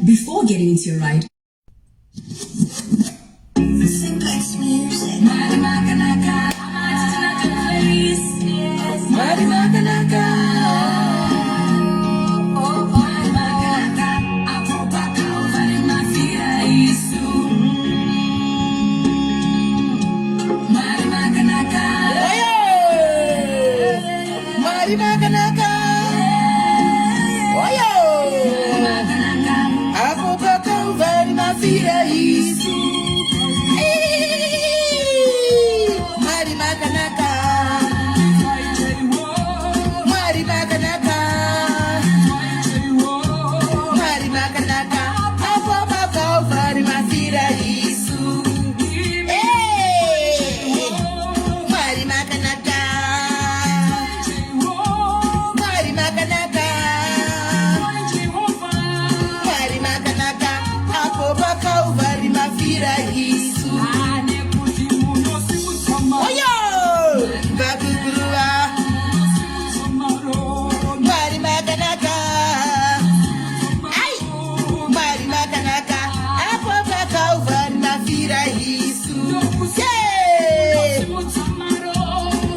Before getting into your ride, Simplex music. Mari makanaka, please. Yes. Mari makanaka. Oh, mari makanaka. Apopaka uvale mafira isu. Mari makanaka. Mari makanaka. Oyo. Apopaka uvale mafira isu. Mari makanaka. Mari makanaka. Mari makanaka. Apopaka uvale mafira isu. Mari makanaka. Mari makanaka. Mari makanaka. Apopaka uvale mafira isu. Oyo! Bakukuruwa. Mari makanaka. Ai! Mari makanaka. Apopaka uvale mafira isu. Yeah!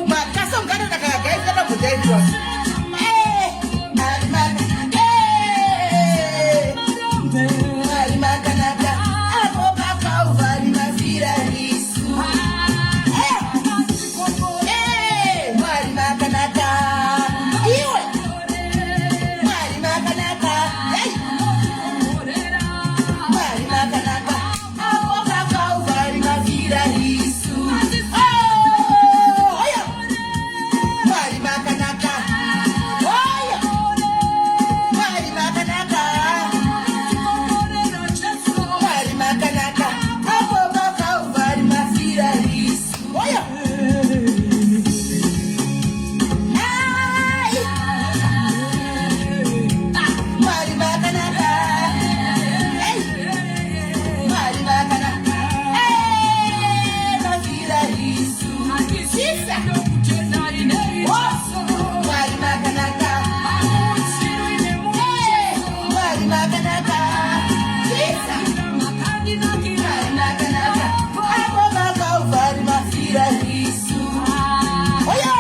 Makaso mkano nakagaisa na kujaitwa. Mari makanaka. Mari makanaka. Apopaka uvale mafira isu. Mari makanaka. Iwe. Mari makanaka. Hey. Mari makanaka. Apopaka uvale mafira isu. Oh, oya. Mari makanaka. Oya. Mari makanaka. Mari makanaka. Apopaka uvale mafira isu. Oya. Ai. Mari makanaka. Hey. Mari makanaka. Mafira isu. Sisa. Mari makanaka. Mari makanaka. Sisa. Mari makanaka. Apopaka uvale mafira isu. Oyo.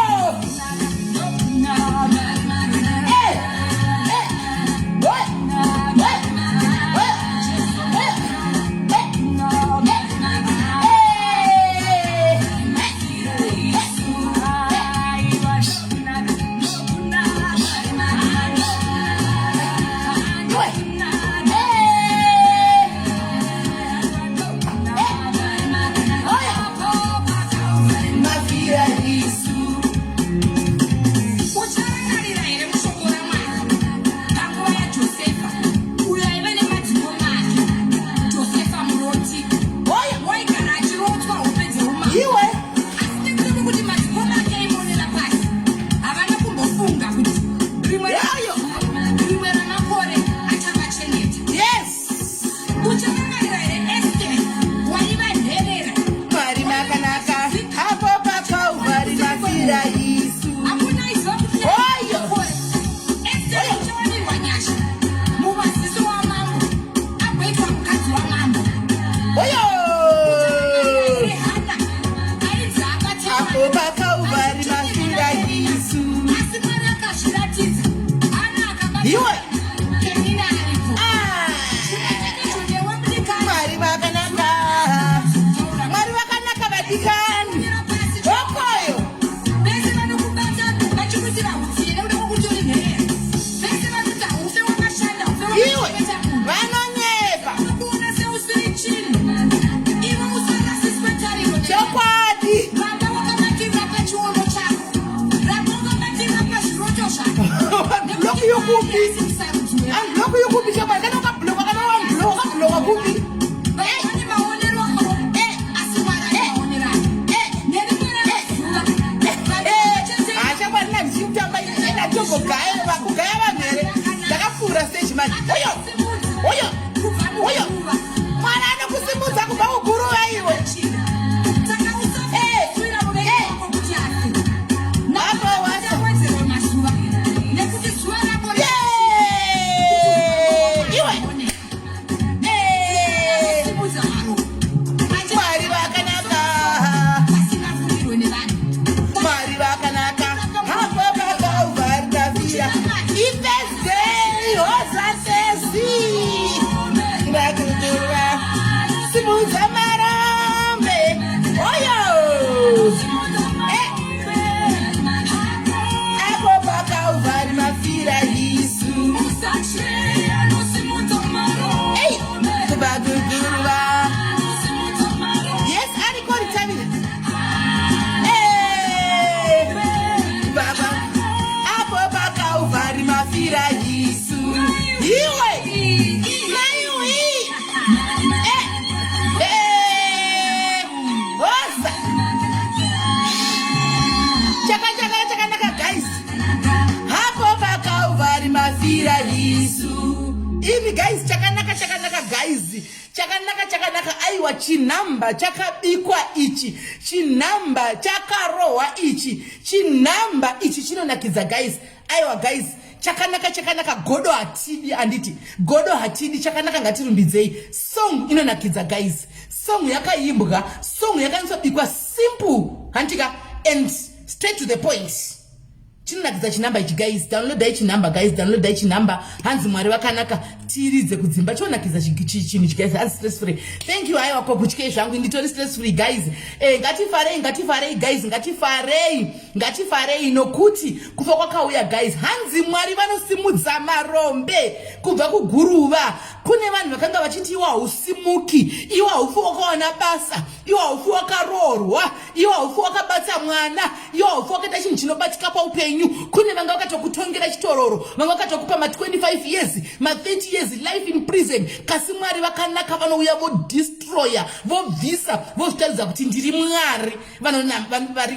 Mafira isu. Ucharangarira here mushoko ramwari panguva yaJosefa uyo aiva nemadzimbo make Josefa muroti waigara achirotwa upenzi hwemambo Iwe. asi nekuti kuti madzimbo make aimonera pasi havana kumbofunga kuti rimwe Yayo. ramakore achavacheneta. Yes. Ucharangarira here Esther waiva nherera Mari makanaka. Apopaka uvale mafira isu. hakuna izva kuti Oyo. Esther ichawanirwa nyasha mumaziso wamambo agoitwa mukadzi wamambo. Oyo. Hana aidzi akatema Apopaka uvale mafira isu. asi Mwari akazviratidza. Hana Iwe. akabata Penina aripo. Ah. Chiratidzo newabudikani Mwari vakanaka. Mwari vakanaka vadikani. mira pasi Okoyo. vese vanokubata vachikuti vahutiye nekuda kwokuti uri nherera. Vese vanoti haufe wakashanda ufe Iwe. wakachengeta munhu. Vanonyepa. Vanokuona seusiri chinhu. Iwe usarasiswe tariro nehana. Chokwadi. Ramba wakabatirira pachiono chako. Ramba wakabatirira pazviroto zvako. Bloku yokupi. Asi musarudzo wevanhu. Bloku yokupi chama kana ukabloka kana wabloka kupi. Vane maonero avo, asi Mwari ane maonero ake. Nerimwe ramazuva, vanhu vachete- Hasha mwana mchimtamba ina jogo gaya vakugaya vamhere. Ndakapfuura stage man. Oyo. Oyo. kubva Oyo. muguva. Mwana anokusimudza kubva kuguruva iwe. Saka usafira muvengi wako kuti afe. Apa wasa. Wedzerwe mazuva. Nekuti zuva rako Yeah. simudza marombe oyo apo paKalvari mafira Yesu kubagugurwa yes ariko ritamire baba apo paKalvari mafira Yesu iwe mafira Yesu ivi guys chakanaka guys chakanaka aiwa chinamba chakabikwa ichi chinamba chakarohwa ichi chinamba ichi chinonakidza guys aiwa guys chakanaka godo hatidi anditi godo hatidi chakanaka ngatirumbidzei song inonakidza guys song yakaimbwa song yakanyatsobikwa simple handika and straight to the point chinonakidza chinamba ichi guys download ichi number guys download ichi number hanzi mwari vakanaka tiridze kudzimba chonakidza chinhu ichi guys as stress free thank you aiwa kokutye zvangu nditori stress free guys ngatifarei guys ngatifarei nokuti kufa kwakauya guys hanzi mwari vanosimudza marombe kubva kuguruva kune vanhu vakanga vachiti iwe hausimuki iwe haufi wakaona basa iwe haufi wakaroorwa iwe haufi wakabata mwana iwe haufi wakaita chinhu chinobatika paupenyu kune vanga vakatokutongera chitororo vanga vakatokupa ma25 years ma30 years life in prison kasi mwari vakanaka vanouya vodestroya vobvisa vozvitaridza kuti ndiri mwari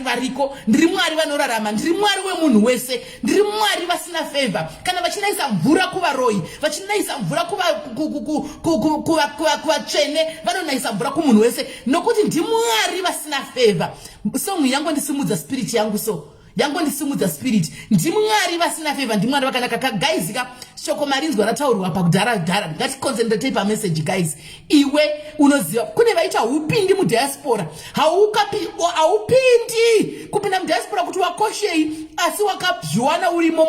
variko ndiri mwari vanorarama ndiri mwari wemunhu wese ndiri mwari vasina favor kana vachinaisa mvura kuvaroi vachinaisa mvura kuvatsvene vanonaisa mvura kumunhu wese nokuti ndimwari vasina favor song yangu ndisimudza spirit yangu so yangu ndisimudza spirit ndimwari vasina favor ndimwari vakanaka guys shoko marinzwa rataurwa pakudhara ngaticoncentrate pamessage guys iwe unoziva kune vaita upindi mudiaspora haupindi kupinda mudiaspora kuti wakoshei asi wakabzviwana urimo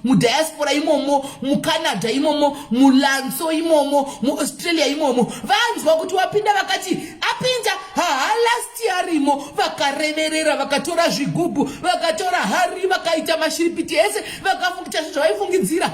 mudiaspora imomo mucanada imomo mulanso imomo muaustralia imomo vanzwa kuti wapinda vakati apinda last year arimo vakareverera vakatora zvigubhu vakatora hari vakaita mashiripiti ese vakafungicha zvavaifungidzira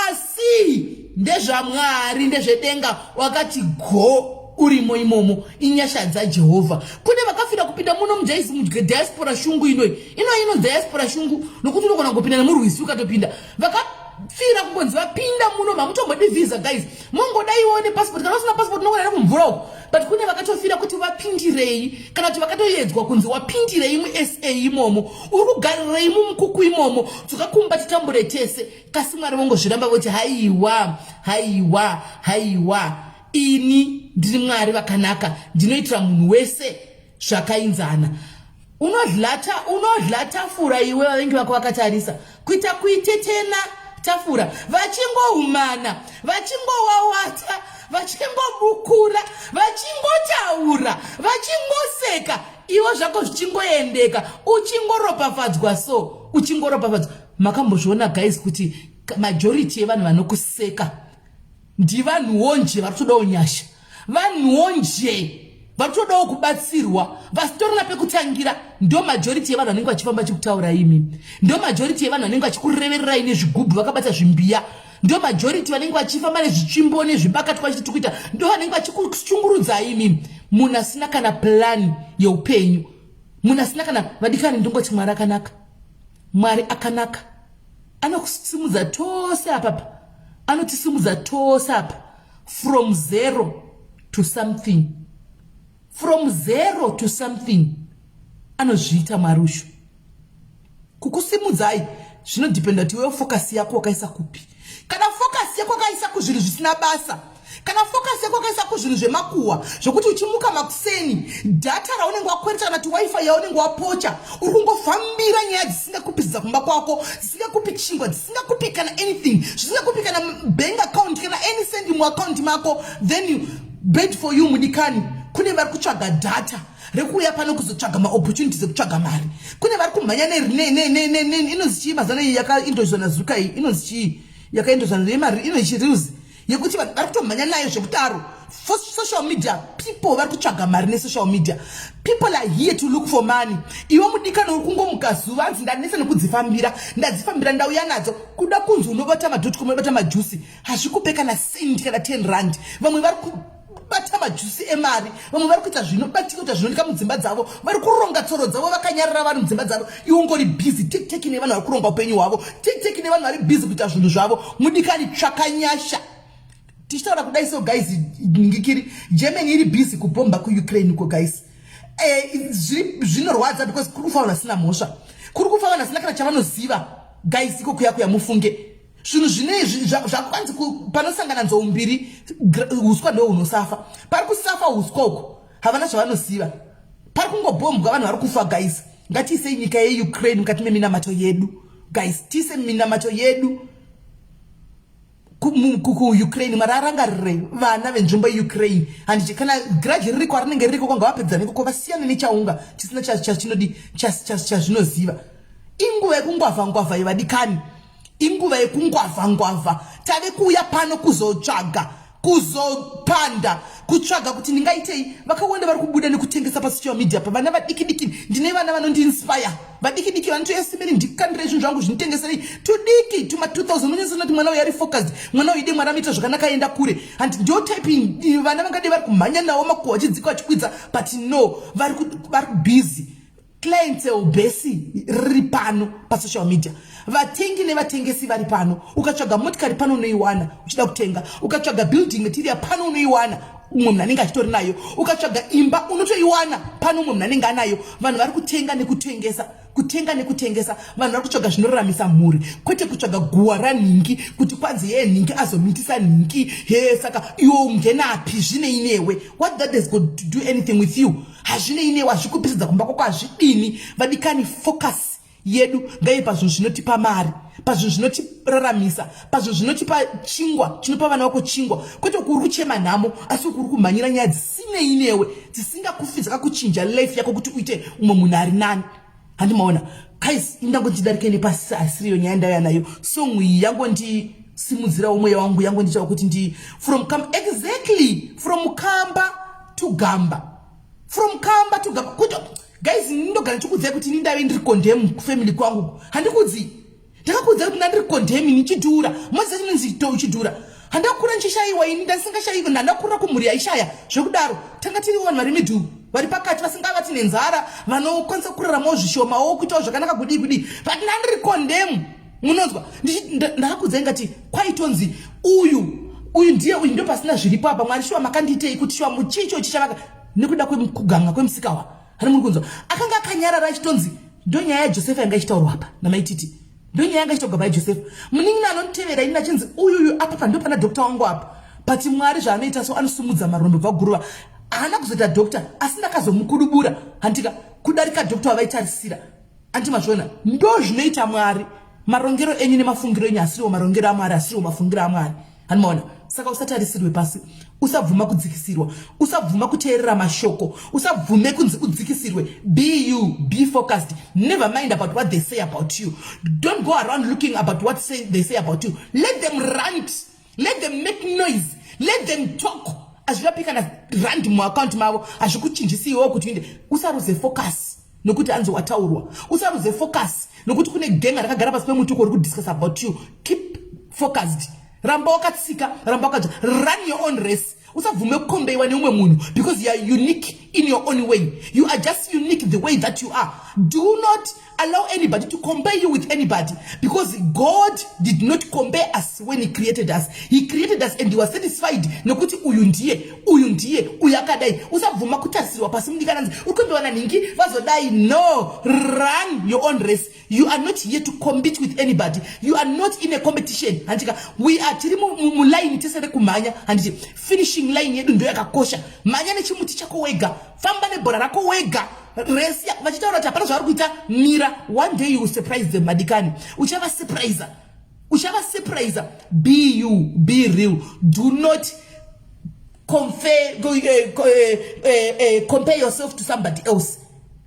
asi ndezvamwari ndezvedenga wakati go urimo imomo inyasha dzaJehovha kune vakafira kupinda muno mudiaspora shungu ino diaspora shungu nokuti unogona kupinda nemurwisi ukatopinda vakafira kungonzi vapinda muno mamutombodi visa guys mongodaione passport kana usina passport unogona kumvura uko but kune vakatofira kuti vapindirei kana kuti vakatoedzwa kunzi wapindirei muSA imomo uri kugarirei mumukuku imomo tukakumba titambure tese kasi mwari vongozviramba voti haiwa ini ndiri mwari vakanaka ndinoitira munhu wese zvakainzana unodla tafura iwe vavengi vako vakatarisa kuita kuitetena tafura vachingohumana vachingowawata vachingobukura vachingotaura vachingoseka iwo zvako zvichingoendeka uchingoropafadzwa uchingoropafadzwa makambozviona guys kuti majority yevanhu vanokuseka ndivanhuonje vari kutodawo nyasha vanhuonje vari kutodawo kubatsirwa vasitorina pekutangira ndo majority yevanhu vanenge vachifamba chikutaura imi ndo majority yevanhu vanenge vachikurevererai nezvigubhu vakabata zvimbiya ndo majority vanenge vachifamba nezvitsvimbo nezvibakati vachiti kuita ndo vanenge vachikushungurudza imi munhu asina kana plan yeupenyu munhu asina kana vadikani ndongoti mwari akanaka mwari akanaka anokusimudza tose apapa anotisimudza tose apa from zero to something anozviita marusho kukusimudzai zvinodhipenda kuti iwe focus yako wakaisa kupi kana focus yako wakaisa kuzvinhu zvisina basa kana focus yako wakaisa kuzvinhu zvemakuhwa zvokuti uchimuka makuseni data raunenge wakwereta kana kuti wifi yaunenge wapocha uri kungofambira nyaya dzisingakupidzidza kumba kwako dzisingakupi chingwa dzisingakupi kana anything zvisingakupi kana bank account kana any sendi muaccount mako then you bed for you mudikani kune vari kutsvaga data rekuuya pano kuzotsvaga maopportunities ekutsvaga mari kune vari kumhanya inonzi chii mazana yakaindozwa nazuka iyi inonzi chii yakaindozwa nemari inonzi chiruzi yekuti vari kutomhanya nayo zvekutaro for social media. People vari kutsvaga mari nesocial media. People are here to look for money. Iwe mudikana uri kungomukazuva anzi ndanese nekudzifambira ndadzifambira ndauya nadzo kuda kunzi unobata madotcom unobata majusi hazvikupe kana sendi kana 10 rand. Vamwe vari kubata majusi emari, vamwe vari kuita zvinobatika kuita zvinodika mudzimba dzavo, vari kuronga tsoro dzavo vakanyarara vanhu mudzimba dzavo. Iwe ungori busy tikiteki nevanhu vari kuronga upenyu hwavo, tikiteki nevanhu vari busy kuita zvinhu zvavo. Mudikani tsvaka nyasha. Tichitaura kudai so guys, ngikiri Germany iri busy kubomba kuUkraine ko guys. Zvinorwadza because kuri kufa vanhu vasina mhosva, kuri kufa vanhu vasina kana chavanoziva guys. Iko kuya mufunge zvinhu zvinezvi zvakwanzi panosangana nzou mbiri, uswa ndo unosafa. Pari kusafa uswa uko havana zvavanoziva, pari kungobombwa vanhu vari kufa guys. Ngatiisei nyika yeUkraine mukati meminamato yedu guys, tiise minamato yedu kuUkraine. Mwari arangarire vana venzvimbo yeUkraine. Handiti kana grudge ririko rinenge ririko kwanga vapedza nekoko vasiyane nechaunga chisina chachinodi chazvinoziva. Inguva yekungwavha yevadikani, inguva yekungwavha. Tave kuuya pano kuzotsvaga, kuzopanda, kutsvaga kuti ndingaitei. Vakawanda vari kubuda nekutengesa pasocial media pa vana vadiki. Ndine vana vanondinspire, vadiki vanotoya simeni ndikandire zvinhu zvangu zvinitengeserei tudiki tuma 2000. Unonyesa kuti mwana uyu ari focused, mwana uyu ide mwana anoita zvakanaka aenda kure. And ndo type vana vangade vari kumhanya nawo makuhwa vachidzika vachikwidza, but no, vari busy. Clients obesi riri pano pasocial media. Vatengi nevatengesi vari pano. Ukatsvaga motikari pano unoiwana uchida kutenga, ukatsvaga building material pano unoiwana umwe munhu anenge achitori nayo, ukatsvaga imba unotoiwana pano umwe munhu anenge anayo. Vanhu vari kutenga nekutengesa, vanhu vari kutsvaga zvinoraramisa mhuri, kwete kutsvaga guwa ranhingi kuti kwanzi nhingi azomitisa nhingi. He saka iwe ungenapi zvinei newe? What that is going to do anything with you? Hazvinei newe, hazvikupisidza kumba kwako, hazvidini. Vadikani focus yedu ngaive pazvinhu zvinotipa mari, pazvinhu zvinotiraramisa, pazvinhu zvinotipa chingwa, chinopa vana vako chingwa, kwete kuri kuchema nhamo asi kuri kumhanyira nyaya dzisinei newe, dzisingakufi dzakakuchinja life yako kuti uite umwe munhu ari nani. Handimaona guys, indangotidarike nepasi asiriyo nyaya ndauya nayo. Song iyi yangondisimudzira umweya wangu, yangonditaura kuti ndi from Kamba to Gamba, from Kamba to Gamba. Kuti guys, ndogara chikudzai kuti ndindave ndiri condemn family kwangu. Handikudzi ndakakudzai kuti ndandiri condemn nichidhura mozisi ninzi to uchidhura. Handakura nchishayiwa ini ndasingashayiwa, ndandakura kumhuri yaishaya zvekudaro. Tanga tiri vanhu vari midhu vari pakati vasingavati nenzara, vanokwanisa kuraramawo zvishomawo kuitawo zvakanaka kudi but ndandiri condemn. Munonzwa? Ndakakudzai ngati kwaitonzi uyu ndo pasina zviripo apa. Mwari shuwa makanditei kuti shuwa muchicho chichavaka nekuda kwekuganga kwemusikawa. Hani muri kunzwa? Akanga akanyarara achitonzi ndo nyaya yaJosefa yanga ichitaurwa apa namaititi, ndo nyaya yanga ichitaurwa yaJosefa. Muningi anotevera ina chinzi uyu apa ndo pana doctor wangu apa. But Mwari zvaanoita so anosumudza marombo bvaguruva. Haana kuzoita doctor asi ndakazomukudubura handika kudarika doctor wavaitarisira. Anti mazvona ndo zvinoita Mwari. Marongero enyu nemafungiro enyu asiriwo marongero aMwari, asiriwo mafungiro aMwari. Hanimaona? Saka usatarisirwe pasi, usabvuma kudzikisirwa, usabvuma kuteerera mashoko, usabvume kunzi udzikisirwe. Be you, be focused. Never mind about what they say about you. Don't go around looking about what they say about you. Let them rant, let them make noise, let them talk. Azvapika na rant mu account mavo, azvikuchinjisiwo kuti inde. Usaruze focus nokuti anzi wataurwa. Usaruze focus nokuti kune genga rakagara pasi pemuti uri kudiscuss about you. Keep focused. Ramba wakatsika, ramba wakaja. Run your own race. Usabvume kukombeiwa neumwe munhu because you are unique in your own way. You are just unique the way that you are. Do not allow anybody to compare you with anybody, because God did not compare us when he created us. He created us and he was satisfied nokuti uyu ndiye uyakadai. Usabvuma kutarisirwa pasi mundikananzi ukombewa naningi vazodai. No, run your own race. You are not here to compete with anybody. You are not in a competition. Handika we are tiri mu line tesere kumanya handiti finishing line yedu ndo yakakosha. Manya nechimuti chako wega, famba nebhora rako wega. Race vachitaura kuti hapana zvavari kuita mira. One day you will surprise them madikani. Uchava surpriser. Be you, be real. Do not compare yourself to somebody else.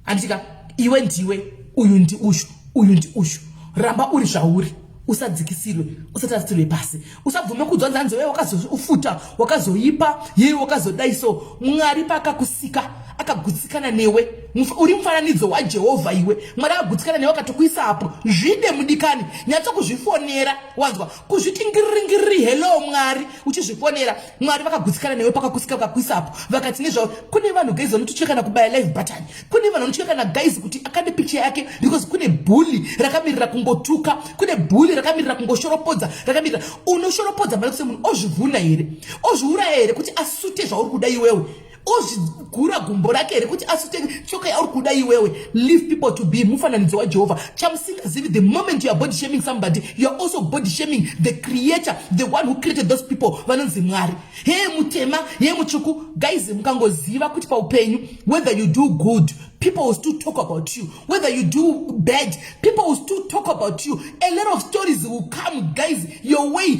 Andika iwe ndiwe, uyu ndi ushu. Ramba uri zvauri. usadzikisirwe usatarisirwe pasi usabvume kudzonza nzeve wakazofuta wakazoipa yeye wakazodaiso Mwari pakakusika akagutsikana newe uri mufananidzo waJehovha iwe Mwari akagutsikana newe akatokuisa apo zvide mudikani nyatso kuzvifonera wanzwa kuzviti ngiriri hello Mwari uchizvifonera Mwari vakagutsikana newe pakakusika vakakuisa apo vakati nezvavo kune vanhu guys vanotocheka kubaya live button kune vanhu vanocheka guys kuti akade picture yake because kune bully rakamirira kungotuka kune bully rakamirira kungoshoropodza rakamirira unoshoropodza mari kuse munhu ozvivhuna here ozviura here kuti asute zvauri kuda iwewe ozvigura gumbo rake here kuti asute choka yauri kuda iwewe leave people to be mufananidzo waJehovha chamusingazivi the moment you are body shaming somebody you are also body shaming the creator the one who created those people vanonzi Mwari hey mutema hey mutsvuku guys mukangoziva kuti paupenyu whether you do good people will still talk about you. Whether you do bad, people will still talk about you. A lot of stories will come, guys, your way.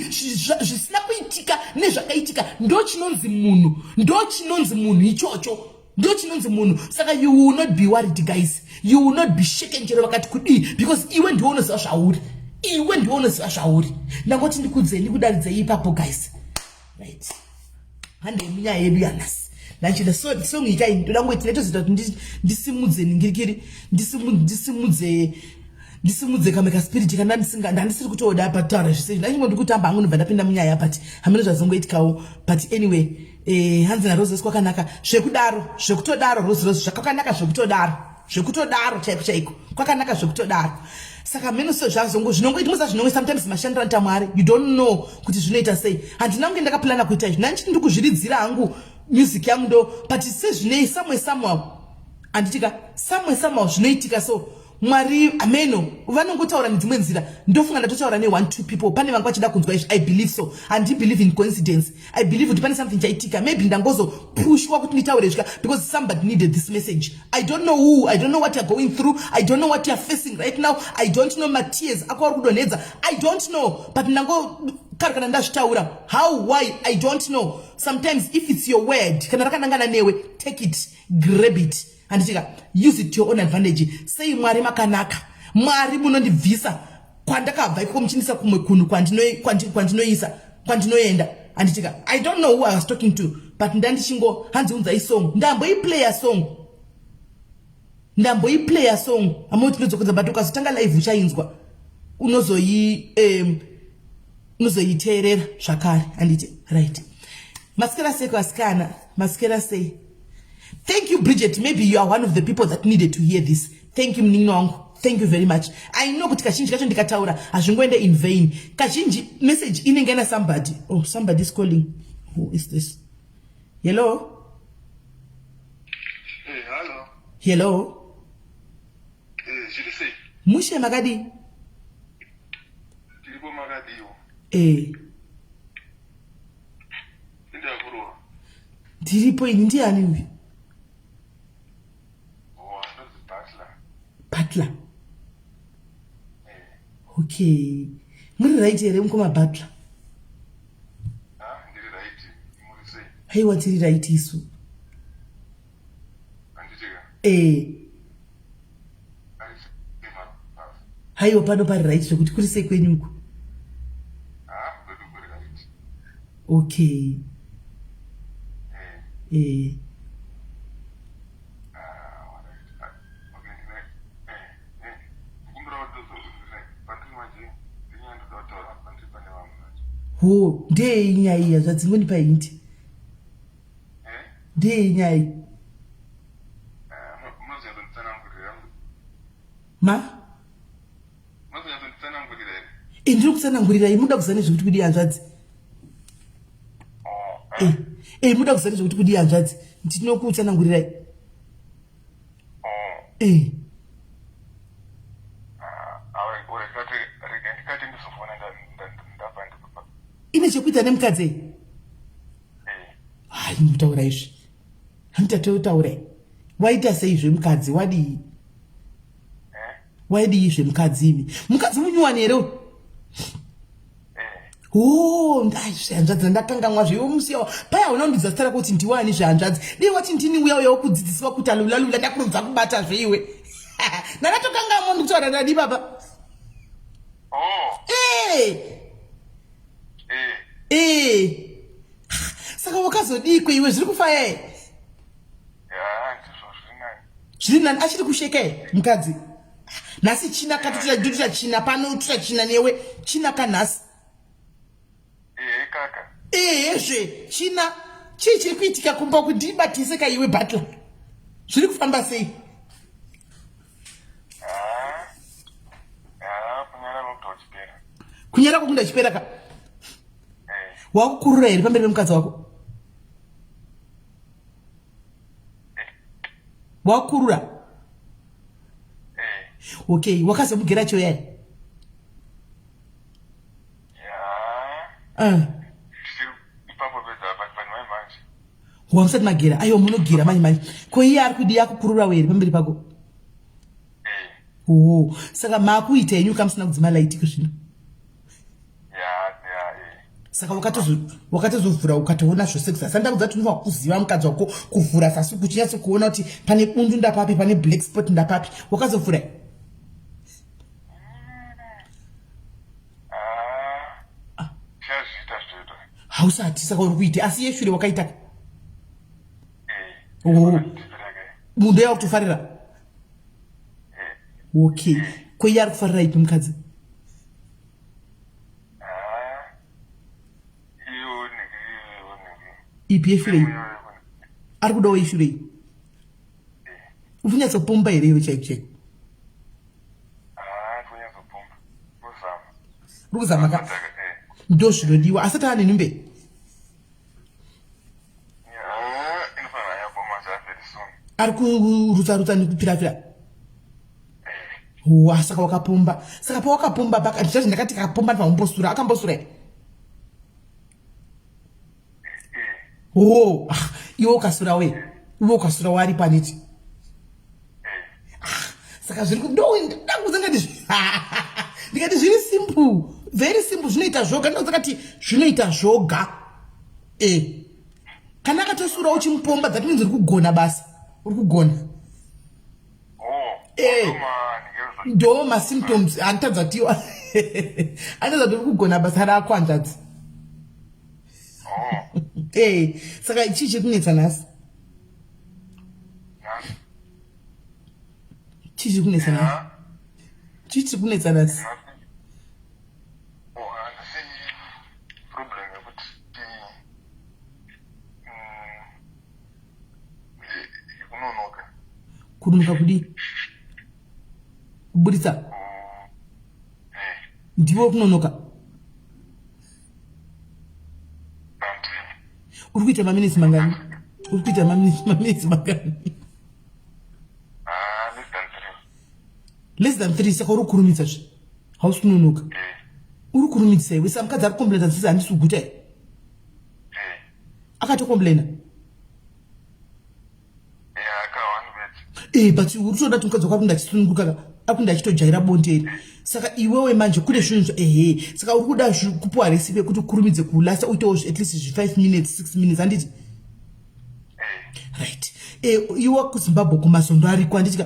Zvisina kuitika nezvakaitika. Ndo chinonzi munhu ichocho. Ndo chinonzi munhu. Saka you will not be worried, guys. You will not be shaken chero vakati kudi because iwe ndiwo unoziva zvauri. Iwe ndiwo unoziva zvauri. Ndangoti ndikudzeni kudaridza ipapo, guys. Right. Hande munyaya yedu yanasi. Nanchila so ngika ndoda ngoti letozita kuti ndisimudze ningirikiri ndisimudze kameka spirit kana ndisiri kutoda patara zvise ndachimwe ndikutamba hangu ndobva ndapinda munyaya but hamene zvazongoitikawo but anyway hanzi naRoses kwakanaka zvekutodaro Roses zvakakanaka zvekutodaro chaiko kwakanaka zvekutodaro saka meno so zvazongo zvinongoita musa zvinongo sometimes mashandira ntamwari you don't know kuti zvinoita sei handina kunge ndakaplana kuita izvi nanchiti ndikuzviridzira hangu music yangu ndo but sezvinei somehow anditika somehow zvinoitika so Mwari ameno vanongotaura nedzimwe nzira ndofunga ndatotaura ne 1-2 people pane vanga vachida kunzwa izvi I believe so and I believe in coincidence I believe kuti pane something chaitika maybe ndangozo pushwa kuti nditaure zvika because somebody needed this message I don't know who I don't know what you're going through I don't know what you're facing right now I don't know my tears akwa kudonedza I don't know but nango kana ndazvitaura how why I don't know sometimes if it's your word kana rakanangana newe take it grab it and use it to your own advantage say Mwari makanaka Mwari munondibvisa kwandakabva iko muchinisa kumwe kunhu kwandinoenda and I don't know who I was talking to but ndandichingo hanziunza song ndamboiplaya song amoti nodzokodza but ukazotanga live uchainzwa unozoiteerera zvakare anditi right masikera sei kwasikana masikera sei. Thank you, Bridget. Maybe you are one of the people that needed to hear this. Thank you, Mninong. Thank you very much. I know kuti kazhinji kacho ndikataura hazvingoende in vain. Kazhinji message inengena somebody. Oh, somebody is calling. Who is this? Hello? Hey, hello. Hello? Jilise. Mushe magadi? Tilipo magadi yo. Ndakuro. Tilipo ndiani uyu? Butler. Okay. Muri right here mukoma Butler. Ndiri right. Muri sei. Haiwa tiri right isu. Anditika. Haiwa pano pari right zvekuti kuri sei kwenyuko. Kwedu kuri right. Okay. Ho, ndei nyaya zvadzimweni paindi. Ndei nyaya. Ma? Ndiri kutsanangurira muda kuzane zvekuti kudi hanzvadzi. Muda kuzane zvekuti kudi hanzvadzi. Ndinokutsanangurirai. Ine chekuita nemukadzi. Mutaura izvi. Handitaura. Waita sei zvemukadzi wadi? Wadi zvemukadzi imi. Mukadzi munyuwani here? Zvihanzvadzi ndakangamwa zvemusiyawo. Paya unondidza zita kuti ndiwani zvihanzvadzi. Dei wati ndini uya wokudzidziswa kuti alula ndakurudza kubata zveiwe. Ndakatokangamwa ndikutaura nani baba. Saka wakazodikwe iwe zviri kufaya ya ndizvo zviri nani achiri kusheka mukadzi nhasi china katoticha china pano tichachina newe china kanhasi kaka zve china chii chiri kuitika kumba kundibatise kaiwe butler zviri kufamba sei kunyara kwakunda chipera ka wakukurura here pamberi pemukadzi wako wakurura okay wakazomugera choyai wamusati magera aiwa munogera manje ko iye ari kudi yakukurura here pamberi pako saka makuita yenyu kamusina kudzima laitiko zvino saka wakatozovhura ukatoona zvose kusasanda kudza kuti unofa kuziva mukadzi wako kuvhura sasi kuchinyatso kuona kuti pane bundu ndapapi pane black spot ndapapi wakazovhura hausati saka uri kuita asi yeshure wakaita mundu yakutofarira okay kwaiye ari kufarira ipi mukadzi ipi yeshurei ari kudawo yeshurei ufunyatsopomba here iwe chaiko chaiko uri kuzama ka ndo zvinodiwa asati ane nhumbe ari kurutsa nekupirapira saka wakapomba saka pawakapomba paka ndichazi ndakati kapomba ndipambosura akambosura iwe ukasura iwe ukasura wari paneti saka zviri ndakudza ndikati zviri simple very simple zvinoita zvoga ndakudza kati zvinoita zvoga kana akatosura uchimupomba that means uri kugona basa uri kugona ndo masymptoms anotadza kuti anotadza kuti uri kugona basa rako hanzvadzi saka chii chiri kunetsa nhasi chii chiri kunetsa nhasi chii chiri kunetsa nhasi kunonoka kudi kuburitsa ndiwo kunonoka uri kuita maminitsi mangani uri kuita maminitsi mangani less than 3 saka uri kukurumidza zve hausi kunonoka uri kurumidza iwe sa mukadzi ari kukomplaina dzisi handisi kuguta here akatokomplaina but uri toda kuti mukadzi wako akunda achisununguka akunda achitojaira bonderi saka iwewe manje kune zvinhu saka uri kuda kupuwa resipe kuti ukurumidze kulasa uitewo at least 5 minutes 6 minutes handiti right iwe kuzimbabwe kumasondo ariko handitika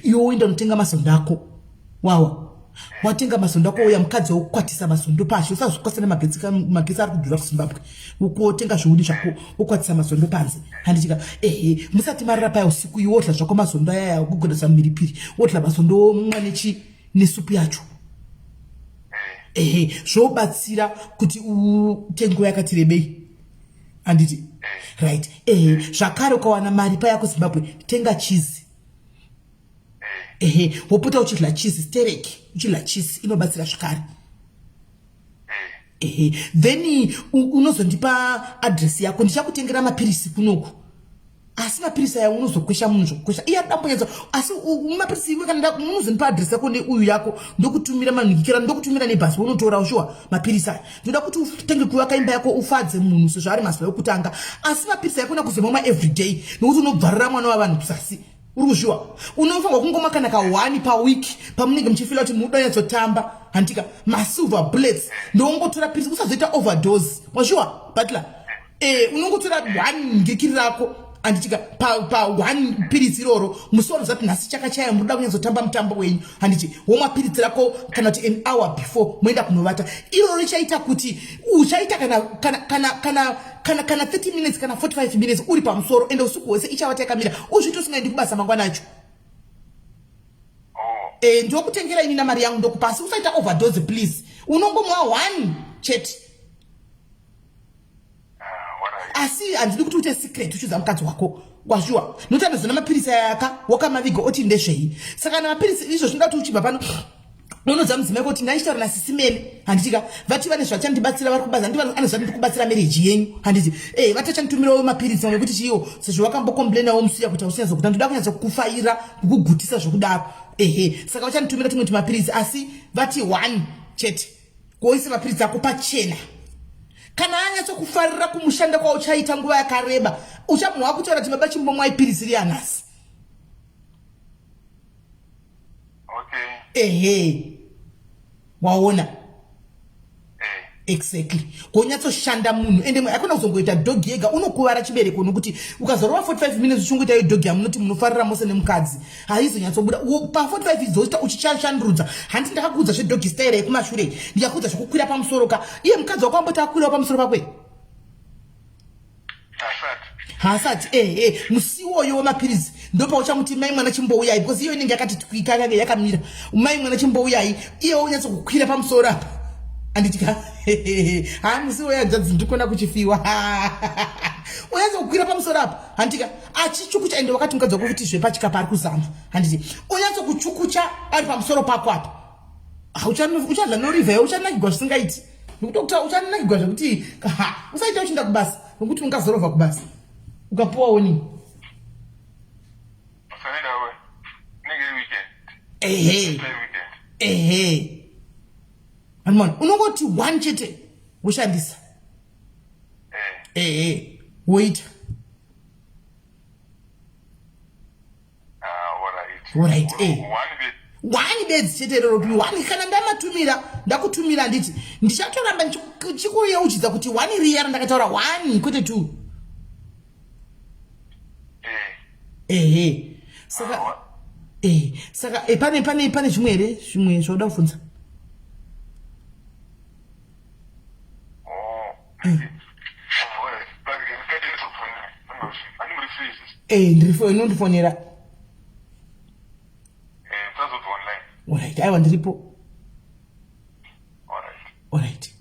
iwe uenda unotenga masondo ako wawa watenga masondo ako uya mukadzi wokukwatisa masondo pashi usazvikwasana magesi ari kudhura kuzimbabwe ukuotenga zviuni zvako wokwatisa masondo panze handitika musati marira paya usiku iwe wodla zvako masondo ayaya kugonesa mumhiripiri wodla masondo mumwa nesupu yacho zvobatsira kuti utengo yakati rebei handiti right zvakare ukawana mari paya kuzimbabwe tenga chizi wopota uchidla chizi stereki uchidla chizi inobatsira zvakare then unozondipa adresi yako ndichakutengera mapirisi kunoku asi mapirisi aya unozokwesha munhu zvokukwesha iye adambonyedza asi mapirisi iwe kana unozondipa adresi yako neuyu yako ndokutumira manhikira ndokutumira nebhasi unotora ushuwa mapirisi aya ndoda kuti utenge kuvaka imba yako ufadze munhu sezvo ari mazuva ekutanga asi mapirisi aya kuna kuzomamwa everyday nokuti unobvarira mwana wavanhu kusasi uri kuzviwa unofanirwa kungoma kana ka1 pawiki pamunenge muchifila kuti muda nyatsotamba handika masilver bullets ndongotora pirisi usazoita overdose wazviwa butler unongotora 1 ngirikiri rako handitika pa one piritsi iroro musoro zati nhasi chakachaya munoda kunyazotamba mutambo wenyu handiti womwa piritsi rako kana kuti an hour before moenda kunovata iroro richaita kuti uchaita kana 30 minutes kana 45 minutes uri pamusoro ende usiku hwese ichavata yakamira uzviti usingaendi kubasa mangwana acho ndokutengera ini namari yangu ndokupasi usaita overdose please unongomwa 1 chete asi handidi kuti uite secret uchiudza mukadzi wako wazviwa nokuti andozona mapirisi ayaka wakamaviga oti ndezvei saka na mapirisi izvo zvinoda kuti uchibva pano unodza mudzimai kuti ndaishitaura naSIS MELLY handitika vati vane zvachandibatsira vari kubaza ndivano ane zvandiri kubatsira mereji yenyu handiti vatachanditumirawo mapirisi mamwe kuti chiiwo sezvo wakambokomblainawo musiya kuti hausinyazo kuti ndoda kunyatso kufaira kukugutisa zvokudaro saka vachanditumira tumwe tumapirisi asi vati 1 chete kuoise mapirisi ako pachena kana anyatso kufarira kumushanda kwauchaita nguva yakareba uchamwa kutaura kuti baba chimbomwai pirisi rianasi waona exactly konyatsoshanda munhu ende akuna kuzongoita dhogi yega unokuvara chibereko nokuti ukazorova 45 minutes uchingoita idhogi yamunoti munofarira mose nemukadzi haizonyatsobuda pa 45 izoita uchishandurudza handiti ndakakuudza zvedhogi style yekumashure ndikakuudza zvokukwira pamusoro ka iye mukadzi wako amboti akwirawo pamusoro pakwe hasati musiwoyo wemapirizi ndopauchamuti mai mwana chimbouyai because iyo inenge yakati twika yakamira mai mwana chimbouyai iye unyatsokukwira pamusoro apa anditika musiwoyo dzadzi ndikona kuchifiwa unyatsokukwira pamusoro apa handika achichukucha ende wakati mukadzi wako kuti zvepachikapa ari kuzama handiti unyatsokuchukucha ari pamusoro pako apa uchadla norivheya uchanakigwa zvisingaiti nekuti uchanakigwa zvekuti usaita uchinda kubasa nokuti ungazorovha kubasa ukapuwawo nini anumana unongoti 1 chete woshandisa woita alright 1 bedzi chete roro kuti 1 kana ndamatumira ndakutumira nditi ndichatoramba chikuyeuchidza kuti 1 riya randakataura 1 kwete 2 saka pane zvimwe here zvimwe zvoda kufunza inondifonera alright aiwa ndiripo alright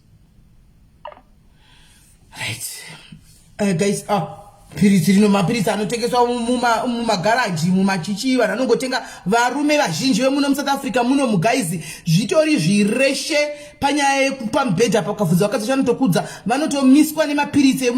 guys pirisi rino mapirisi anotengeswa mumagaraji mumachichi vanhu vanongotenga varume vazhinji vemuno muSouth Africa muno mugaizi zvitori zvireshe panyaya yekupa mubhedha pakavhudza vakadzi vanotokudza vanotomiswa nemapirisi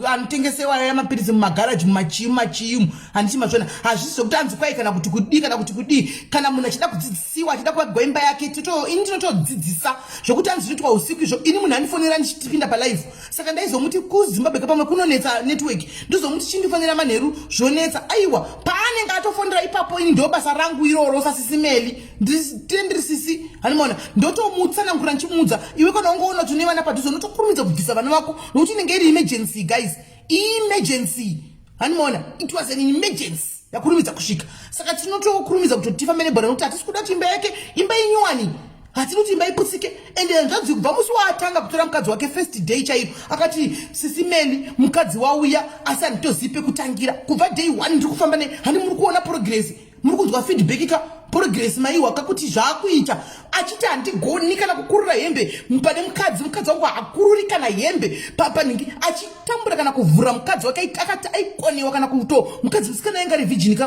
anotengesewa yamapirisi mumagaraji mumachiumu handiti mazvona hazvisi zvokuti anzi kwai kana kuti kudii kana munhu achida kudzidzisiwa achida kuvagwa imba yake ini tinotodzidzisa zvokuti anzi zvinoitwa usiku izvo ini munhu andifonera ndichipinda palive saka ndaizomuti kuZimbabwe pamwe kunonetsa network ndozomuti chindifonera manheru zvonetsa aiwa paanenge atofonera ipapo ini ndo basa rangu iroro saSIS MELLY ndiri sisi hanimona ndotomutsanangura ndichimuudza iwe kana ungoona kuti une vana padhuze unotokurumidza kubvisa vana vako nokuti inenge iri emergency guys emergency hanimona it was an emergency yakurumidza kusvika saka tinotokurumidza kuti tifambe nebhora nokuti hatisi kuda kuti imba yake imba inyuwani hatiri kuti imba iputsike ende zvanzi kubva musi waatanga kutora mukadzi wake first day chaipo akati SIS MELLY mukadzi wauya asi handitozivi pekutangira kubva day 1 ndiri kufamba handi muri kuona progress muri kunzwa feedback ka progress maiwa kakuti zvaakuita achiti handigoni kana kukurura hembe pane mukadzi wangu hakururi kana hembe paningi achitambura kana kuvhura mukadzi wake akati aikonewa kana kuto mukadzi musikana anga ari virgin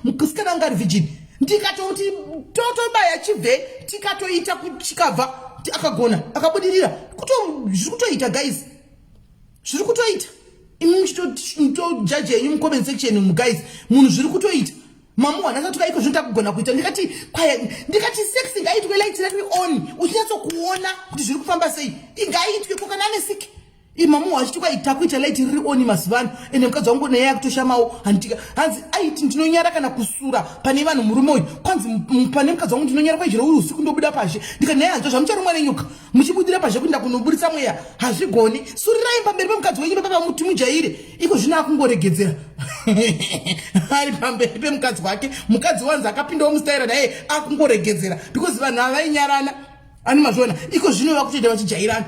musikana anga ari virgin ndikatoti totobaya chibve tikatoita chikabva akagona akabudirira zviri kutoita guys zviri kutoita imi muchitojaji yenyu mucomment section muguys munhu zviri kutoita mamu wanasa tukaiko zvinoita kugona kuita ndikati sex ngaitwe light ratwe on uchinyatsokuona kuti zviri kufamba sei ingaitwe kokana ane sick imamu wachiti kwaita kuita light riri on masivano ende mukadzi wangu naye akutoshamawo hanzi aiti ndinonyara kana kusura pane vanhu murume uyu kwanzi pane mukadzi wangu ndinonyara kwaijira uri usiku ndobuda pashe ndikati naye hanzva zvamucharumwa nenyuka muchibudira pashe kuti ndakunoburitsa mweya hazvigoni surirai pamberi pemukadzi wenyu papa muti mujaire iko zvino akungoregedzera ari pamberi pemukadzi wake mukadzi wanzi akapindawo mustaira naye akungoregedzera because vanhu avainyarana ani mazviona iko zvino vakutoita vachijairana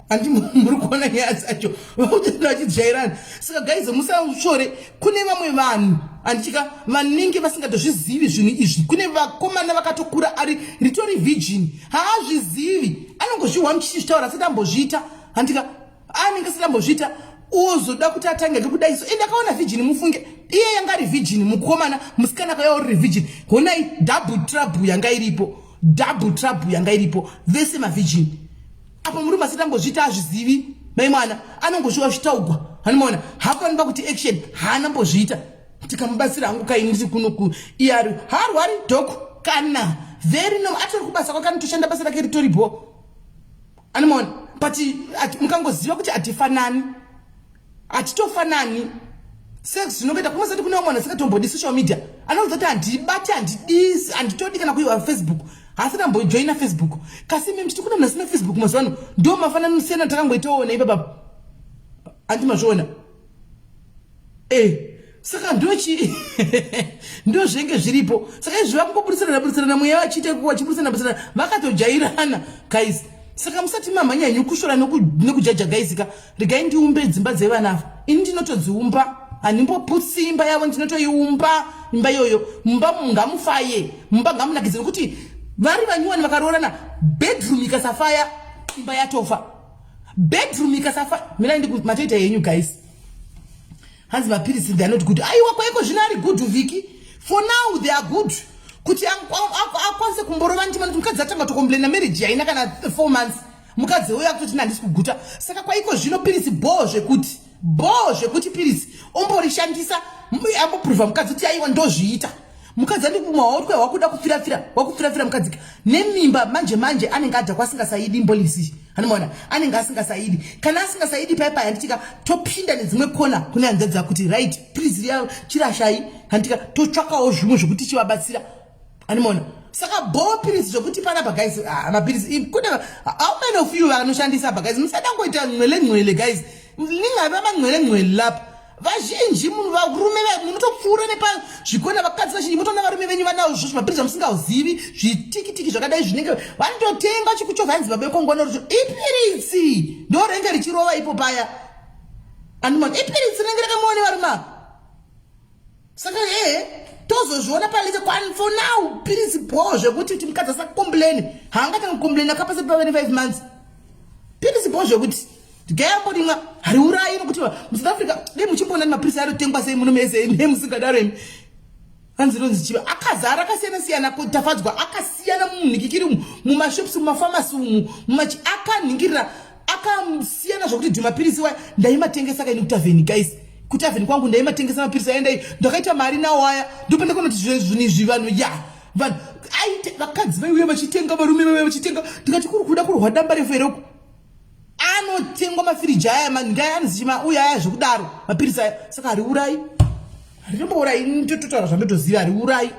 handi muri kuona nyaya dzacho vakutoita vachijairana saka gaize musashore kune vamwe vanhu handichika vanenge vasingatozvizivi zvinhu izvi kune vakomana vakatokura ari ritori virgin haazvizivi anongozviwa muchichitaura asati ambozviita handika anenge asati ambozviita ozoda kuti atange ngekudai so ende akaona virgin mufunge iye yanga ari virgin mukomana musikana kaya uri virgin honai double trouble yanga iripo vese mavirgin apa murume asati ambozviita azvizivi mai mwana anongozviwa zvitaugwa hanimona hakuvanikwa kuti action haana mbozviita tikamubatsira hangu kaini nditi kunoku iyari harwari dok kana very no atori kubasa kwakani toshanda basa rake ritoripo hanimona but mukangoziva kuti atitofanani sex zvinokuita kumasati kuna mwana singatombodi social media anoudza kuti handibati handidisi handitodi kana kuiwa Facebook asati ambojoina Facebook kasi mimi tiri kuna mna sina Facebook mazuva ano ndo mafananirisiyana takangoitaona ipapa handimazviona saka ndochi ndo zvenge zviripo saka izvi vakungoburisana mweya vachiita vachiburisana vakatojairana guys saka musati mamhanyanyu kushora nekujaja gaisika regai ndiumbe dzimba dzevanafa ini ndinotodziumba handimboputsi imba yavo ndinotoiumba imba iyoyo mumba ngamufaye mumba ngamunakidze nokuti vari vanyuwani vakaroorana bedroom ikasafaya imba yatofa bedroom ikasafaya mina matoita yenyu guys hanzi mapirisi they are not good aiwa kwaiko zvino ari good viki for now they are good kuti akwanise kumborova ndimanoti mukadzi atanga tokomblena marriage yaina kana 4 months mukadzi uya kutoti handisi kuguta saka kwaiko zvino pirisi bho zvekuti pirisi omborishandisa amboprova mukadzi kuti aiwa ndozviita mukadzi andikumawautwa wakuda wakufirafira mukadzika nemimba manje anenge adha kwasingasaidi imbolisi hanimona anenge asingasaidi kana asingasaidi paipai handitika topinda nedzimwe kona kune hanzadza kuti right please ya chirashai handitika totsvakawo zvimwe zvokuti chivabatsira hanimona saka bho pirisi zvokuti pana guys mapirisi kune how many of you vanoshandisa guys musadangoita nwele guys lingava manwele lapa vazhinji munhu varume munotopfuura nepazvikona vakadzi vazhinji mutoona varume venyu vanawo zvo zvimapirisi amusingazivi zvitikitiki zvakadai zvinenge vanototenga chikuchovha hanzi babekongona rucho ipirisi ndo renge richirova ipo paya andimona ipirisi renge rakamuone varuma saka tozozviona palete for now pirisi bho zvekuti kuti mukadzi asakombleni haangatangokombleni akapasati pave ne 5 months pirisi bho zvekuti ndikayamborimwa hari urai nokuti musouth africa dei muchimboona mapirisi arotengwa sei muno mese nemusingadaro imi hanzi ronzi chiva akazara akasiyana-siyana kutafadzwa akasiyana munhikikiri mumashops mumafamasi umu akanhingirira akasiyana zvokuti dhimapirisi waya ndaimatengesa kaini kutavheni guys kutavheni kwangu ndaimatengesa mapirisi aendai ndakaita mari nawo aya ndopenda kunoti zvinizvi vanhu vanhu aite vakadzi vaiuya vachitenga varume vaiuya vachitenga ndikati kuri kuda kurwa damba refu hereko anotengwa mafiriji aya mangai anozichima uya aya zvokudaro mapirisi aya saka hari urai haritombourai nitototaura zvandotoziva hari urai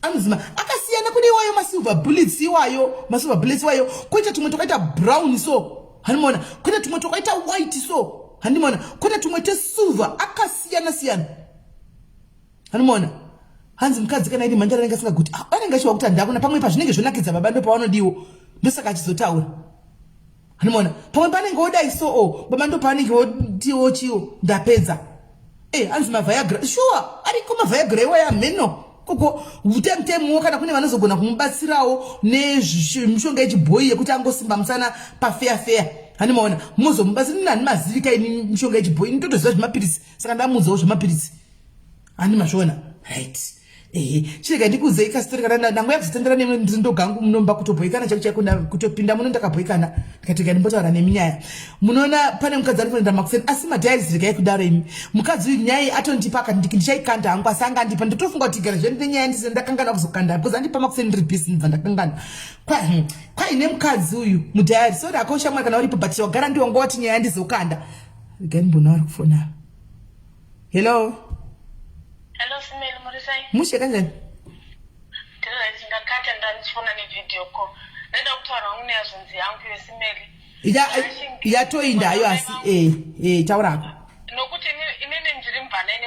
anozima akasiyana kune iwayo masilver bullets iwayo koita tumwe tokaita brown so hanimona koita tumwe tokaita white so hanimona koita tumwe tesilver akasiyana hanimona hanzi mukadzi kana iri mhandara anenge asingaguti anenge achiva kuti handakuna pamwe pazvinenge zvonakidza baba ndo pavanodiwo ndosaka achizotaura hanimona pamwe panenge odai so baba ndo paanenge otiwo chiwo ndapedza hanzi mavhayagra sure ariko mavhayagra iwaya mheno koko utemtemuwo kana kune vanozogona kumubatsirawo nemishonga yechibhoyi yekuti angosimba musana pafeya hanimona muzomubatsira nini handimazivi kaini mishonga yechibhoyi nitotoziva zvemapirisi saka ndamuudzawo zvemapirisi handimazviona right chirega ndikuuzei kasitori kana ndangoya kuzotendera ndogangu munomba kutobhoikana chaiko kutopinda muno ndakabhoikana ndikatoka ndimbotaura neminyaya munoona pane mukadzi ari kuenda makuseni asi madhairis regai kudaro imi mukadzi uyu nyaya atondipa akandiki ndichaikanda hangu asi angandipa nditofunga kuti gara zveni nenyaya ndise ndakangana kuzokanda because andipa makuseni ndiri bhisi ndibva ndakangana kwaine mukadzi uyu mudhairis sori akaushamwari kana uripo but wagara ndiwanga wati nyaya ndizokanda regai mbona vari kufona hello Simeli Murisai. Mushe kanjani? Ndakati ndanichifona nevideo call. Ndenda kutaura ngune yazvonzi yangu yeSimeli. Yatoindayo asi taura. Nokuti inene ndiri mubhanai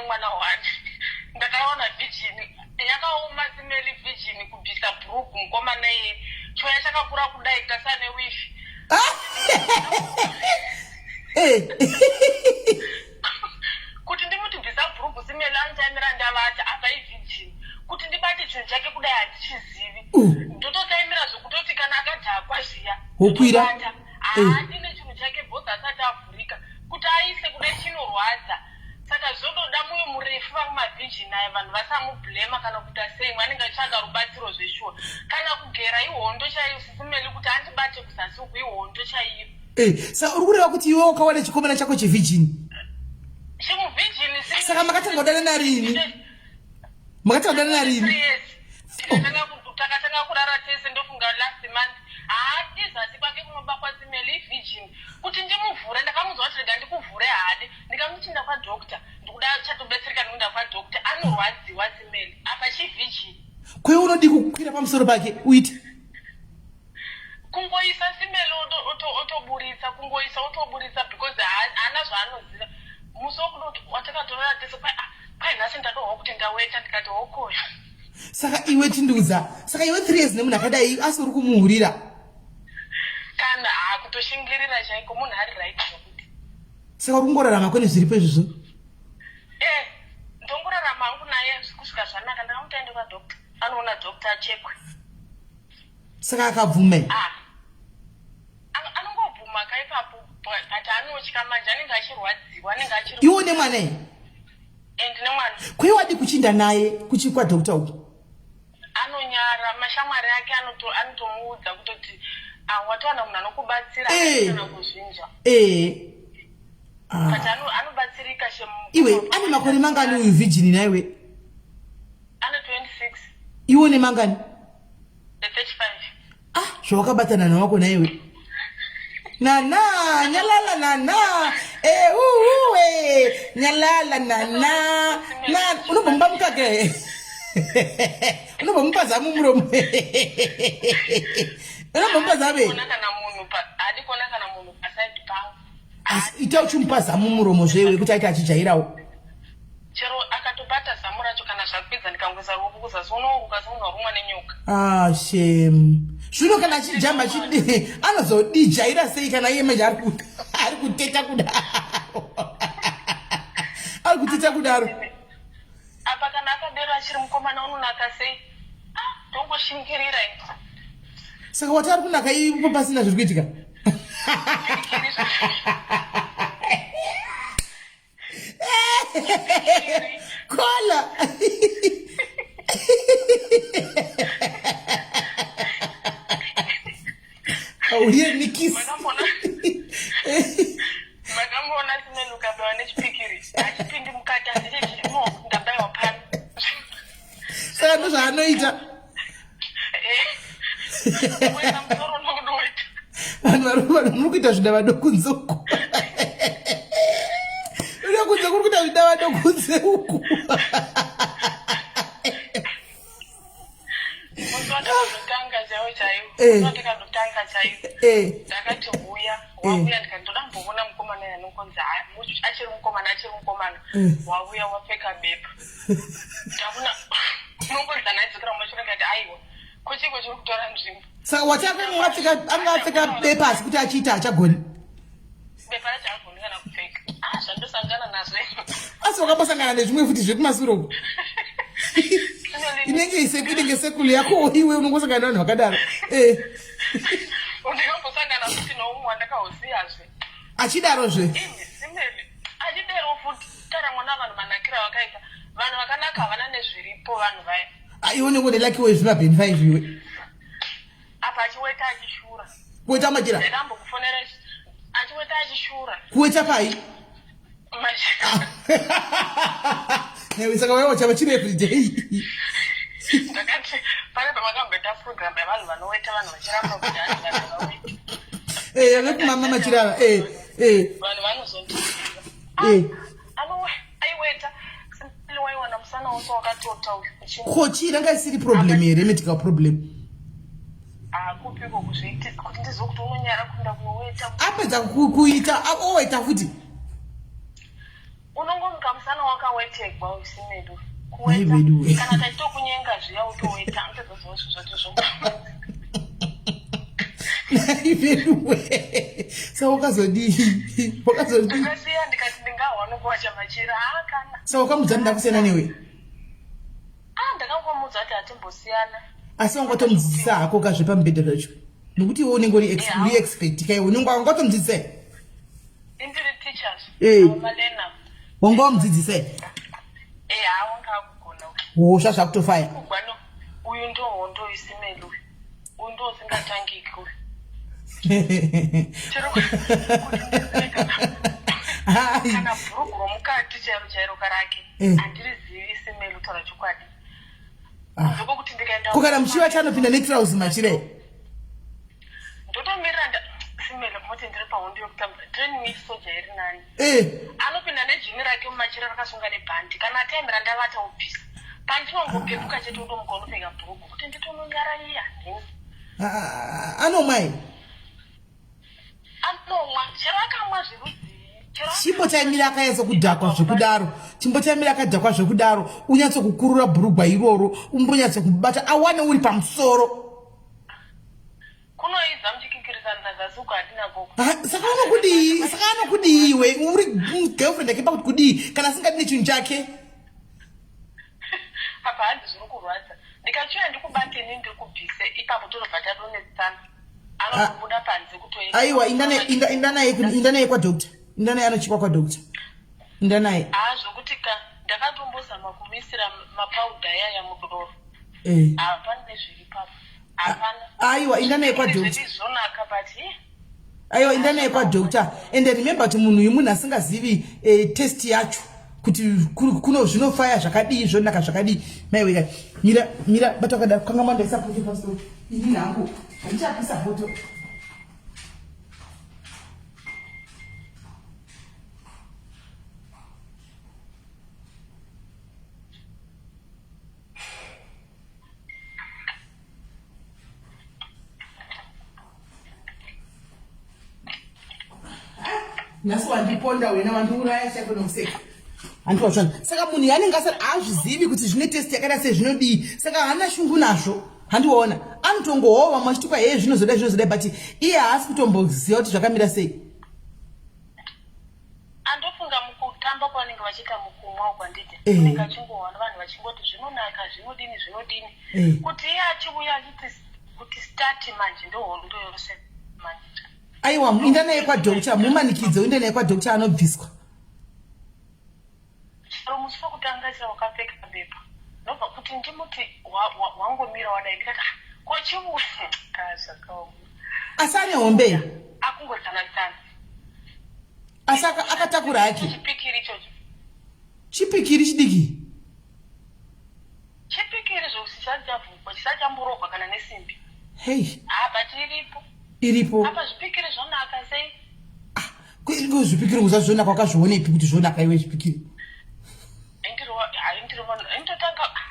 simeli virgin kubvisa bhurugu mukomana iye choya chakakura kudai tasane wifi kuti ndimuti bvisa bhurugu simeli anitaimira ndavata apa ivhijini kuti ndibate chinhu chake kudai hatichizivi ndototaimira zvokutoti kana akadhakwa zviya wokwira haadine chinhu chake bhozi asati avhurika kuti aise kudai chinorwadza saka zvododa muyo murefu vamumavhijini aya vanhu vasamubhlema kana kuita sei anenge achitsvaga rubatsiro zveshuwa kana kugera ihondo chaiyo sisimeli kuti andibate kuzasi uku ihondo chaiyo saka uri kureva kuti iwe wakawana chikomana chako chevhijini chimuvhijini saka makatanga kudana narini takatanga kurara tese ndofunga last month haatizasi kwake kunobakwa simeli ivhijini kuti ndimuvhure ndakamuzwa kuti rega ndikuvhure hade ndikamuchinda kwadhokta ndikuda chatobetsereka ndikuenda kwadhokta anorwadziwa simeli apa chivhijini kwaiwe unodi kukwira pamusoro pake uite kungoisa simeli otoburitsa kungoisa otoburitsa because haana zvaanoziva musi wokuti watakatorera tese kwai nhasi ndadohwa kuti ndaweta ndikati wokoya saka iwe tindiudza saka iwe 3 years nemunhu akadai asi uri kumuhurira kana kutoshingirira chaiko munhu ari right zvokuti saka uri kungorarama kwene zviripo izvozvo ndongorarama hangu naye kusvika zvanaka ndakamutaende kwadhokta anoona dhokta achekwe saka akabvume anongobvuma kaipapo but anotya manje anenge achirwadziwa anenge achiri iwo nemwana ye ndine mwana kwaiwe wadi kuchinda naye kwadhokta uku anonyara mashamwari ake anotomuudza kutoti watowana munhu anokubatsira kana kuzvinja but anobatsirika iwe ane makore mangani uyu vhijini naiwe ane 26 iwo nemangani 35 zvawakabatana nawako naiwe nana nyalala nana nyalala nana unombomba mukake unombompa zamu muromo unombompa zabe adikona kana munhu aside pangu ita uchimupa zamu muromo zvewe kuti aita achijairawo chero akatobata zamu racho kana zvakwidza ndikangoisa ruoko kuzasi unouruka semunhu warumwa nenyoka shame zvino kana achijamba anozodijaira sei kana iye manje ari kuteta kudaro ari kuteta kudaro apa kana akadero achiri mukomana unonaka sei tongoshingirira saka wati ari kunaka ipo pasina zviri kuitika kola aurie nikisi makamboona simeli ukabewa nechipikiri achipindi mukati asichechimo ndabayiwa pano saka ndo zvaanoita wena musoro nokunoita vanhu muri kuita zvidava dokunze uku dokunze kuri kuita zvidava dokunze uku ndotanga chaiwo chaiwo ndikandotanga chaiwo ndakati huya wauya ndikandoda mboona mukomana yanokonzi achiri mukomana wauya wapfeka bepa ndakuna unongonza naidzokera mumashure ngati aiwa kochiko chiri kutora nzvimbo saka wati anga apfeka bepa asi kuti achiita achagoni bepa racho agoni kana kupfeka zvandosangana nazvo asi wakambosangana nezvimwe futi zvekumasuro inenge sekulu yako iwe unongosangana navanhu vakadaro ndikambosangana futi noumwe wandakahosiyazve achidarozve simeli achidero futi tara mwana vanhu manakira vakaita vanhu vakanaka havana nezviripo vanhu vaya iwe unenge nelakiwe zvimabheni 5 iwe apa achiweta achishura kuweta machira ndakambokufonera achiweta achishura kuweta pai newe saka waiwa chava chiri everyday ndakati pane pamakambeta program yavanhu vanoweta vanhu vachiramba kuti vekumama machirava vanhu vanozondiira aiweta simeli waiwana musana wose wakatota kochi ranga isiri problem here medical problem kupiko kuzviiti kuti ndizokuti unonyara kunda kuweta apedza kuita oweta futi unongomuka musana wakawetekwa usimeli kuweta kana taitokunyenga zviya utoweta antozozvozvo naiveduwe sa wakazodii akasiya ndikati ndingawa nokuwacha machira kana sa wakamudza ndakusiyana newe ndakangomudza kuti hatimbosiyana asi wangatomudzidzisa hako kazvepamubhedha zvacho nokuti iwe unenge uri expert kai unenge wangatomdzidzisa indiri teachers malena wanga wamudzidzisa wanga akugona hosha zvakutofaya uyu ndo hondo isimeli uyu ndo usingatangiki kana bhurugu romukati chairo karake handirizivi isimeli utaura chokwadi ndokokuti ndikaenda kukana muchiva chanopinda netrausi machire ndotomirira simeli moti ndiri pahondo yokutamba training isoja iri nani anopinda nejini rake mumachira rakasunga nebhandi kana ataimira ndavata upisa pandinongopepuka chete utomuka unopfeka bhurugu kuti nditononyaraiya anomwai anomwa chero akamwa zvirudzi chimbochaimira akaedza kudhakwa zvekudaro chimbochaimira akadhakwa zvekudaro unyatsokukurura bhurugwa iroro umbonyatsokubata awane uri pamusoro kunoidza muchikikirisana nazasuku hatinako saka anokudii iwe uri girlfriend ake pakuti kudii kana asingadi nechinhu chake apa handi zviri kurwadza ndikachiuya ndikubateni ndikubvise ipapo torobva tadonetsana anobuda panze kutoenda aiwa indanaye kwadokta indanaye anochikwa kwadokta indanaye zvokuti ndakatombozama kumisira mapaudha yaya mudoro hapana nezviri papo hapana aiwa indanaye kwadokta zvonaka but aiwa indanaye kwadokta and remember kuti munhu uyu munhu asingazivi test yacho kuti kuno zvinofaya zvakadii zvonaka zvakadii maiweka mira bata wakada kanga mandaisa poto pastori ini nangu handichapisa poto nhasi wandiponda wena wandiuraya chako nokuseka handivazvana saka munhu yanenge asati azvizivi kuti zvine test yakaita sei zvinodii saka haana shungu nazvo handiwaona anotongohova machituka heye zvinozodai but iye haasi kutomboziva kuti zvakamira sei andofunga mukutamba kwavanenge vachiita mukumwa kwanditi unenge achingoona vanhu vachingoti zvinonaka zvinodini kuti iye achiuya achiti kuti start manje ndohondo yose manje aiwa indanaye kwadokta mumanikidze indanaye kwadokta anobviswa chero musi wokutanga chira wakapfeka bepa nobva kuti ndimuti wangomira wadai ndikati kochiuya zvakaoma asi ane hombe akungodzana asi akatakura hake chipikiri ichocho chipikiri chidiki chipikiri zvokusichavhukwa chisachamborogwa kana nesimbi hei but iripo apa zvipikiri zvonaka sei zvipikiri uzazvionaka wakazvionepi kuti zvonaka iwe zvipikiri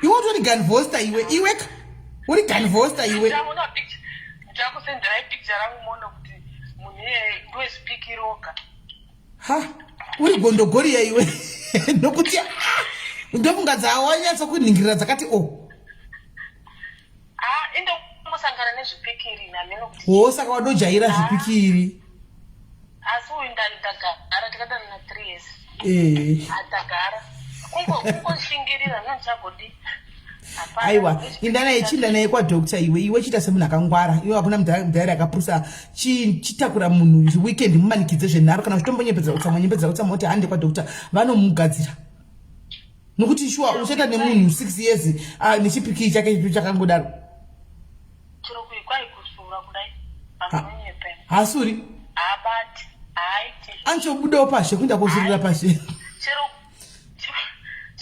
iwe utori ganvosta iweka uri ganvosta iwe ndakusenderai picture rangu moona kuti munhu iye ndowezvipikiri oga uri gondogoriya iwe nokuti ndofunga dzawanyatsa kunhingirira dzakati indomosangana nezvipikiri nameno kuti saka wadojaira zvipikiri asi uyu ndagara takadanana na 3 years atagara kungoshingirira nandichagodi aiwa indanaye kwadokta iwe chita semunhu akangwara iwe hakuna mudhari akapurusa chitakura munhu weekend mumanikidze zvenharo kana uchitombonyepedza utsamonyepedza utsama kuti hande kwadokta vanomugadzira nokuti shuwa uchaita nemunhu 6 years nechipikiri chake chakangodaro chero kuikwai kusura kudai amunonyepe hasuri abati haiti anchobudawo pashe kuenda kosurira pashe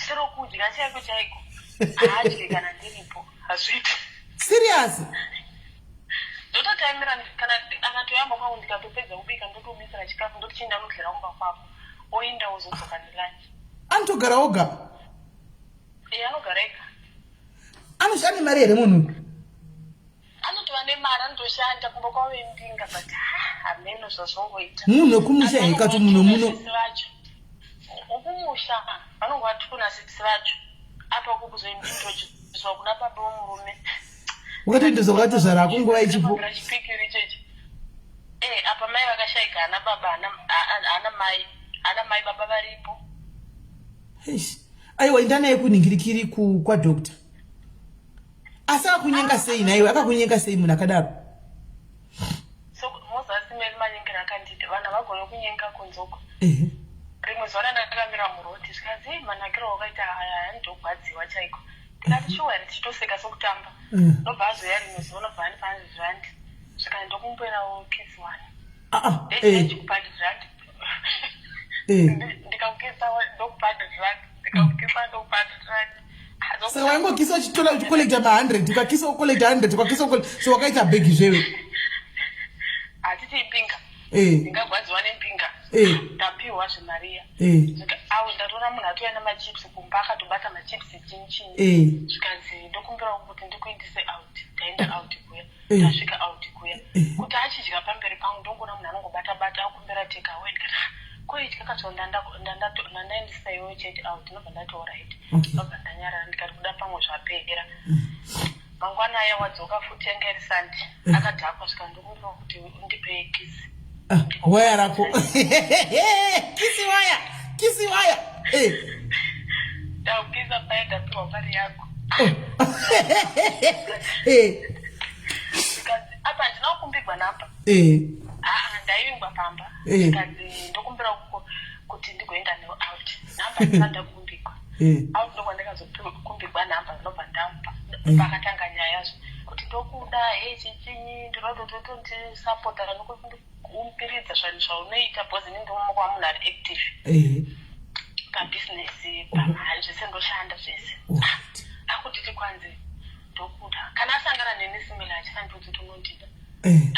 chero kudya chaiko haadye kana ndiripo hazviiti serious ndototaimira kana akatoyamba kwangu ndikatopedza kubika ndotomisira chikafu ndotochienda nodyera kumba kwako oinda ozodzoka nelanji anotogara oga anogara ega anoshanda mari here munhu anotova nemari anotoshanda kumba kwavembinga but hameno zvazvongoita munhu wekumusha hekati munhu muno vacho okumusha vanonge vatikuna 6 vacho apa kukuzoindindochizwa kuna baba womurume wakatoindozokati zvara kunguva ichipo chipikiri chechi apa mai vakashaika ana baba ana mai baba varipo. aiwa indanaye kuningirikiri kwadokta asi akakunyenga sei naiwe akakunyenga sei munhu akadaro so mozasi meli manyengero akanditi vanhu vagone kunyenga kunzoko rimwe zuva randakamira muroti zvikanzi manakiro wakaita haya handogwadziwa chaiko ndikati shuwa here tichitoseka sokutamba nobva azoya rimwe zuva nobva andi 500 rand zvikani ndokumuperawo kesi 1 ndikupa 100 rand ndikamukisa ndokupa 100 rand ndikamukisa ndokupa 100 rand saka waingokisa uchitola uchikolekta ma100 ukakisa ukolekta 100 ukakisa so wakaita bhegi zvewe hatiti ipinga ndingagwadziwa nempinga ndapiwa zvemariya awo ndatora munhu atoya namachips kumba akatobata machips chini zvikanzi ndokumbira kuti ndikuindise out ndaenda out kuya ndasvika out kuya kuti achidya pamberi pangu ndongona munhu anongobata akumbira take away ndikati koiti kakazvo ndandaendisa iwe chete out nobva ndati alright nobva ndanyarara ndikati kuda pamwe zvapera mangwana aya wadzoka futi yanga iri sandi akadhakwa svika ndokumbira kuti undipe kisi waya rako kisi waya ndaukisa paya ndapiwa mari yako zvikanzi apa ndinokumbigwa napa ndaivingwa pamba zvikanzi ndokumbira kuti ndigoenda neo out namba ndisanda kumbigwa out ndokwandikazokumbigwa namba ndinobva ndamupa pakatanga nyayazvo kuti ndokuda chichinyi ndinototondisapota umpiridza zvanhu zvaunoita bhozi ninge mumoko munhu ari active pabhizinesi pamari zvese ndoshanda zvese akutiti kwanzi ndokuda kana asangana nenesimela achisandiudzi kuti unondida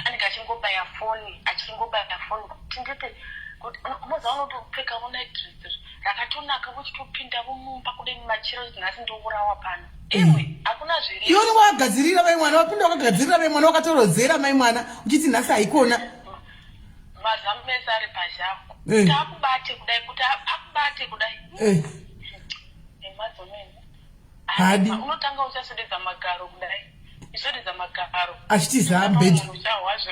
anenge achingobaya foni kuti nditi kuti unoza unotopfeka unaidress rakatonaka uchitopinda mumba kudai machiro nhasi ndourawa pano imwe hakuna zviri iwe wakagadzirira mai mwana wapinda wakagadzirira mai mwana wakatorodzera mai mwana uchiti nhasi haikona mazamesa ari pazhako kuti akubate kudai emadzomeni hadi unotanga uchasodedza magaro kudai isodedza magaro achitizambedi uchahwazvo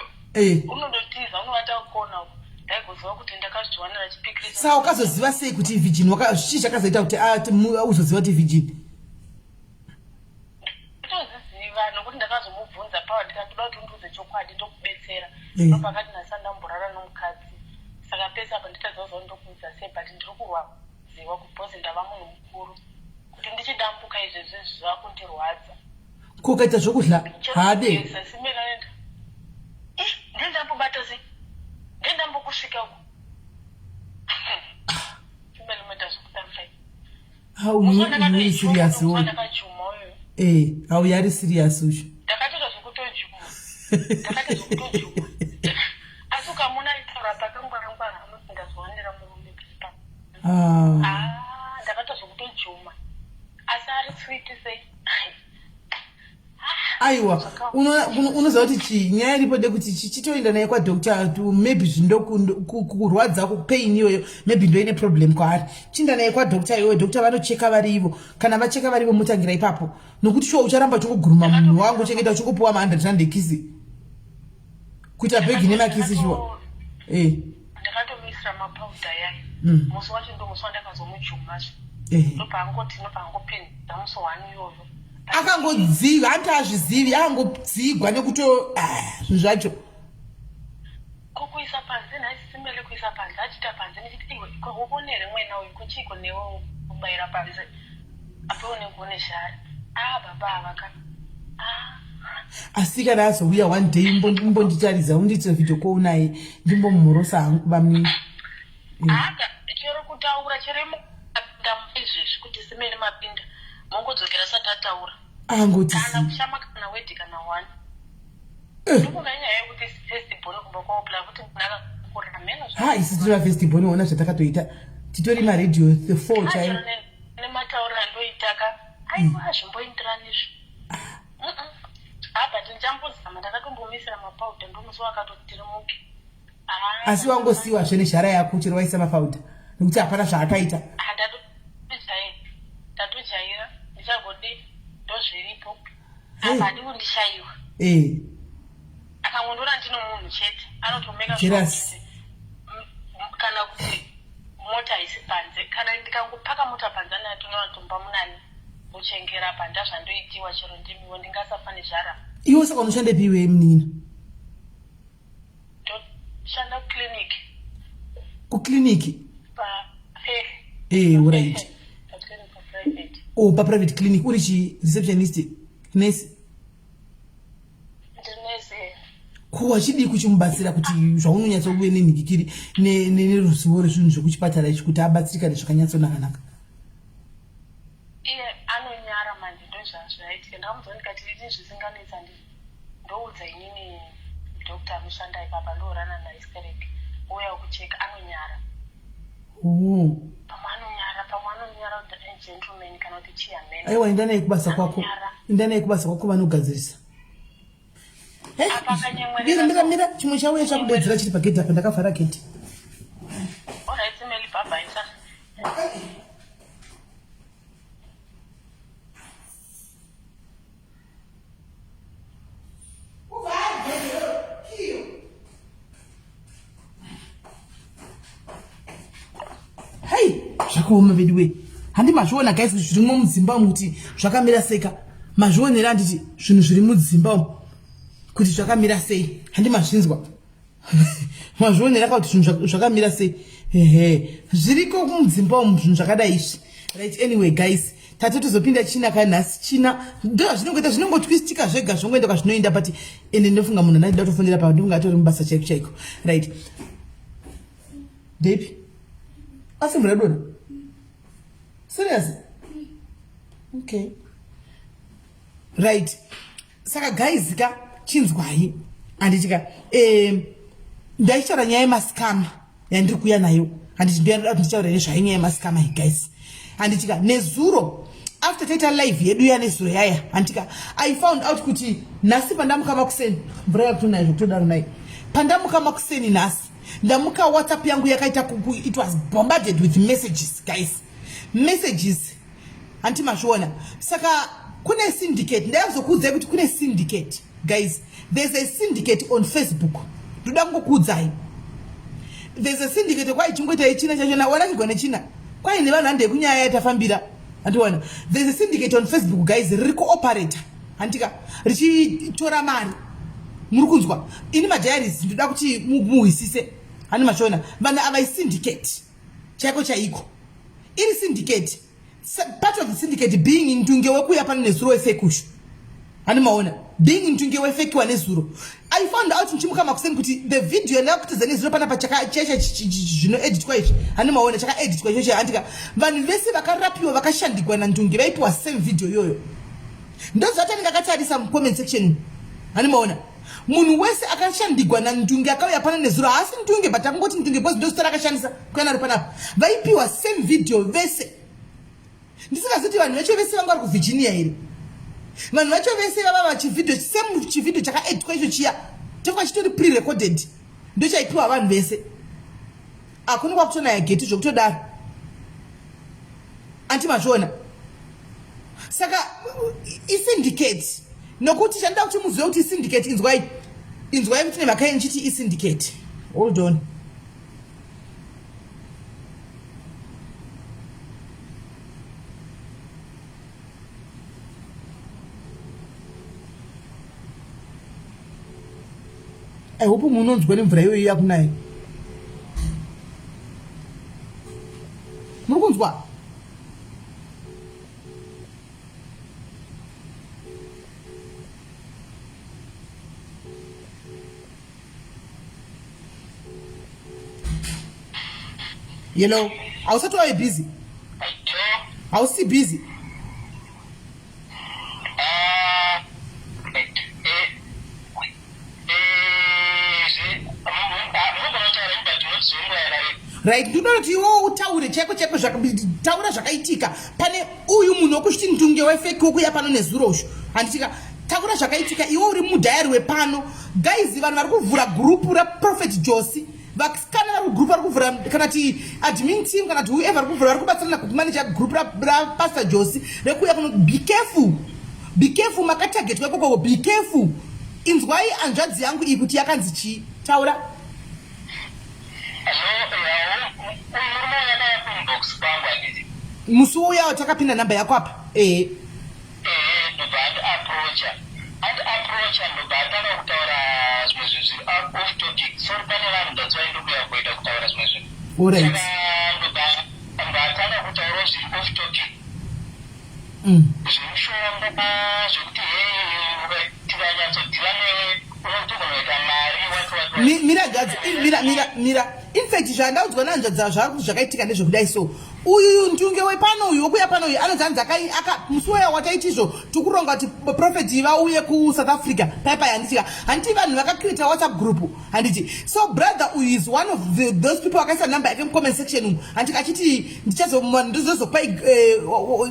unodotiza unovata kukona ndaigoziva kuti ndakazviwanira chipikirisa saka ukazoziva sei kuti virgin chii chakazoita kuti uzoziva kuti virgin nditoziziva nokuti ndakazomubvunza pawa ndikatoda kuti undiudze chokwadi ndokubetsera ndopakati ndasandamborara nomukadzi saka pese apa nditazoziva ndokuudza sei but ndiri kurwadziwa kubhozi ndava munhu mukuru kuti ndichidambuka izvezvi zviva kundirwadza kukaita zvokudla hade simelanda ndendambobata sei ndendambokusvikako simelimeta zvokutamfai hauri serious one ndakajuma uyo hauri ari serious ucho ndakatoita zvokutojuma asi ukamuna itaura pakangwarangwara anotindazwanira murume ndakatoita zvokutojuma asi ari switi sei aiwa unoziva kuti chii nyaya iripo ndekuti chitoenda naye kwadokta maybe kurwadza kupain iyoyo maybe ndoine problem kwaari chienda naye kwadokta iyoyo dokta vanocheka vari ivo kana vacheka vari ivo mutangira ipapo nokuti shuwa ucharamba chokuguruma munhu wangu uchengeta uchikupuwa ma100 rand ekisi kuita bhegi nemakisi shuwa ndakatomisira mapauda yayo musi wacho ndo musi wandakazomujumazvo ndopaangopinda musi wani iyoyo akangodziva anti azvizivi akangodzigwa nekuto zvinhu zvacho kokuisa panze nhaisimele kuisa panze achita panze ndichiti iwe ubonere mwena uyu kuchiko newe ubayira panze apeone kuone shari baba avaka asi kana azouya one day mbonditaridza undiitire video call naye ndimbomumhorosa hangu bamini chero kutaura cheremudamuizvezvi kuti simene mapinda mongodzokera sati ataura angoti kana kushama kana wedi kana one ndokuna nyaya yekuti festival kumba kwaopla kuti munakakuramena isi tora festival ona zvatakatoita titori maradio the 4 chaivo nematauro andoitaka aiwa zvimboindiranizvo but ndichambozama ndakatombomisira mapauda ndomusi wakatotirimuke asi wangosiwazve nezhara yako chero waisa mapauda nekuti hapana zvaakaita ndatojaira zviripo apadi kundishaiwa akangondora ndino munhu chete anotomeka kana kuti mota isi panze kana ndikangopaka mota panze naye tonovatomba munani muchengera pa ndazvandoitiwa chero ndimiwo ndingasafa nezvara. Iwe saka unoshanda piwe mnina? Toshanda kukliniki. Kukliniki? Right. Oh, pa private clinic uri chi receptionist nurse. Ko achidi kuchimubatsira kuti zvaunonyatsa kuve nenhikikiri neruzivo rezvinhu zvekuchipatara ichi kuti abatsirikane zvakanyatsonaka. Iye anonyara manje ndozvazvaitika ndamudzwa ndikati iti zvisinganetsa ndoudza inini doctor anoshanda ipapa ndoorana naye sikereke uya kucheka anonyara. Pamwe anonyara kuti gentleman kana kuti chairman. Aiwa indana yekubasa kwako vanogadzirisa. Mira chimwe chauya chakudedzera chiri pagedhi apa ndakavhara gedhi. Alright, Melly baba isa. Hey, zvakaoma vediwe. Handi mazviona guys zvirimo mudzimba kuti zvakamira seka. Mazvionera nditi zvinhu zviri mudzimba kuti zvakamira sei. Handi mazvinzwa. Mazvionera kuti zvinhu zvakamira sei. Zviriko mudzimba zvinhu zvakadai izvi. Right, anyway guys, tatotozopinda china kanhasi china ndo zvinongoita zvinongotwistika zvega zvongoenda kwazvinoenda but ende ndofunga munhu anada kutofundira pa ndinga atori mubasa chaiko. Right. Baby. Asimura dona. Serious? Okay. Right. Saka guys ka chinzwai anditika ndaishara nyaya yemaskama yandiri kuya nayo anditi ndoda ndichaura nezvanyaya yemaskama guys anditika nezuro after taita live yedu ya nezuro yaya anditika I found out kuti nasi pandamuka makuseni mvura yakutonayo zvokutodaro nayo pandamuka makuseni nasi ndamuka WhatsApp yangu yakaita it was bombarded with messages guys messages anti mazviona saka kune syndicate ndayakuzokuudzai kuti kune syndicate guys there's a syndicate on Facebook ndoda kungokuudzai there's a syndicate kwai chingoita ichina chachona wana chigone china kwai nevanhu hande kunyaya yatafambira andiona there's a syndicate on Facebook guys riri kuoperate antika richitora mari muri kunzwa ini madiaries ndoda kuti muhwisise hani machona vanhu ava syndicate chaiko chaiko iri syndicate part of the syndicate being intunge wekuya pana nezuro wefekushu hani maona being intunge wefeki wa nezuro I found out nchimuka makuseni kuti the video ndakutedza nezuro pana pachaka checha zvino edit kwa izvi hani maona chaka edit kwa izvo andika vanhu vese vakarapiwa vakashandigwa nantunge vaipiwa same video yoyo ndozvati ndakatarisa mu comment section hani maona munhu wese akashandigwa nantunge akauya pana nezuro asi ntunge but akungoti ntunge because ndosara akashandisa kana ari pana vaipiwa same video vese ndisingazoti vanhu vacho vese vanga vari kuvirginia here vanhu vacho vese vava vachividhio same chividhio chakaeditwa icho chiya chakanga chitori pre-recorded ndochaipiwa vanhu vese akuni kwakutonaya geti zvokutodaro anti mazviona saka isyndicate nokuti chandaa kuti muzive kuti isyndicate inzwai kuti nemhaka nchiti isyndicate hold on I hope munonzwa nemvura iyoyo yakunaya muri kunzwa yellow ausati wawe busy ausi busy right ndinoda kuti iwo utaure chaiko taura zvakaitika pane uyu munhu wokuchiti ntunge wefeki wokuya pano nezuro ushu handitika taura zvakaitika iwo uri mudhayari wepano guys vanhu vari kuvhura gurupu raprofet josi vasikana vari kugrupu vari kuvhura kana ti admin team kana ti whoever vari kuvhura vari kubatsirana kuti manager group rapastor josi rekuya kuno be careful be careful makatarget kwako, be careful. Inzwai anjadzi yangu ikuti yakanzi chi taura musu uya watakapinda namba yako hapa alright. Mira in fact zvandaudzwa nanzvadza zvakuti zvakaitika nezvekudai so uyu ntunge wepano uyu wokuya pano uyu anozanzi musuya wataitizvo tikuronga kuti profeti vauye kuSouth Africa paipai handiti vanhu vakacreata WhatsApp group handiti so brother uyu is one of those people wakaisa number yake mucomment section umu handiti achiti ndizozopai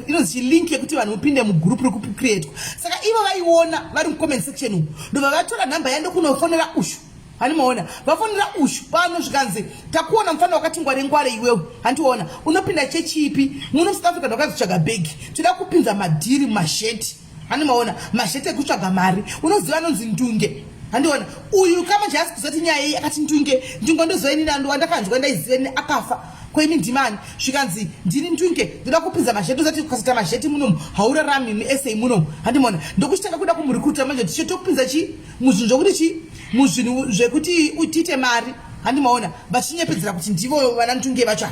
inonzi link yekuti vanhu mupinde mugroup rekucreate saka ivo vaiona vari mucomment section umu ndobva vatora number yando kunofonera ushu hanimaona vafonera ushu pano zvikanzi takuona mufana wakati ngware iwewe handiona unopinda chechipi muno South Africa ndakazotsvaga bhegi toda kupinza madhiri masheti hanimaona masheti ekutsvaga mari unoziva anonzi ntunge handiona uyu kama jasi kuzoti nyaya iyi akati ntunge ndozoeni nando wandakanzwa ndaiziveni akafa kwaini ndimani zvikanzi ndini ntunge ndoda kupinza masheti uzati ukasita masheti munomu haurarami muSA munomu handimona ndokuchitanga kuda kumurikuta manje tichitokupinza chi muzvinhu zvokuti chi muzvinhu zvekuti utite mari handimaona vachinyepedzera kuti ndivo vanantunge vacho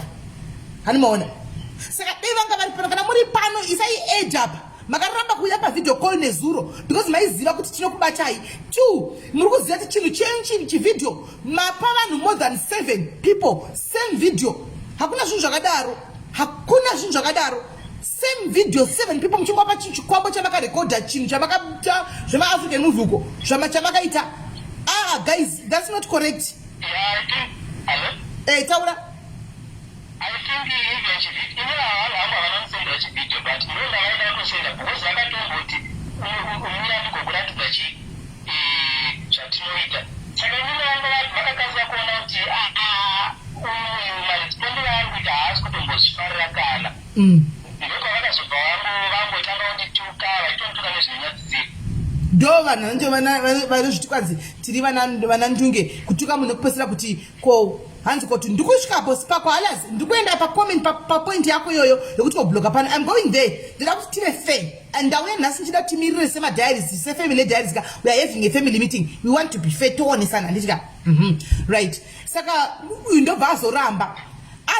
handimaona saka dai vanga vari pano kana muri pano isai edge up makaramba kuuya pavideo call nezuro because maiziva kuti tinokubatai 2 muri kuziva kuti chinhu chenchi chivideo mapa vanhu more than 7 people same video hakuna zvinhu zvakadaro same video 7 people muchingwapa chikwambo chamakarekodha chinhu chamakaita zvemaafrican movie uko chamakaita guys that's not correct. Hey taura I think video but ndo vanhu ndio vanozvitikwadzi tiri vanantunge kutuka munhu kupesera kuti ko hanzi kuti ndikusvikapo sipako alazi ndikuenda pacomment papoint yako iyoyo yokuti wabloga pano I'm going there ndoda kuti tive fair and ndauya nhasi ndichida kuti timirire semadiaries sefamily diaries ka we are having a family meeting we want to be fair toonesana ndichika right saka uyu ndobva azoramba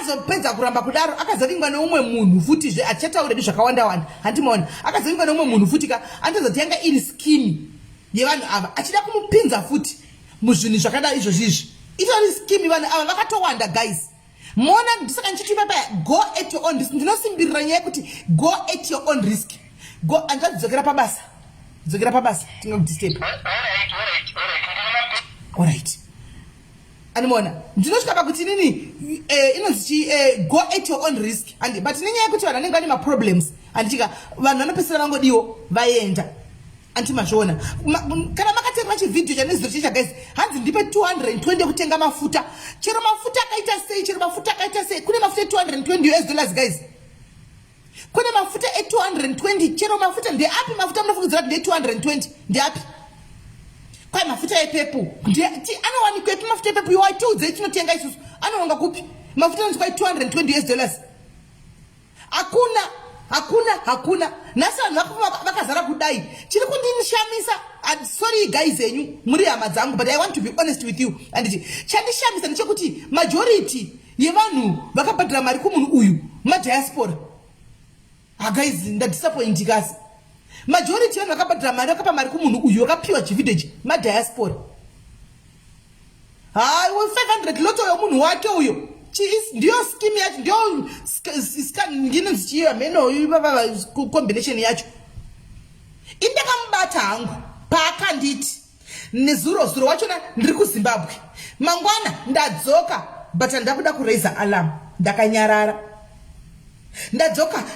azopedza kuramba kudaro akazovingwa neumwe munhu futi zve achataura nezvakawanda handimaona akazovingwa neumwe munhu futi ka andozoti yanga iri skimi yevanhu ava achida kumupinza futi muzvinhu zvakadaro izvozvizvi itori skimi vanhu ava vakatowanda guys mona ndisaka ndichiti papa go at your own risk ndinosimbirira nyaya yekuti go at your own risk go andadzokera pabasa tingakudisturb alright animona ndinosvika pakuti nini inonzi go at your own risk and but nenyaya yekuti vanhu vanenge vane maproblems andichika vanhu vanopesera vangodiwo vaenda antimazviona kana makateerera chividhio chaneziro checha guys hanzi ndipe 220 yekutenga mafuta chero mafuta akaita sei kune mafuta $220 guys kune mafuta $220 chero mafuta ndeapi mafuta munofungidzira kuti nde220 ndeapi kwai mafuta epepo anowanikwa epi mafuta epepo iwaitiudze tinotenga isusu anowanga kupi mafuta anonzi kwai $220 hakuna nhasi vanhu vakazara kudai chiri kundinishamisa sorry guys enyu muri hama dzangu but I want to be honest with you anditi chandishamisa ndechekuti majority yevanhu vakabhadhira mari kumunhu uyu madiaspora guys ndadisappointikasi majority yevanhu vakabhadhira mari vakapa mari kumunhu uyu wakapiwa chividhio ichi madiaspora hai 500 loto yomunhu wake uyo ndiyo scheme yacho ndiyo ndinonzi chiyo meno combination yacho indakamubata hangu paakanditi nezuro wachona ndiri kuZimbabwe mangwana ndadzoka but ndakuda kuraisa alarm ndakanyarara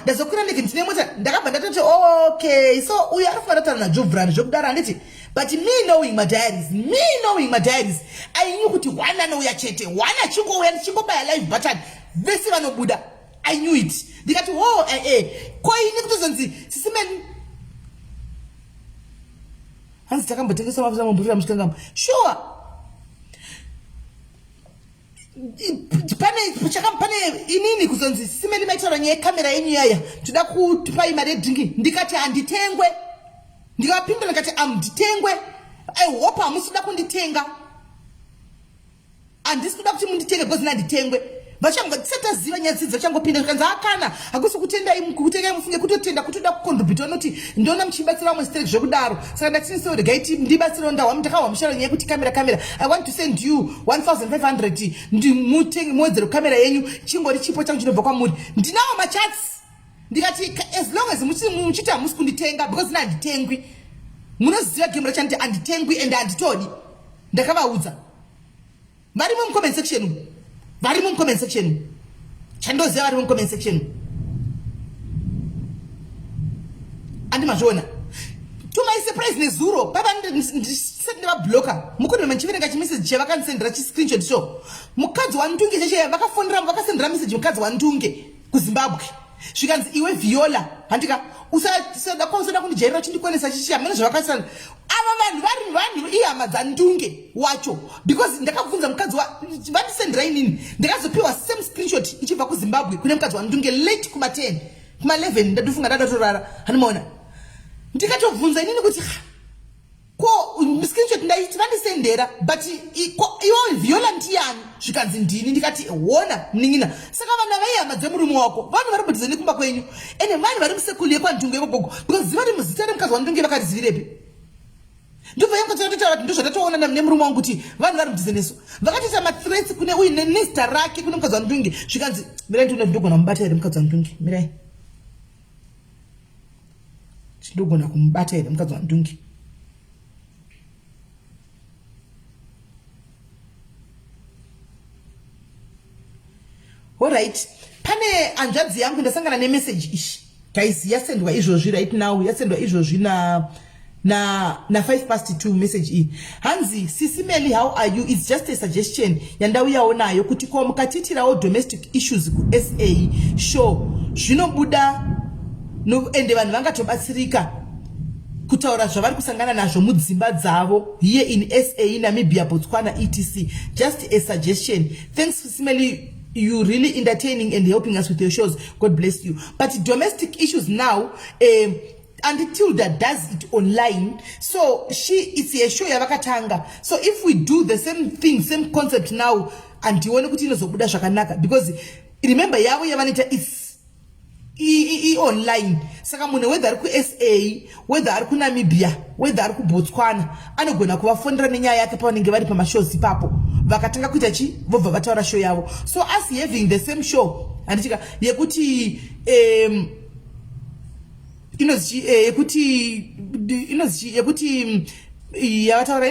ndazokwira ndege ndine mota ndakabva ndatoti okay so uyu arifana taura naJovran zvokudaro handiti but me knowing my diaries I knew kuti one anouya chete one achingouya ndichingobaya live button vese vanobuda I knew it ndikati koini kutozonzi sisimeni hanzi takambotengesa mafuta mumburira musikangamo sure pane inini kuzonzi simeli maitaura nyaya yekamera yenyu yaya toda kupai mari yedhingi ndikati handitengwe ndikapindura ndikati amnditengwe I hope hamusi kuda kunditenga handisi kuda kuti munditenge because ndanditengwe vachangotisataziva nyaya dzidzi vachangopinda zvikanzi akana hakusi kutendai kutengai mufunge kutotenda kutoda kukontribhute vanoti ndona muchibatsira vamwe stereki zvekudaro saka ndatiniso regai ndibatsirawo ndahwa mutakawa musharo nyaya yekuti kamera I want to send you 1500 ndimutenge muwedzere kamera yenyu chingori chipo changu chinobva kwamuri ndinawo machats ndikati as long as muchiti hamusi kunditenga because ndanditengwi munoziva game rachanti handitengwi and handitodi ndakavaudza vari mucomment section vari mucomment section chandoziva vari mucomment section andimazviona to my surprise nezuro baba ndisati ndavabloka mukonima ndichiverenga chimessage chavakanisendera chiscreenshot cho mukadzi wandunge cheche vakafonera vakasendera message mukadzi wandunge kuzimbabwe zvikanzi iwe viola handika usada kundijairira chindikonesa chichiya mene zvavakasana ava vanhu ihama dzandunge wacho because ndakabvunza mukadzi vandisendera inini ndakazopiwa same screenshot ichibva kuzimbabwe kune mukadzi wandunge late kuma10 kuma11 ndatofunga ndadatorara hanimaona ndikatobvunza inini kuti ko screenshot ndaiti vandisendera but iwo viola ndiyani zvikanzi ndini ndikati wona mnin'ina saka vana vaihama dzemurume wako vanhu vari mudhize nekumba kwenyu ende vanhu vari musekulu yekwantunge ikogogo because ziva ri muzita remukadzi wandunge vakarizivirepi ndobva yangototaura kuti ndozvatatoona nemurume wangu kuti vanhu vari mudhize nesu vakatoita mathreats kune uyu nenesta rake kune mukadzi wandunge zvikanzi mirai ndona ndogona kumubata here mukadzi wandunge mirai ndogona kumubata here mukadzi wandunge alright pane hanzvadzi yangu ndasangana nemessage ishi guys yasendwa izvozvi right now yasendwa izvozvi na 2:05 message iyi hanzi SIS MELLY how are you it's just a suggestion yandauyawo nayo kuti ko mukatitirawo domestic issues kuSA sure zvinobuda ende vanhu vangatobatsirika kutaura zvavari kusangana nazvo mudzimba dzavo here in SA Namibia Botswana etc just a suggestion thanks SIS MELLY you really entertaining and helping us with your shows. God bless you. But domestic issues now, and Tilda does it online. So it's a show yavakatanga. So if we do the same thing, same concept now, and you want to continue zobuda shakanaka, because remember yavo yavanita is online. Saka mune whether ari ku SA, whether ari ku Namibia, whether ari ku Botswana, anogona kuvafondera nenyaya yake pavanenge vari pamashows ipapo. Vakatanga kuita chi vobva vataura show yavo. So us having the same show andichika yekuti yekuti yavataura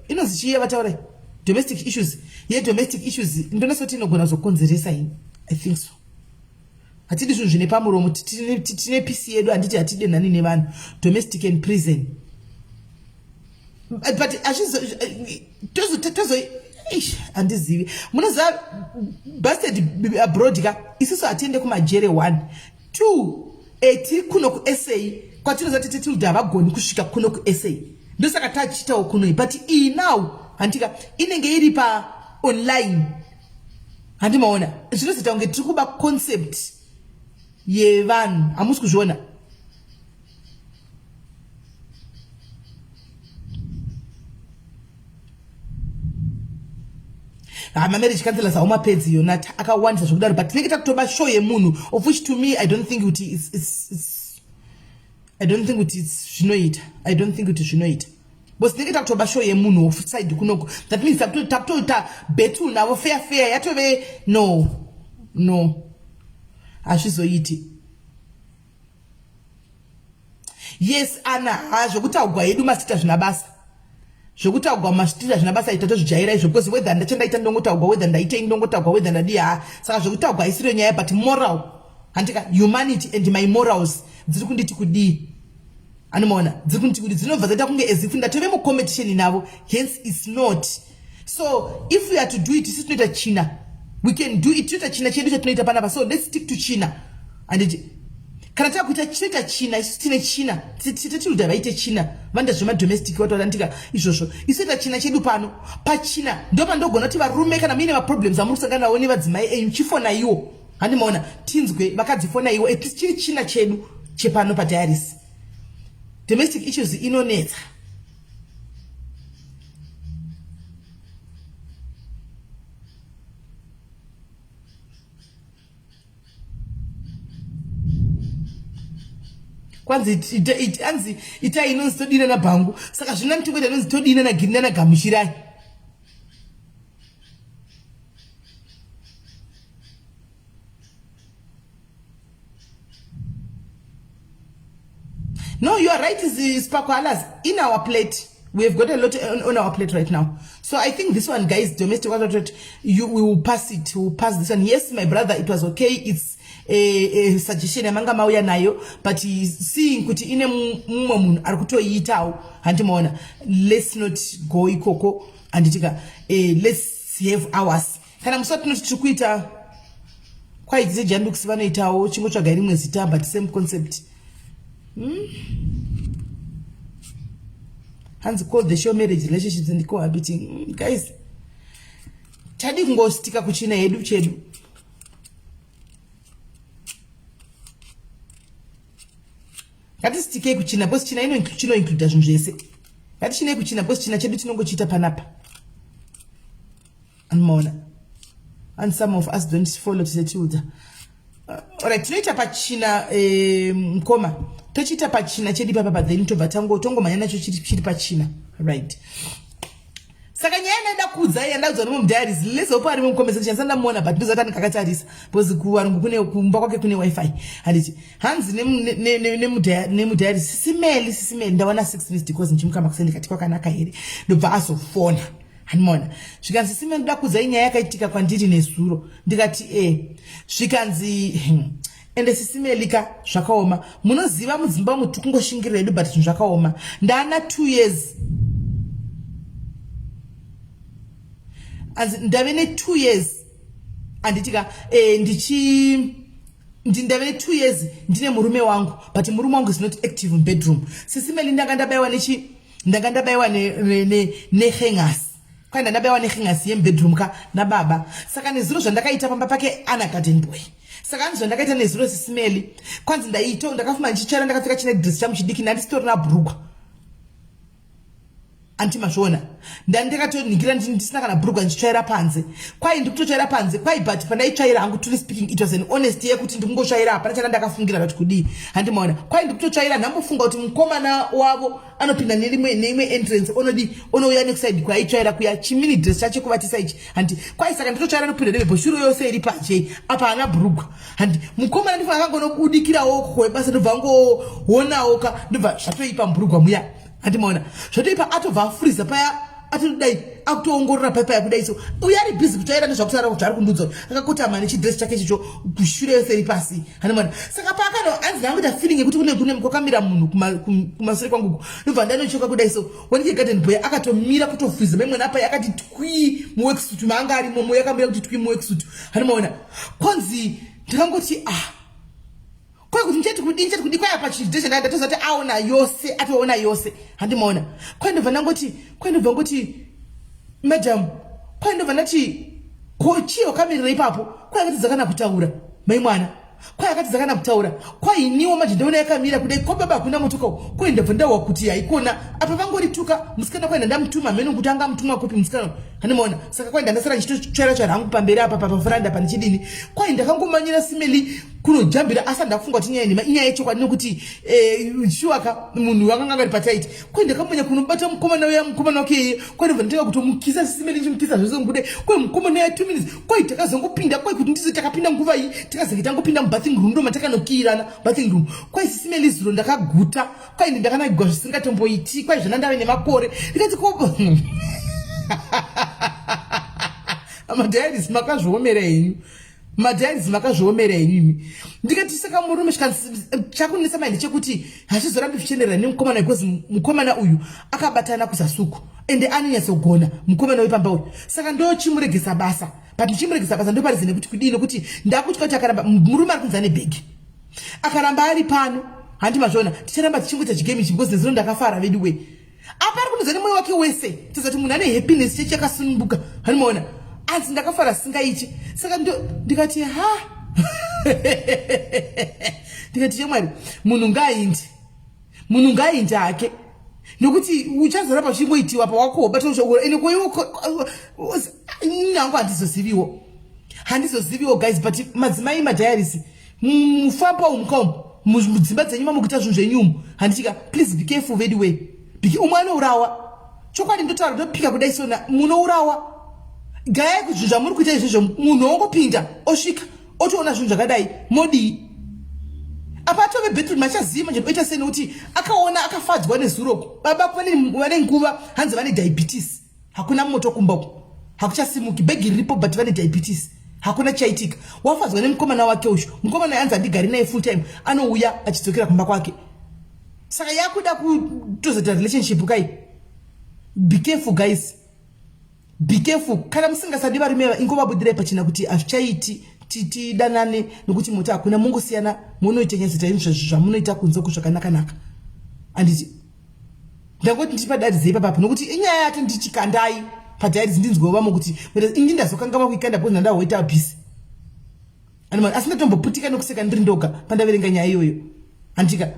inozchi yavataura domestic issues domestic issues ndonasoti inogona zokonzeresa ini I think so. Hatidi zvinhu zvine pamuromo tine PC yedu handiti hatide nani nevanhu domestic and prison but tozo handizivi munoziva busted abroad ka isusu hatiende kumajere 1 2 tiri kuno kuSA kwatinoziva titi Tilda havagoni kusvika kuno kuSA ndosaka tachitawo kunoi but iyi now handika inenge iri pa online handimaona zvinozoita kunge tiri kuba concept yevanhu hamusi kuzviona marriage counselors haumapedzi yona akawandisa zvekudaro but tinenge takutoba show yemunhu of which to me I don't think kuti zvinoita because tinenge takutoba show yemunhu of side kunoko that means takutoita betul navo fair yatove no hazvizoiti yes ana zvokutaugwa yedu masita zvina basa zvokutaugwa masita zvina basa itatozvijaira izvo because whether ndachandaita ndongotaugwa whether ndaitei ndongotaugwa whether ndadi saka zvokutaugwa isiro nyaya but moral handika humanity and my morals dziri kunditi kudii anomaona dziri kunditi kudii dzinobva zaita kunge as if ndatove mucompetition navo hence it's not so if we are to do it isi tinoita china we can do it toita china chedu chatinoita panapa so let's stick to china and kana takuita chita china isitine china titati vaite china vanda zvema domestic watorantika izvozvo isita china chedu pano pachina ndo pandogona kuti varume kana muine maproblems amusangana nawo nevadzimai enyu chifona iwo handimaona tinzwe vakadzifona iwo chiri china chedu chepano padiaris. Domestic issues inonetsa. Kwanzi anzi ita inonzi todina na bhangu saka zvina mtongwe inonzi todina na girina na gamushirai. No, you are right, Spakoalas. In our plate, we have got a lot on our plate right now. So I think this one, guys, domestic water, we will pass it. We will pass this one. Yes, my brother, it was okay. It's a suggestion amanga mauya nayo, but seeing kuti ine mumun arukuto yitao antimona. Let's not go ikoko anditika. Let's have ours. Kana msot not chukuita kwa ikize jandu kusivana itao chingo chwa gairi mwezita, but same concept. Hands called the show marriage relationships and cohabiting. Guys, chadi kungo stika kuchina yedu chedu. Kati stike kuchina boss china ino chino include zvinjese. Kati chine kuchina boss china chedu chinongo chita panapa. And some of us don't follow to the truth. Alright, tunaita pachina mkoma. Tochita pachina chedi papa then to batango tongo manyana chiri pachina. Right. Saka Nyaya enda kudza yenda kudzwa nomumdiaries lezo pari mukomesa sanda muona but ndozatani kakatarisa because kuwarungu kune kumba kwake kune wifi handiti hanzi nemudiaries sisimeli ndawana 6 minutes because nchimukamba kusendi katikwa kanaka here ndobva azofona hanimona zvikanzi sisimeli nda kudza Nyaya yakaitika kwandiri nesuro ndikati zvikanzi ende sisimelika zvakaoma munoziva mudzimba mutu kungoshingirira edu but zvinhu zvakaoma ndana 2 years as ndavene 2 years anditika ndavene 2 years ndine murume wangu but murume wangu is not active in bedroom sisimeli ndakandabaiwa nehengasi kwanda ndabaiwa nehengasi yembedroom ka nababa saka neziro zvandakaita pamba pake ana garden boy saka anzvo ndakaita neziro sisimeli kwanzi ndaito ndakafuma ndichichara ndakapfeka chine dress chamuchidiki ndandisitorina bhurugwa antimazvona ndandakatonikira ndisina kana bhurugwa ndichitsvaira panze kwai ndikutotsvaira panze kwai but pandaitsvaira hangu truly speaking it was an honesty yekuti ndikungotsvaira hapana chana ndakafungira kuti kudii handimaona kwai ndikutotsvaira ndambofunga kuti mukomana wavo anopinda neimwe entrance onouya nekuside kwaitsvaira kuya chimini dress chacho kuvatisa ichi handi kwai saka nditotsvaira nopinda nevebhoshuro yose iri paje apa haana bhurugwa handi mukomana ndifunga akangonobudikirawo kwebasa ndobva angoonawo ka ndobva zvatoipa bhurugwa muya handimaona zvotoipa atobva afuriza paya atodai akutoongorora paya paya kudai so uya ari busy kutoera nezvakutaura kuti ari kundudzwa akakotama nechidress chake chicho kushure yose iri pasi handimaona saka paakano anzi ndangoita feeling yekuti kune kwakamira munhu kumashure kwangu ndobva ndanochoka kudai so wanike garden boy akatomira kutofuriza memwena apaya akati twi muworksuit maanga arimo moyo akamira kuti twi muworksuit handimaona kwanzi ndakangoti kwa kuti ndichati kudi kwaya pachidesha ndatozati aona yose atoona yose handimaona kwendobva ngoti madam kwendobva ndati kochiyo kamirira ipapo kwakati dzakana kutaura mai mwana kwakati dzakana kutaura kwainiwo majindaona yakamira kudai kwa baba kuna motoka kwendobva ndawa kuti haikona apa vangorituka musikana kwenda ndamutuma meno kuti anga mutuma kopi musikana handimaona saka kwenda ndasara ndichitotsvaira changu pamberi apa pafuranda pane chidini kwai ndakangomanyira simeli kunojambira asa ndafunga kuti inyaya yechokwadi nokuti shuwaka munhu wakanga ari pataiti kwai ndakamanya kunobata mukomana wake iye kwai ndobva nditanga kutomukisa simeli ndichimukisa zvose ngude kwai mukomana ya 2 minutes kwai takazongopinda kwai kuti ndizo takapinda nguva iyi takazenge tangopinda mubathing room ndo matakanokiirana bathing room kwai simeli zuro ndakaguta kwai ndakanagwa zvisingatomboiti kwai zvana ndave nemakore ndikati kopo madhairis makazviomera henyu madhairis makazviomera henyu ndikati saka murume chakunesa maindi chekuti hachizorambi zvichienderera nemukomana because mukomana uyu akabatana kuzasuku ende anonyatsogona mukomana wepamba uyu saka ndochimuregesa basa but ndichimuregesa basa ndoparizine kuti kudii nokuti ndakutya kuti akaramba murume ari kunza nebhegi akaramba ari pano handi mazvona ticharamba tichingota chigame ichi because nezino ndakafara vedu we apa ari kunozane mwoyo wake wese tizati munhu ane happiness chechi yakasununguka hanimaona anzi ndakafara singaichi saka ndikati ha ndikati chemwari munhu ngaindi hake nokuti uchazoramba uchingoitiwa pawako batoshaura ene nangu handizoziviwo guys but madzimai madiaries mufamba umukamu mudzimba dzenyu mamukuita zvinhu zvenyumu handichika please be careful very way umwe anourawa chokwadi ndotaura ndopika kudai sona munourawa gayai kuti zvinhu zvamuri kuita izvozvo munhu wongopinda osvika otoona zvinhu zvakadai modii apa atove bedroom achaziva manje oita seni kuti akaona akafadzwa nezuro baba vane nguva hanzi vane diabetes hakuna moto kumbako hakuchasimuki bhegi riripo but vane diabetes hakuna chaitika wafadzwa nemukomana wake usho mukomana yanzi handigari naye full time anouya achidzokera kumba kwake saka yakuda kutozoita relationship kai be careful guys be careful kana musingasadi varume ingovabudirai pachina kuti hazvichaiti tidanane nokuti muti hakuna mungosiyana munoita nyenzita izvo zvamunoita kunze zvakanaka anditi ndangoti ndichipadaridzei papapo nokuti inyaya yati ndichikandai padairidzi ndinzwovamo kuti ingi ndazokangama kuikanda because ndandahoita bhisi asi ndatomboputika nokuseka ndiri ndoga pandaverenga nyaya iyoyo andika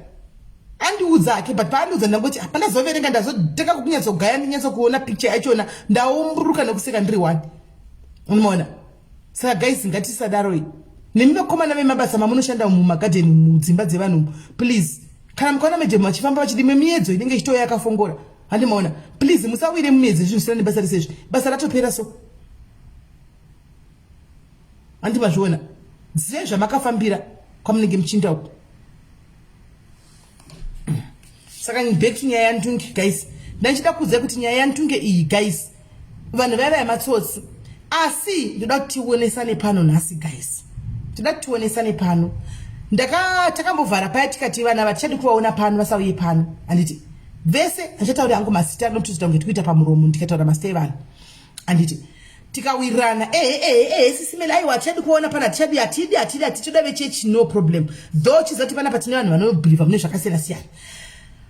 andiudza ake but paandiudza ndangoti hapana zoverenga ndazoteka kukunyatsogaya ndinyatsokuona picture yachona ndaumburuka nokuseka ndiri one unomaona saka guys ngatisadaroi nemi vakomana vemabasa mamunoshanda mumagadheni mudzimba dzevanhu please kana mukaona madhemu achifamba vachidime miedzo inenge ichitoya yakafongora handimaona please musawire mumiedzo zvinosiyana nebasa risezvi basa ratopera so handimazviona zivai zvamakafambira kwamunenge muchinda uku saka back to nyaya yantunge guys ndanchida kuudzai kuti nyaya yantunge iyi guys vanhu vaiva yematsotsi asi ndoda kuti tionesane pano nhasi guys ndoda kuti tionesane pano takambovhara paya tikati vana vatichadi kuvaona pano vasauye pano handiti vese ndichataura hangu masita anotuzita kunge tikuita pamuromo ndikataura masita evanhu handiti tikawirirana SIS MELLY aiwa tichadi kuona pano hatidi toda vechechi no problem though chizoti pana patine vanhu vanobhilivha mune zvakasiyana siyana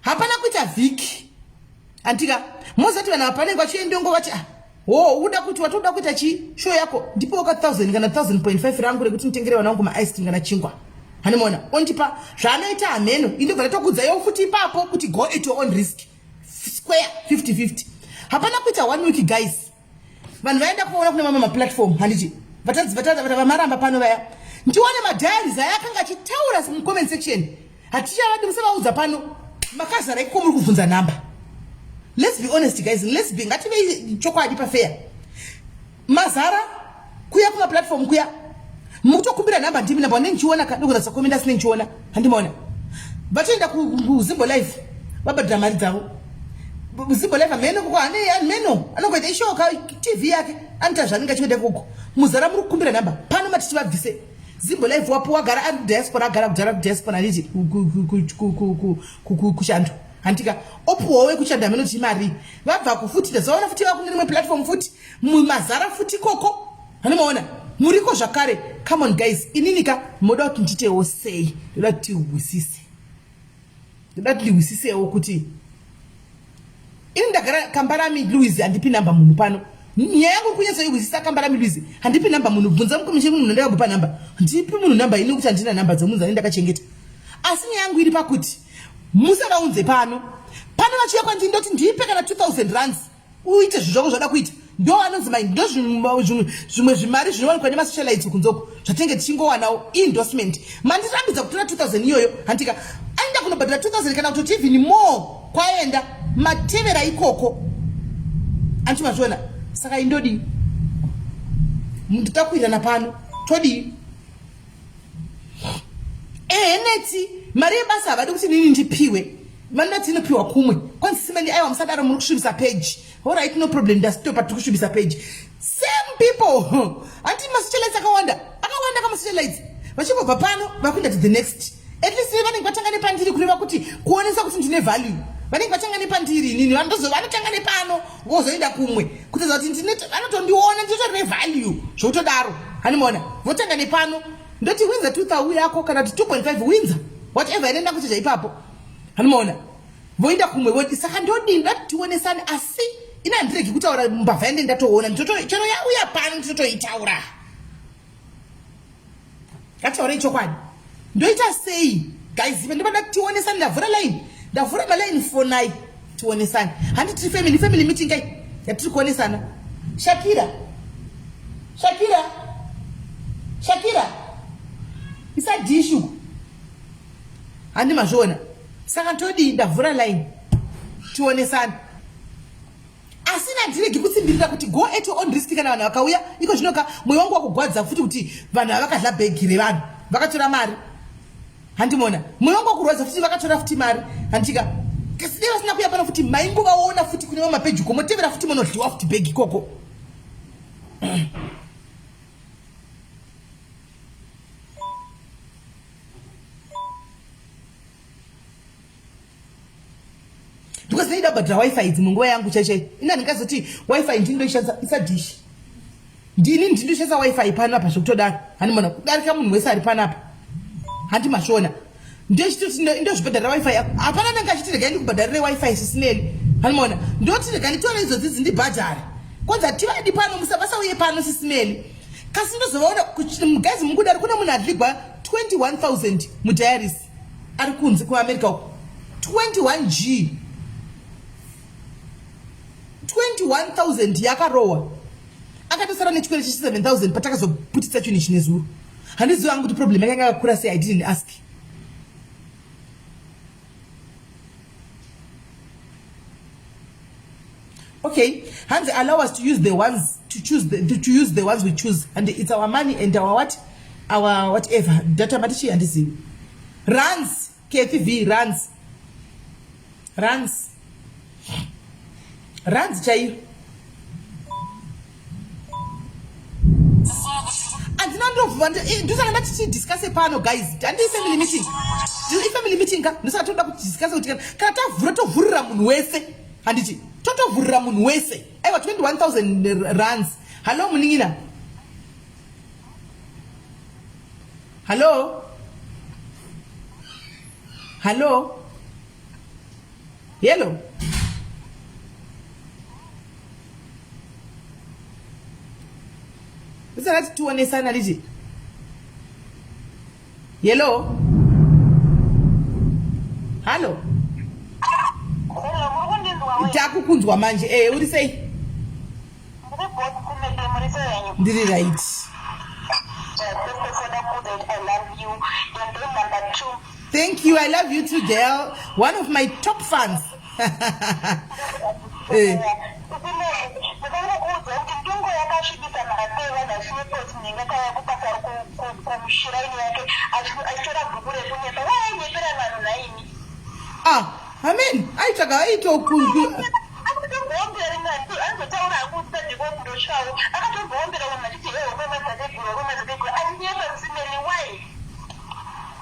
hapana kuita vhiki antika mozati vanhu vapanenge vachiendongo vati uda kuti watoda kuita show yako ndipo waka 1000 kana 1000.5 rangu rekuti nitengere vana vangu ma ice cream kana chingwa hanimona ondipa zvaanoita hameno indobva ndatokuudzayo futi ipapo kuti go at your own risk square 50-50 hapana kuita 1 week guys vanhu vaenda kuona kune mamwe maplatform handiti vamaramba pano vaya ndione madiaries aya akanga achitaura mucomment section hatichavadi musavaudza pano makazara iko muri kubvunza namba. Let's be honest guys, let's be ngative chokwadi pa fair mazara kuya kuma platform kuya mukutokumbira namba ndimi namba nenchiona kadokura sakomenda sine nchiona handimaona vatenda ku Zimbo live baba dramari dzavo Zimbo live ameno kwa meno anokuita ishoka TV yake anta zvaninga chwede koko muzara muri kukumbira namba pano matiti vabvise Zimbo live wapo wagara ari diaspora agara kudara diaspora nditi kushando antika opuwe kuchanda meno chimari vabva kufutira zaona futi vakune rimwe platform futi mumazara futi koko hanomaona muriko zvakare. Come on guys, ininika moda kuti nditewo sei ndoda kuti wisise kuti ini ndagara Kambarami Louise andipi namba munhu pano nyaya yangu kunyaso iwisisa Kambarami Louise handipi namba munhu bvunza mukomishi munhu ndakakupa namba ndipi munhu namba ini kuti andina namba dzomunhu ndakachengeta asi nyaya yangu iri pakuti musaraunze pano vachiya kwandiri ndoti ndipe kana 2000 rands uite zvizvako zvada kuita ndo anonzi ndo zvimwe zvimari zvinowanikwa nemasocialites kunzoko zvatenge tichingowanawo endorsement mandirambidza kutora 2000 iyoyo handika aenda kunobhadhira 2000 kana kutoti even more kwaenda matevera ikoko anchimazviona. Saka indodi nditakuirana pano todi neti mari yebasa havadi kuti nini ndipiwe vanoti inopiwa kumwe kwanzi simeni aiwa musadaro muri kusvibisa page. Alright, no problem, ndasitopa tikusvibisa page. Same people anti masocialites akawanda kamasocialites vachingobva pano vakuenda to the next. At least vanenge vatanga nepandiri kureva kuti kuonesa kuti ndine value vanenge vatanga nepandiri nini vanotanga nepano vozoenda kumwe kutedza kuti vanotondiona nditotori value zvokutodaro hanimona votanga nepano ndoti Windsor 2000 yako kana 2.5 Windsor whatever inenda kuchacha ipapo hanoona voenda kumwe voti saka ndodinda tionesane asi ina ndireki kutaura mbavha ende ndatoona ndoto chero yauya pano ndotoitaura kataura ichokwadi ndoita sei guys ndinoda tionesane ndavhura maline for night tionesane handi tiri family meeting kai yatiri kuonesana Shakira isadishu handi mazvona saka ndodi ndavhura line tionesane asina ndiregi kutsimbirira kuti go at your own risk kana vanhu vakauya iko zvinoka mwoyo wangu wakugwadza futi kuti vanhu havakadla bhegi revanhu vakatora mari handimona mwoyo wangu wakurwadza futi vakatora futi mari handika kaside vasina kuya pano futi maingovaona futi kune vamapeji komotevera futi munodliwa futi bhegi ikoko because neida badra wifi idzi munguva yangu chaichai ina ndingazoti wifi ndindoishandisa isadishi ndindoishandisa wifi pano apa zvokutodaro handimona kudarika munhu wese ari panapa handimashona ndozvibhadharira wifi hapana nanga achiti regai ndikubhadharire wifi sisineni handimona ndoti regai nditora idzodzi ndibhadhare kwanza tivadi pano musabasauye pano sisimeli kasi ndozovaona mugazi mungudari kuna munhu adligwa 21,000 mudiaris ari kunzi kuamerica uko 21G 21,000 yakarohwa akatosara nechikwere chechi 7,000 patakazoputisa chinhu ichi nezuro handiziva kuti problem yakanga yakakura sei I didn't ask. Okay, hands allow us to use the ones to choose to use the ones we choose, and it's our money and our what, our whatever data matichi and this runs KFV runs chai and none of do something that discuss pano guys and this family meeting ka ndisaka toda kuti discuss kuti kana tavhura tovhurira munhu wese handiti totovhurira munhu wese aiwa 21,000 runs. Hello muningina, hello yellow usakati tuonesana liti yellow hello takukunzwa manje uri sei ndiri right. Thank you, I love you too girl, one of my top fans. Amen.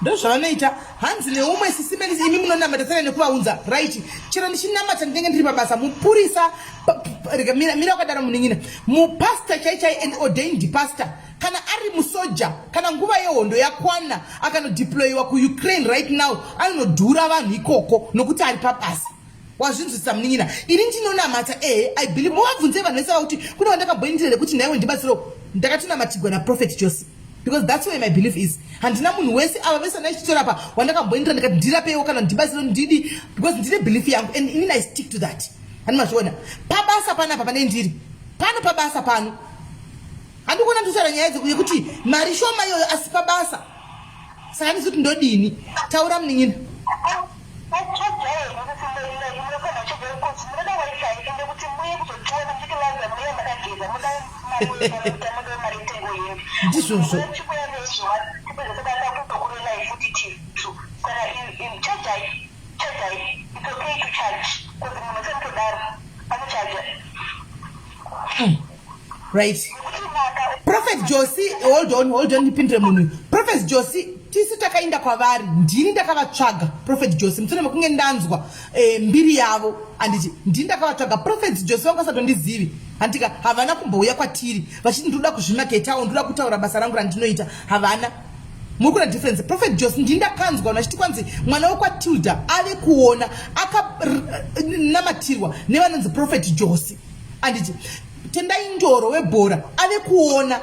ndozvavanoita hanzi neumwe sisimeli imi munonamatasana nekuvaunza right chero ndichinamata ndinenge ndiri pabasa mupurisa mira wakadaro muningina mupasta chaichai and ordained pastor kana ari musoja kana nguva yehondo yakwana akanodeployiwa kuUkraine right now anodhura vanhu ikoko nokuti ari pabasa wazvinzwisa muningina ini ndinonamata I believe muvabvunze vanhu vese vakuti kuna vandakabhoindirere kuti nhaiwe ndibatsiro ndakatonamatigwa naProphet Josi because that's where my belief is. Handina munhu wese ava vese naichitora pa wandakabhoindira ndikati ndirapewo kana ndibatsiro ndidi because ndine belief yangu and inini I stick to that. Handimazviona pabasa panapa pane ndiri pano pabasa pano handikuona nditaura nyaya dzekuti mari shoma iyoyo asi pabasa saka ndizoti ndodini taura muningina. Ndizvozvo right. Prophet Josi, hold on ndipindire munhu. Prophet Josi tisi takaenda kwavari ndini ndakavatsvaga Prophet Josi mushure mekunge ndanzwa mbiri yavo anditi ndini ndakavatsvaga Prophet Josi vangasatondizivi handika havana kumbouya kwatiri vachiti ndoda kuzvimaketawo ndoda kutaura basa rangu randinoita havana mukuna difference. Prophet Jose ndindakanzwa nachiti kwanzi mwana wekwatilda ave kuona akanamatirwa nevanonzi Prophet Jose anditi tendai ndoro webhora ave kuona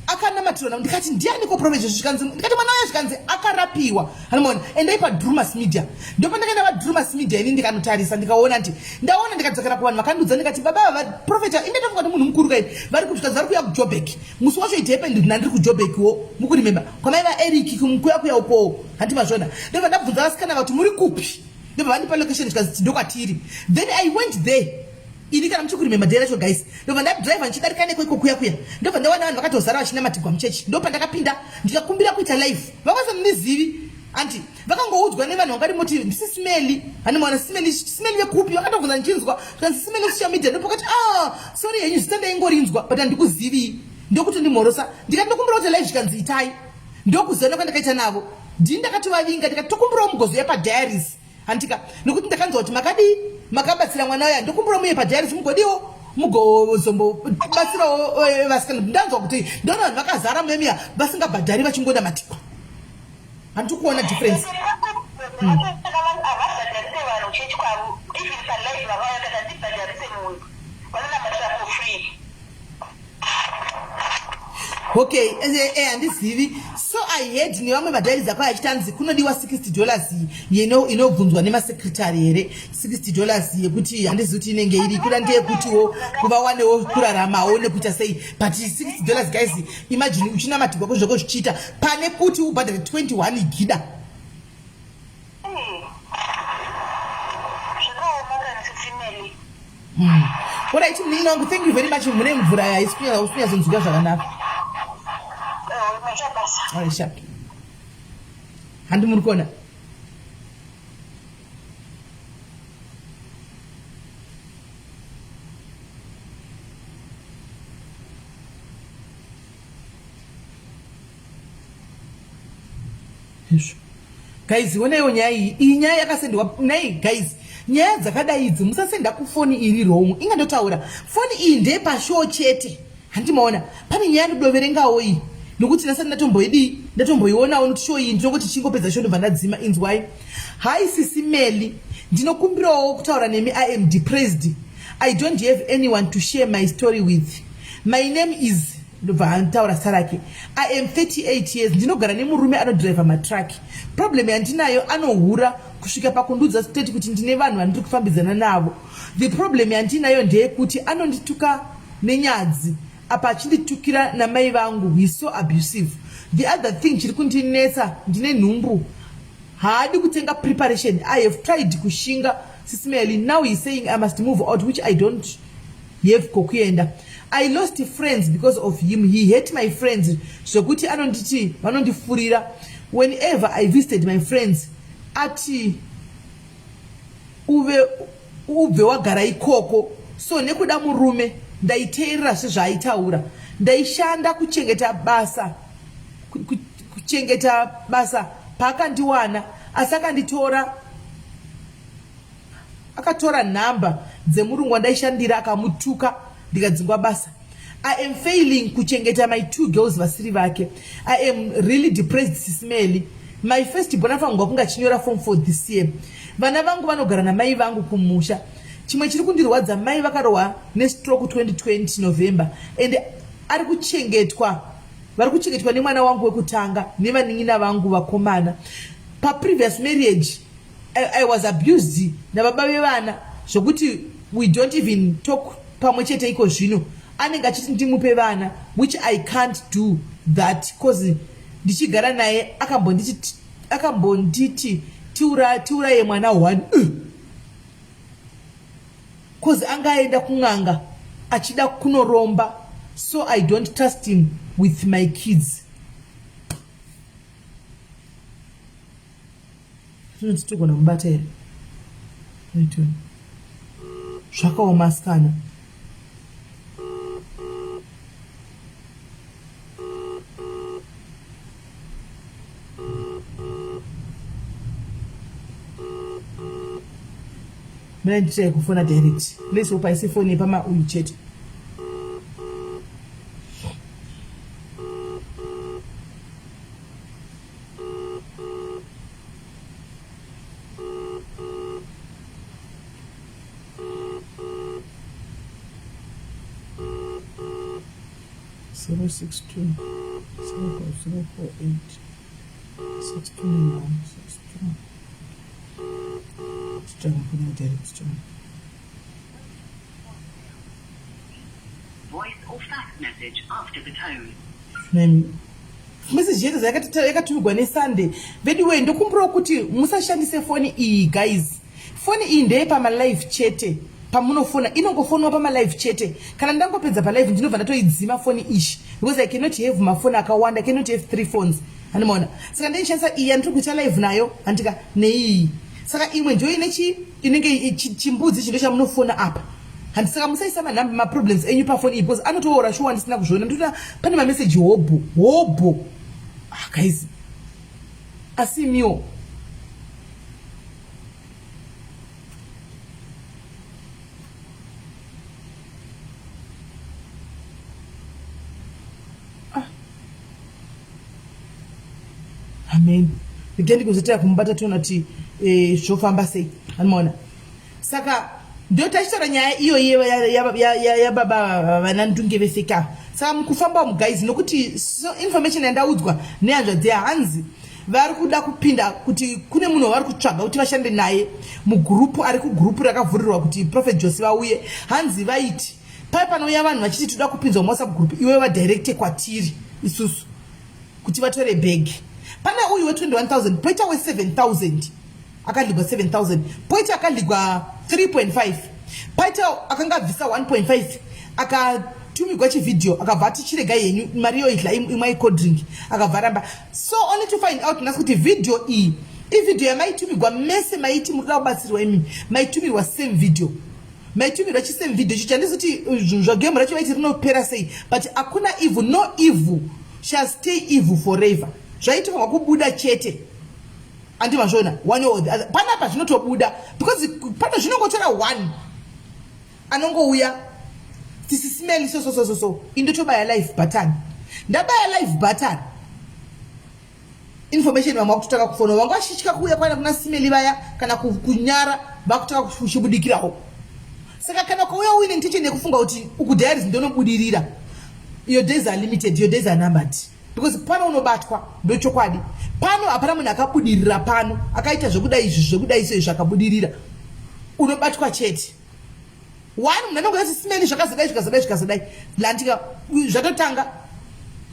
akanamatirwa ndikati ndianiko Prophet Jose zvikanzi ndikati mwana wayo zvikanzi akarapiwa anomaona endai paDrumas Media ndopandakaenda paDrumas Media ini ndikanotarisa ndikaona nti ndaona ndikadzokera kuvanhu vakandudza ndikati baba Prophet indatofunga kuti munhu mukuru kaini vari kusvika vari kuya kuJoburg musi wacho it happened nandiri kuJoburgwo mukurimemba kwamaiva Eric kuya uko handi mazvona ndobva ndabvunza vasikana kuti muri kupi ndobva vandipa location zvikanzi ndokwatiri then I went there ini kana muchikurimemba direction guys ndobva ndadriver nchidarika nekweko kuya ndobva ndaona vanhu vakatozara vachinamatirwa muchechi ndopa ndakapinda ndikakumbira kuita live vakasandizivi anti vakangoudzwa nevanhu vangari moti ndisi Smelly hanomaona Smelly vekupi vakatobvunza nchinzwa zvikanzi Smelly social media ndopakati sorry henyu zita ndaingorinzwa but handikuzivi ndokuti ndimhorosa ndikati ndokumbira kuita live zvikanzi itai ndokuzana kwandakaita navo ndini ndakatovavinga ndikati tokumbirawo mugozo yapadiaries handika nokuti ndakanzwa kuti makabatsira mwana uya ndokumbira muye padiaries mugodiwo mugozombobatsirawo vasikana ndanzwa kuti ndona vanhu vakazara muyemiya vasingabhadhari vachingoda matikwa handiti kuona difference. Okay, handizivi. So I heard nevamwe madhairies akauya achitanzi kunodiwa $60 inobvunzwa nemasekretari here $60 yekuti handizivi kuti inenge iri kuda ndeyekutiwo kuvawanewo kuraramawo nekuita sei but $60 guys imagine uchinamatirwa kwezvoko zvichiita pane kuti ubhadhare 21 gida. Alright, Ninongo, thank you very much. Mune mvura haisi kunyazonzwika zvakanaka. Alright, sharp. Handi muri kuona. Guys, woneyo nyaya iyi nyaya yakasendwa nai guys. Nyaya dzakadai idzi musasenda kufoni iri wrong. Ingandotaura foni iyi ndepashow chete. Handimaona pane nyaya ndodoverengawo iyi. Nokuti nasati ndatomboiona kuti show iyi ndinokuti chingopedza show ndobva ndadzima inzwai. Hi SIS MELLY, ndinokumbirawo kutaura nemi. I am depressed. I don't have anyone to share my story with. My name is ndobva sarake. I am 38 years. Ndinogara nemurume anodriver matrack. Problem yandinayo anohura kusvika pakundudza state kuti ndine vanhu vandiri kufambidzana navo. The problem yandinayo ndeyekuti anondituka nenyadzi apa achinditukira namai vangu. He is so abusive. The other thing chiri kundinetsa ndine nhumbu. Haadi kutenga preparation. I have tried kushinga SIS MELLY. Now he is saying I must move out, which I don't have kokuenda. I lost friends because of him. He hate my friends. Zvokuti anonditi vanondifurira. Whenever I visited my friends, ati uve wagara ikoko. So nekuda murume ndaiteerera sezvaaitaura. Ndaishanda kuchengeta basa paakandiwana asi akatora nhamba dzemurungu wandaishandira akamutuka ndikadzingwa basa. I am failing kuchengeta my 2 girls vasiri vake. I am really depressed SIS MELLY. My first born afangwa kunga chinyora form 4 this year. Vana vangu vanogara namai vangu kumusha. Chimwe chiri kundirwadza mai vakarohwa nestroke 2020 November and vari kuchengetwa nemwana wangu wekutanga nevanin'ina vangu vakomana. Pa previous marriage I was abused nababa vevana zvokuti we don't even talk pamwe chete iko zvino. Anenge achiti ndimupe vana, which I can't do that because ndichigara naye akambonditi tiura yemwana 1 because angaenda kun'anga achida kunoromba, so I don't trust him with my kids. Togona mubata here zvakaoma sikana. Mina ndichaye kufona direct. Let's hope I see phone pama uyichete. 062 048 629 Voice or fax message after the tone. message yetu yakatumirwa neSunday. Anyway, ndokumbura kuti musashandise foni iyi guys. Foni iyi ndeye pamalive chete. Pamunofona inongofonwa pamalive chete. Kana ndangopedza palive ndinobva ndatoidzima foni ishi because I cannot have mafoni akawanda. I cannot have 3 phones. Animona. Saka ndichanisa iyi andiri kuita live nayo andika nei. Saka imwe ndio inenge chimbudzi chino chamunofona apa. And saka musaisa ma problems enyu pa phone because anotoora sure ndisina kuzviona ndikuti pane ma message hobo. Ah guys. Asimio. Amen. Ngendi kuzitira kumbata tonati zvofamba sei. Anoona. Saka ndio tachitaura nyaya iyo ya baba vanandunge vefeka. Saka mukufamba guys nokuti so information yandaudzwa nehanzvadzi yahanzi vari kuda kupinda kuti kune munhu vari kutsvaga kuti vashande naye mugrupu ari kugrupu rakavhurirwa kuti Prophet Joseph auye. Hanzi vaiti pai panouya vanhu vachiti toda kupinzwa muWhatsApp group iwe vadirecte kwatiri isusu kuti vatore bag. Pana uyu we21,000 poita we7,000 akaligwa 7,000 poita akaligwa 3.5 paita akanga bvisa 1.5 akatumigwa chivideo akabva tichirega yenyu mari yoidla imai cold drink akabva ramba. So only to find out nasi kuti video iyi ivideo yamaitumigwa mese maiti murida kubatsirwa imi maitumirwa same video maitumirwa chisame video chichandizoti zvagame racho vaiti rinopera sei but akuna evil no evil shall stay evil forever. Zvaitika kubuda chete andi mazvona one or the other panapa zvinotobuda because pana zvinongotora one anongouya SIS MELLY so indotobaya live button ndabaya live button information vamwe vakutotaka kufona vangu vashishika kuuya kwana kuna SIS MELLY vaya kana kunyara vakutaka kuchibudikirawo. Saka kana kauya uine intention yekufunga kuti ukudhairi ndonobudirira your days are limited, your days are numbered. Because pano unobatwa ndochokwadi pano hapana munhu akabudirira pano akaita zvekuda izvi zvakabudirira unobatwa chete. One munhu anongoti SIS MELLY zvakazadai landika zvatotanga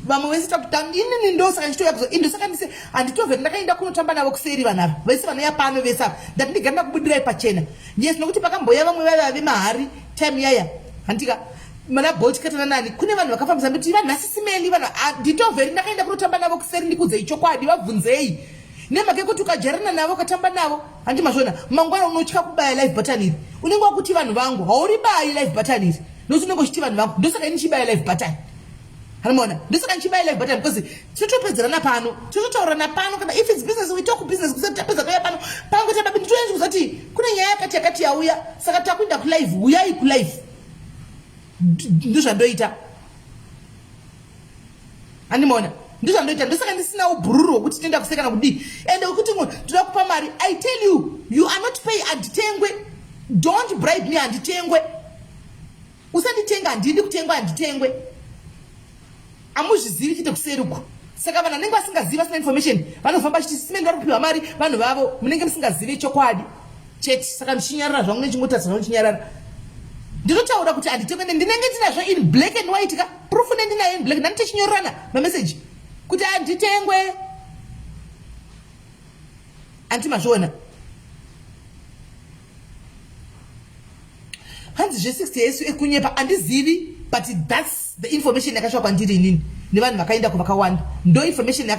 vamwe vese takutanga inini ndosaka ndichitoya kuzo indosaka ndise handitobve ndakaenda kunotamba navo kuseri vanhu ava vese vanouya pano vese ava ndati ndiganda kubudirai pachena. Yes nokuti pakamboya vamwe vave mahari time yaya handika mana Bolt katana nani kune vanhu vakafambisa kuti vanhu SIS MELLY vanhu nditobveri ndakaenda kunotamba navo kuseri ndikudze chokwadi vabvunzei nemake kuti ukajarana navo katamba navo handi mazvona mangwana unotya kubaya live button iri unenge wakuti vanhu vangu hauri bayi live button iri nokuti unenge uchiti vanhu vangu ndosaka ini chibaya live button. Harimona ndosaka nchibaya live button because totopedzerana pano tototaurana pano kana if it's business we talk business kusati tapedza kuya pano pangu tababi nditoenzi kuzati kune nyaya yakati yauya saka takuenda kulive uyai kulive ndozvandoita andimona ndozvandoita ndosaka ndisina ubhururu hwekuti tenda kusekana kudii ende wekuti toda kupa mari. I tell you you are not pay handitengwe don't bribe me handitengwe usanditenga handidi kutengwa handitengwe amuzvizivi chite kuseruku. Saka vanhu vanenge vasingazivi vasina information vanofamba chiti SIS MELLY vari kupiwa mari vanhu vavo munenge musingazivi chokwadi chete. Saka ndichinyarara zvangu nechingotarisana ndichinyarara ndinotaura kuti handitengwe ndinenge ndinazvo in black and white ka proof nendinayo in black ndanditichinyorana mamessage kuti handitengwe andimazviona. Hanzi zve60 yesu ekunyepa handizivi but that's the information yakashakwa ndiri inini nevanhu vakaenda kuvakawanda ndo information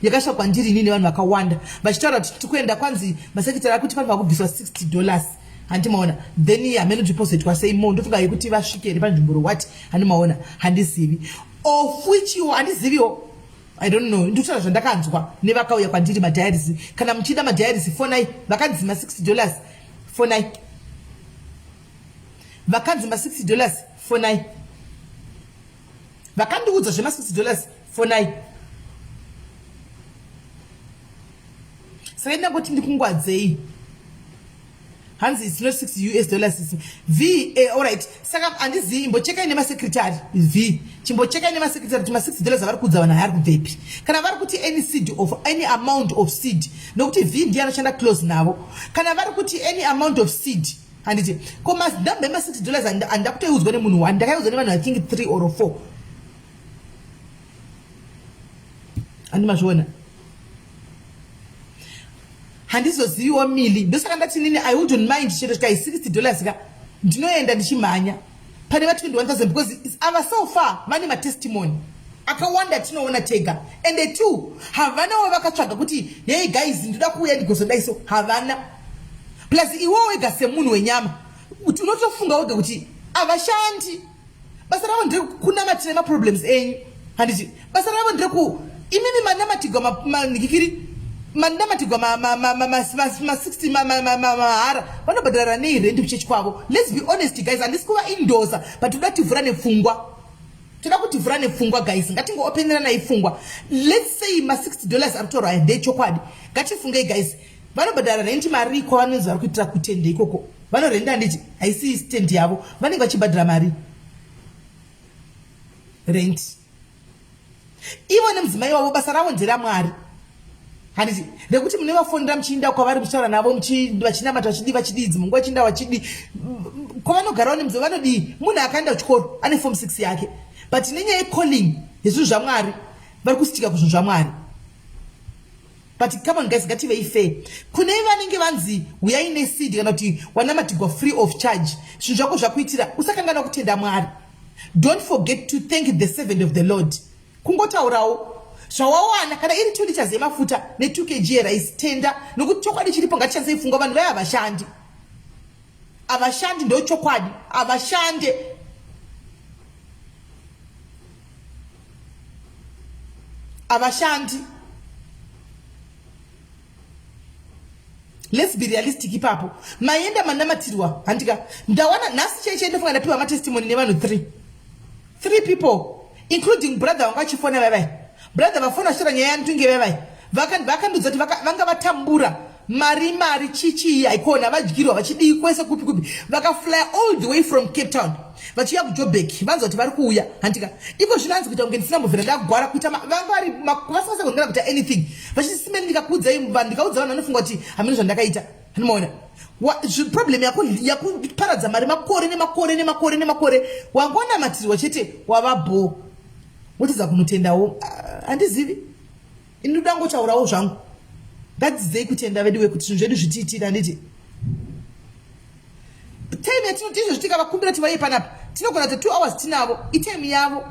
yakashakwa ndiri inini nevanhu vakawanda vachitaura kuti tikuenda kwanzi masekitari akuti panhu vakubviswa $60 handimaona then hameno deposit kwasei mo ndofunga yekuti vasvikere panzvimbo what handimaona handizivi of which you handiziviwo I don't know ndikutaura zvandakanzwa nevakauya kwandiri madiaries kana muchida madiaries fonai vakanzima $60 fonai vakanzima $60 fonai vakandiudza zvema $60 fonai. Saka ndangoti ndikungwadzei hanzi it's not $60 v all right saka andizi imbocheka ine secretary v chimbocheka ine secretary tuma $60 vari kudza vanhu ari kubvepi kana vari kuti any seed of any amount of seed nokuti v ndiye anoshanda close navo kana vari kuti any amount of seed handiti koma ndambe $60 andakutoiudzwa nemunhu one ndakaiudzwa nevanhu I think 3 or 4 andimazviona handizoziviwo mili ndosaka ndati nini I wouldn't mind chero kai $60 ka ndinoenda ndichimhanya pane va 21,000 because ava so far vane matestimony akawanda tinoona tega and the two havanawo vakatsvaga kuti hey guys ndoda kuuya ndigozodaiso havana plus iwo wega semunhu wenyama unotofunga wega kuti avashandi basa ravo ndiri kunamatira maproblems enyu handiti basa ravo ndiri ku imimi manamatigwa manikikiri mandamatigwa ma60 mahara vanobhadhara neirendi kuchechi kwavo. Let's be honest guys, handisi kuva indosa but toda tivhura nepfungwa, toda kutivhura nepfungwa guys, ngatingopenera ifungwa. Let's say ma$60 ari kutorwa ndechokwadi, ngatifungei guys, vanobhadhara renti mari kwavanonzi vari kuitira kutende ikoko, vanorenda handiti haisi stand yavo, vanenge vachibhadhara mari rent. Ivo nemudzimai wavo basa ravo nderamwari handiti rekuti mune vafonera muchiinda kwavari muchitaura navo vachinamata vachididzi munguva chiinda vachidi kwavanogarawo nemudzimai vanodii. Munhu akaenda kuchikoro ane form 6 yake but nenyaya yecalling yezvinhu zvamwari vari kusitika kuzvinhu zvamwari. But come on guys, ngativei fair. Kune vanenge vanzi uyai neseed kana kuti wanamatigwa free of charge, zvinhu zvako zvakuitira usakangana kutenda Mwari. Don't forget to thank the servant of the Lord. Kungotaurawo zvawawana kana iri 2 liters yemafuta ne 2 kg rice tenda nokuti chokwadi chiripo ngatichanzeifunga vanhu vaya avashandi. Avashandi ndo chokwadi, avashande. Avashandi. Let's be realistic ipapo. Maenda manamatirwa handika ndawana nasi cheche ndofunga ndapiwa matestimony nevanhu 3 people including brother wanga chifona bye. Brother vafona shira nyaya ntunge bye. Vakandudza kuti vanga vatambura mari chichi haikona vadyirwa vachidi kwese kupi vakafly all the way from Cape Town vachiya kuJoburg vanzi kuti vari kuuya handika ipo zvinanzi kuita kunge ndisina mbovhera ndagwara kuita vangari vasingasa kuongera kuita anything vachisimeni ndikakudza vanhu ndikaudza vanhu vanofunga kuti hamene zvandakaita handimoona problem yakuparadza mari makore wangona matirirwa chete wavabho wotidza kunotendawo handizivi inoda ngotaurawo zvangu ngadzidei kutenda vedu wekuti zvinhu zvedu zvitiitira handiti time yatinotizvo zvitika vakumbira kuti vaiye panapa tinogona kuti 2 hours tinavo itime yavo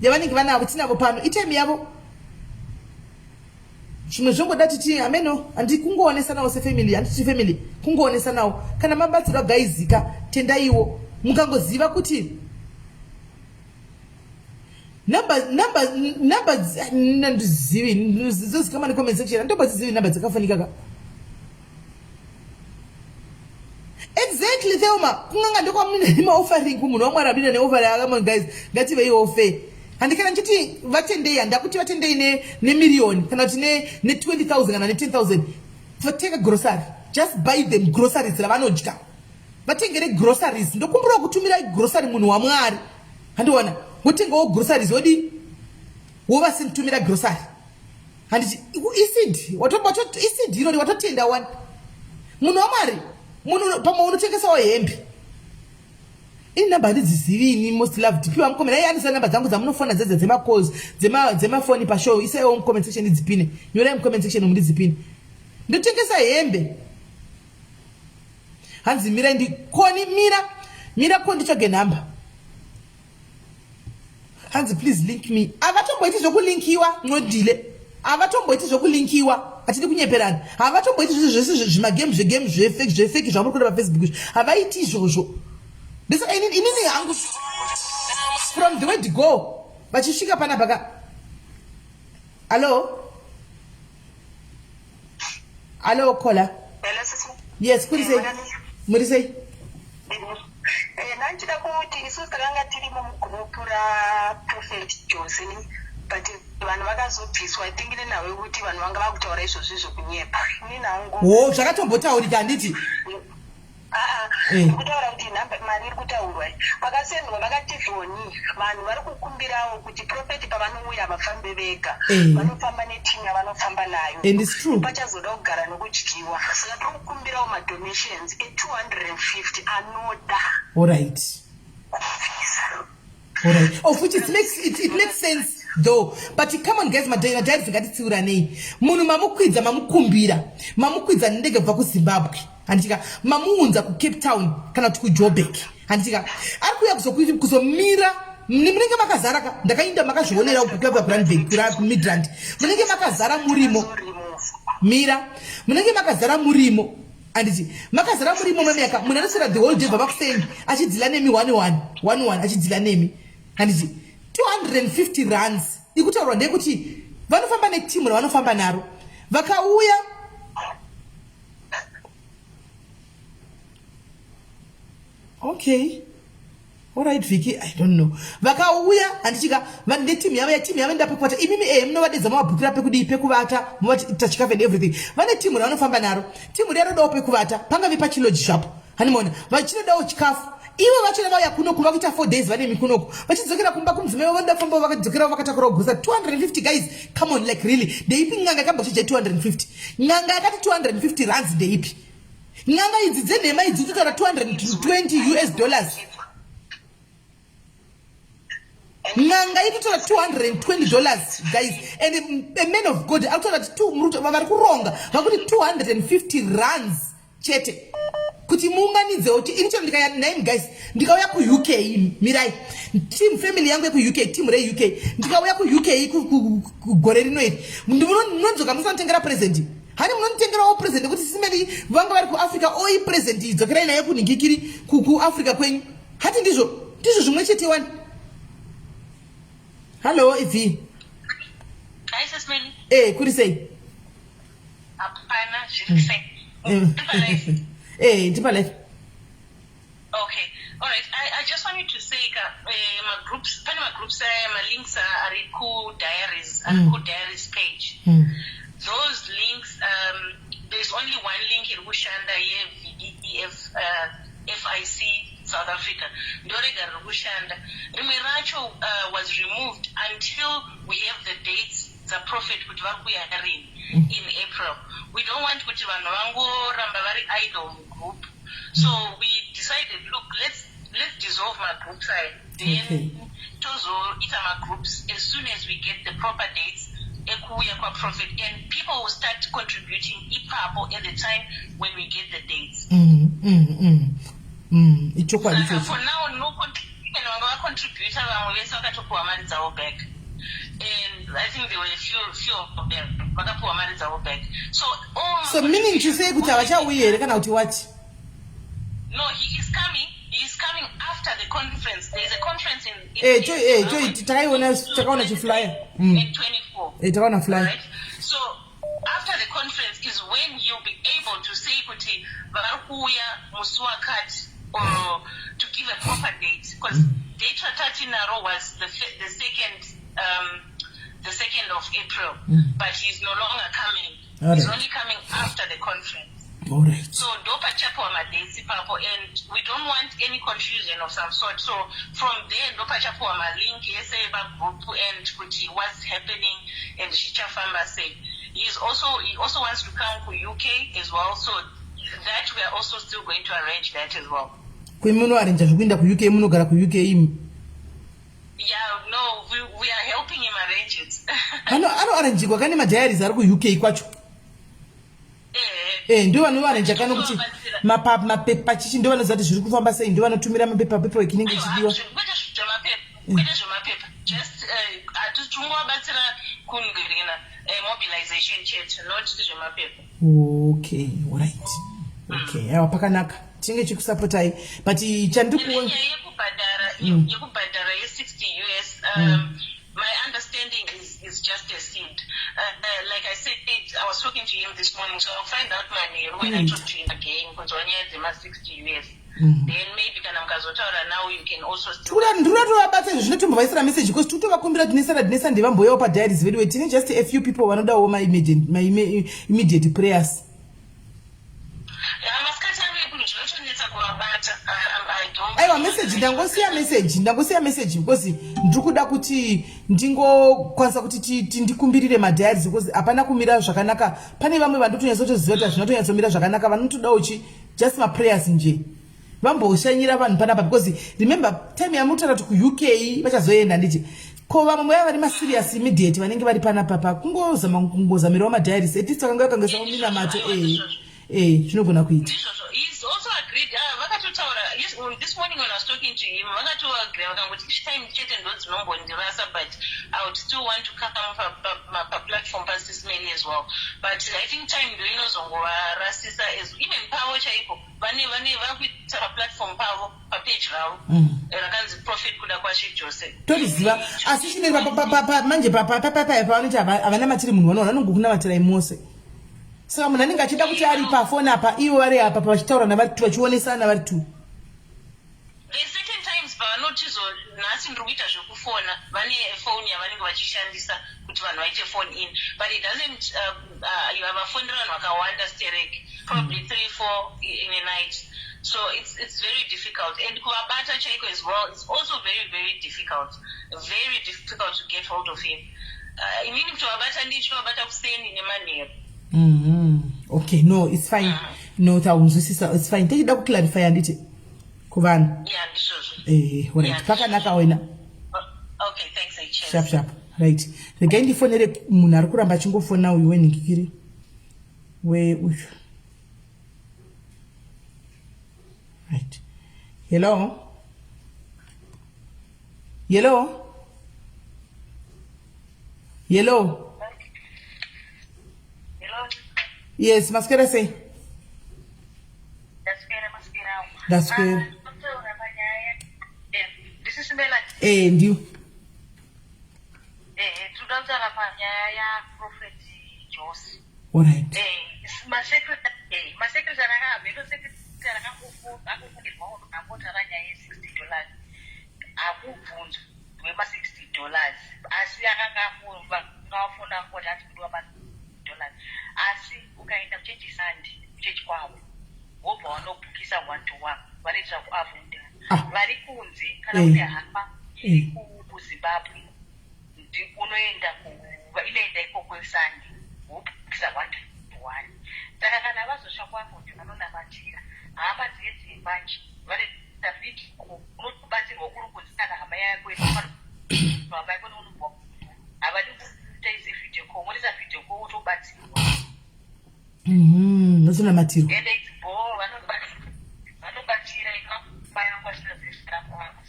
yavanenge vanavo tinavo pano itime yavo zvimwe zvongoda titi ameno handi kungoonesanawo sefamily handiti family kungoonesanawo kana mabatsirwa gaizika tendaiwo mukangoziva kuti numbers nandizivi ndizozikama ne comment section ndobazivi numbers dzakafanika ka exactly Thelma kunganga ndokwamina ne offering kumunhu wamwari abina ne offering akama guys ngative iyo offer handikana nchiti vatendei handakuti vatendei ne million kana kuti ne 20,000 kana ne 10,000 for take a grocery, just buy them groceries lavanodya vatengere groceries ndokumbura kutumira grocery munhu wamwari handiona wotengawo groceries wodi wovasintumira grocery handiti isid watobato isid ino watotenda one munhu wamwari munhu pamwe unotengesawo hembe ini namba handidzizivini most loved piwa mukomera iye andisa namba dzangu dzamunofona dzedze dzemacalls dzemafoni pashow isaiwo mucomment section idzipine nyorai mucomment section mundidzipine ndotengesa hembe hanzi mira ndikoni mira ko ndichoge namba hanzi please link me avatomboiti zvokulinkiwa nodile avatomboiti zvokulinkiwa atidi kunyeperana avatomboiti zvese zvimagame zvefake zvamuri kuda paFacebook havaiti izvozvo ndisaka inini hangu from the way to go vachisvika panapa ka alo kola yes kurisei murisei nanchida kuti isu takanga tirimo mugrupu raProphet Johnson but vanhu vakazobviswa atingine nawe kuti vanhu vanga vakutaura izvozvo zvokunyepa ini nangu zvakatombotaurika handiti kutaura kuti mari iri kutaurwa vakasendwa vakati zvoni vanhu vari kukumbirawo kuti profeti pavanouya vafambe vega vanofamba netimu yavanofamba nayo pachazoda kugara nokudyiwa saka tiri kukumbirawo madonations e250 anoda. Alright. Of which it makes sense though. But come on guys, madai zingatitsiura nei. Munhu mamukwidza mamukumbira. Mamukwidza ndege kubva kuZimbabwe. Handika mamuunza ku Cape Town kana kuti ku Joburg. Handika ari kuya kuzomira munenge makazara ka ndakainda makazvionera kubva Brandberg kura Midrand. Munenge makazara murimo. Mira, munenge makazara murimo. Anditi makazara murimo mameka munhu anosera the whole day vakuseni achidzila nemi 11 achidzila nemi. Handiti 250 rands ikutaurwa ndekuti vanofamba netimu ravanofamba naro vakauya okay. Alright Vicky, I don't know. Vakauya handichika vane timu yavo ndapekuvata imimi munovadedza mavabhukira pekudii pekuvata muvata chikafu and everything. Vane timu ravanofamba naro. Timu rinodawo pekuvata pangave pachiloji zvapo. Hanimona vachinodawo chikafu. Ivo vachina vauya kunoku vakuita 4 days vane mikunoku vachidzokera kumba kumdzimai vandafamba vakadzokera vakatakura kugusa 250 guys. Come on, like really ndeipi nganga yakambachija 250 nganga yakati 250 rands ndeipi nganga idzi dzenhema idzi dzinotaura 220 US dollars. Nganga itotora $220 guys, and a man of God atotora vari kuronga vakuti 250 rands chete kuti muunganidze kuti inicho ndikaya 9 guys ndikauya ku UK mirai team family yangu ku UK team re UK ndikauya ku UK gore rino iri munonzoka musanotengera present hani munonotengerawo present kuti simeli vanga vari ku Africa oi present idzokerai nayo kuningikiri ku Africa kwenyu hati ndizvo zvimwe chete wani. Hello, Ivi. Hi, SIS MELLY. Kuri sei? Apana, zviri sei. Ndipa life. Okay. All right. I just wanted to say my groups my links are diaries page. Those links there's only one link in Bushanda VDF FIC South Africa. Dorega Rushanda. Rimiracho was removed until we have the dates the prophet would in April. We don't want Kutivanwango Rambavari idol group. So we decided, look, let's dissolve my group side. Then Tozo Itama groups as soon as we get the proper dates. Profit and people will start contributing IPAPO at the time when we get the dates. For now, no contributor back. And I think there were a few of them. Back. So meaning to say what? No, he is coming. He is coming after the conference. There is a conference in flyer. In 24. Right? So after the conference is when you'll be able to say kuti Barakuya Muswakat or to give a proper date. Because date Tatinaro was the 2nd of April. But he's no longer coming. He's only coming after the conference. All right. So Dopa Chapo Amadesi Papo, and we don't want any confusion of some sort. So from there, Dopa Chapo link Yeseba group and what's happening and Shichafamba said. He also wants to come to UK as well. So that we are also still going to arrange that as well. Yeah, no, we are helping him arrange it. I know arrange kwakani madiaries ari ku UK kwacho. Ndio vanoarrange kana kuti mapepa chichi ndio vanozati zviri kufamba sei ndio vanotumira mapepa ekinenge chidiwa. Kwete zvemapepa just atichungovabatsira kungerina mobilization chat not zvemapepa. Okay, right. Okay, awa pakanaka tinge chikusapotai but chandikuona yekubhadhara ye60 US my understanding is just a seed. Like I said, I was talking to him this morning, so I'll find out money when I talk to him again. Because when he has 60 US, then maybe now you can also still. Message because just a few people want to my immediate prayers. aiwa message ndangosiya message because ndikuda kuti ndingokwanisa kuti ndikumbirire madiaries because hapana kumira zvakanaka. Pane vamwe vandotonyatsotozviva kuti zvinotonyatsomira zvakanaka vanotoda uchi just my prayers nje vamboshanyira vanhu panapa because remember time yamutoda kuti kuuk vachazoenda nditi ko vamwe vaya vari maserious immediate vanenge vari panapa kungozamirawo madiaries etisi vakanga vakangesamumina mato zvinogona kuita. He's also agreed. Yes, this morning when I was talking to him, each time but I would still want to come up platform past SIS MELLY as well. But I think time is even power chaipo. Platform power page now. Profit kuda kwashi Jose. Toziva asishine manje pavanoti havana matiri munhu vanongokuna matira imose. Saka munhu anenge achida kuti ari pafoni apa ivo vari apa vachitaura navari tu vachionesana vari tu. There's certain times pavanotizo nhasi ndiri kuita zvekufona vane foni yavanenge vachishandisa kuti vanhu vaite phone in, but it doesn't vafonera vanhu vakawanda stereki, probably 3-4 in a night. So it's very difficult, and kuvabata chaiko as well is also very difficult to get hold of him. Meaning to vabata ndicho vabata kuseni nemanheru. Okay, no, it's fine. No, it's fine. Take it up clarify and it. Kuvan. Yeah, this alright. Pakanaka wena. Okay, thanks. Sharp. Right. The guy in the phone munhu ari kuramba achingofona uyu wenikikiri. Uyu. Right. Hello. Yes, maskera say. That's good. This is Melody. And you? Prophet Jose. All right. My secretary, asi ukaenda kuchechi sandi kuchechi kwavo wobva vanobhukisa 1-to-1 varitra kuavunda vari kunze kana kuti hama iri kuzimbabwe unoenda inoenda ikoko sandi wobhukisa 1-to-1. Saka kana vazosva kuavunda vanonamatira hama dzedzimbachi vari tafiti unobatsirwa kuri kunzi kana hama yako hama yako neunobva havadi kutaise video call murisa video call utobatsirwa. Nozona matiro. And it's ball, vanobatira ikapaya kwashira zestra kwako.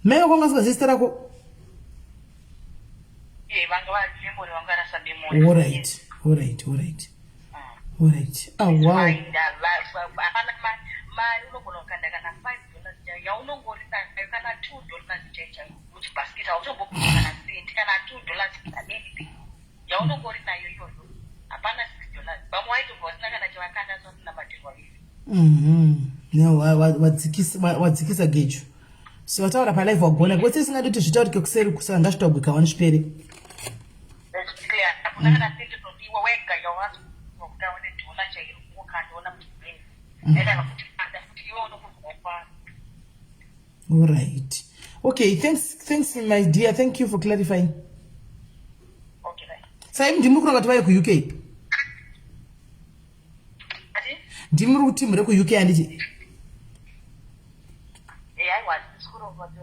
Meyo kwanga zestra ko. Vanga vari memory vanga rasa memory. Alright. Oh wow. Apana mari unogona kukanda kana $5 yaunongori nayo kana $2 chaicha kuti basket hautombopinda kana cent kana $2 kana anything yaunongori nayo iyoyo hapana $6 vamwe waitobva vasina kana chavakanda sonabatirwa vivi. No, wadzikisa gejo. So wataura palive wagona kuti tisingadi kuti zvitaurike kuseri kusanga zvitagwika wani zvipere. That's clear. Hakuna kana senti todiwa wega yawatu wakutaona ndona chairo mukandoona mutibeni. Nenda kuti iwe unokuzopa. All right. Okay, thanks my dear. Thank you for clarifying. Okay, bye. Sai ndimuri kuranga tivaye ku UK. Ndimuri kuti muri ku UK anditi. I was school of what you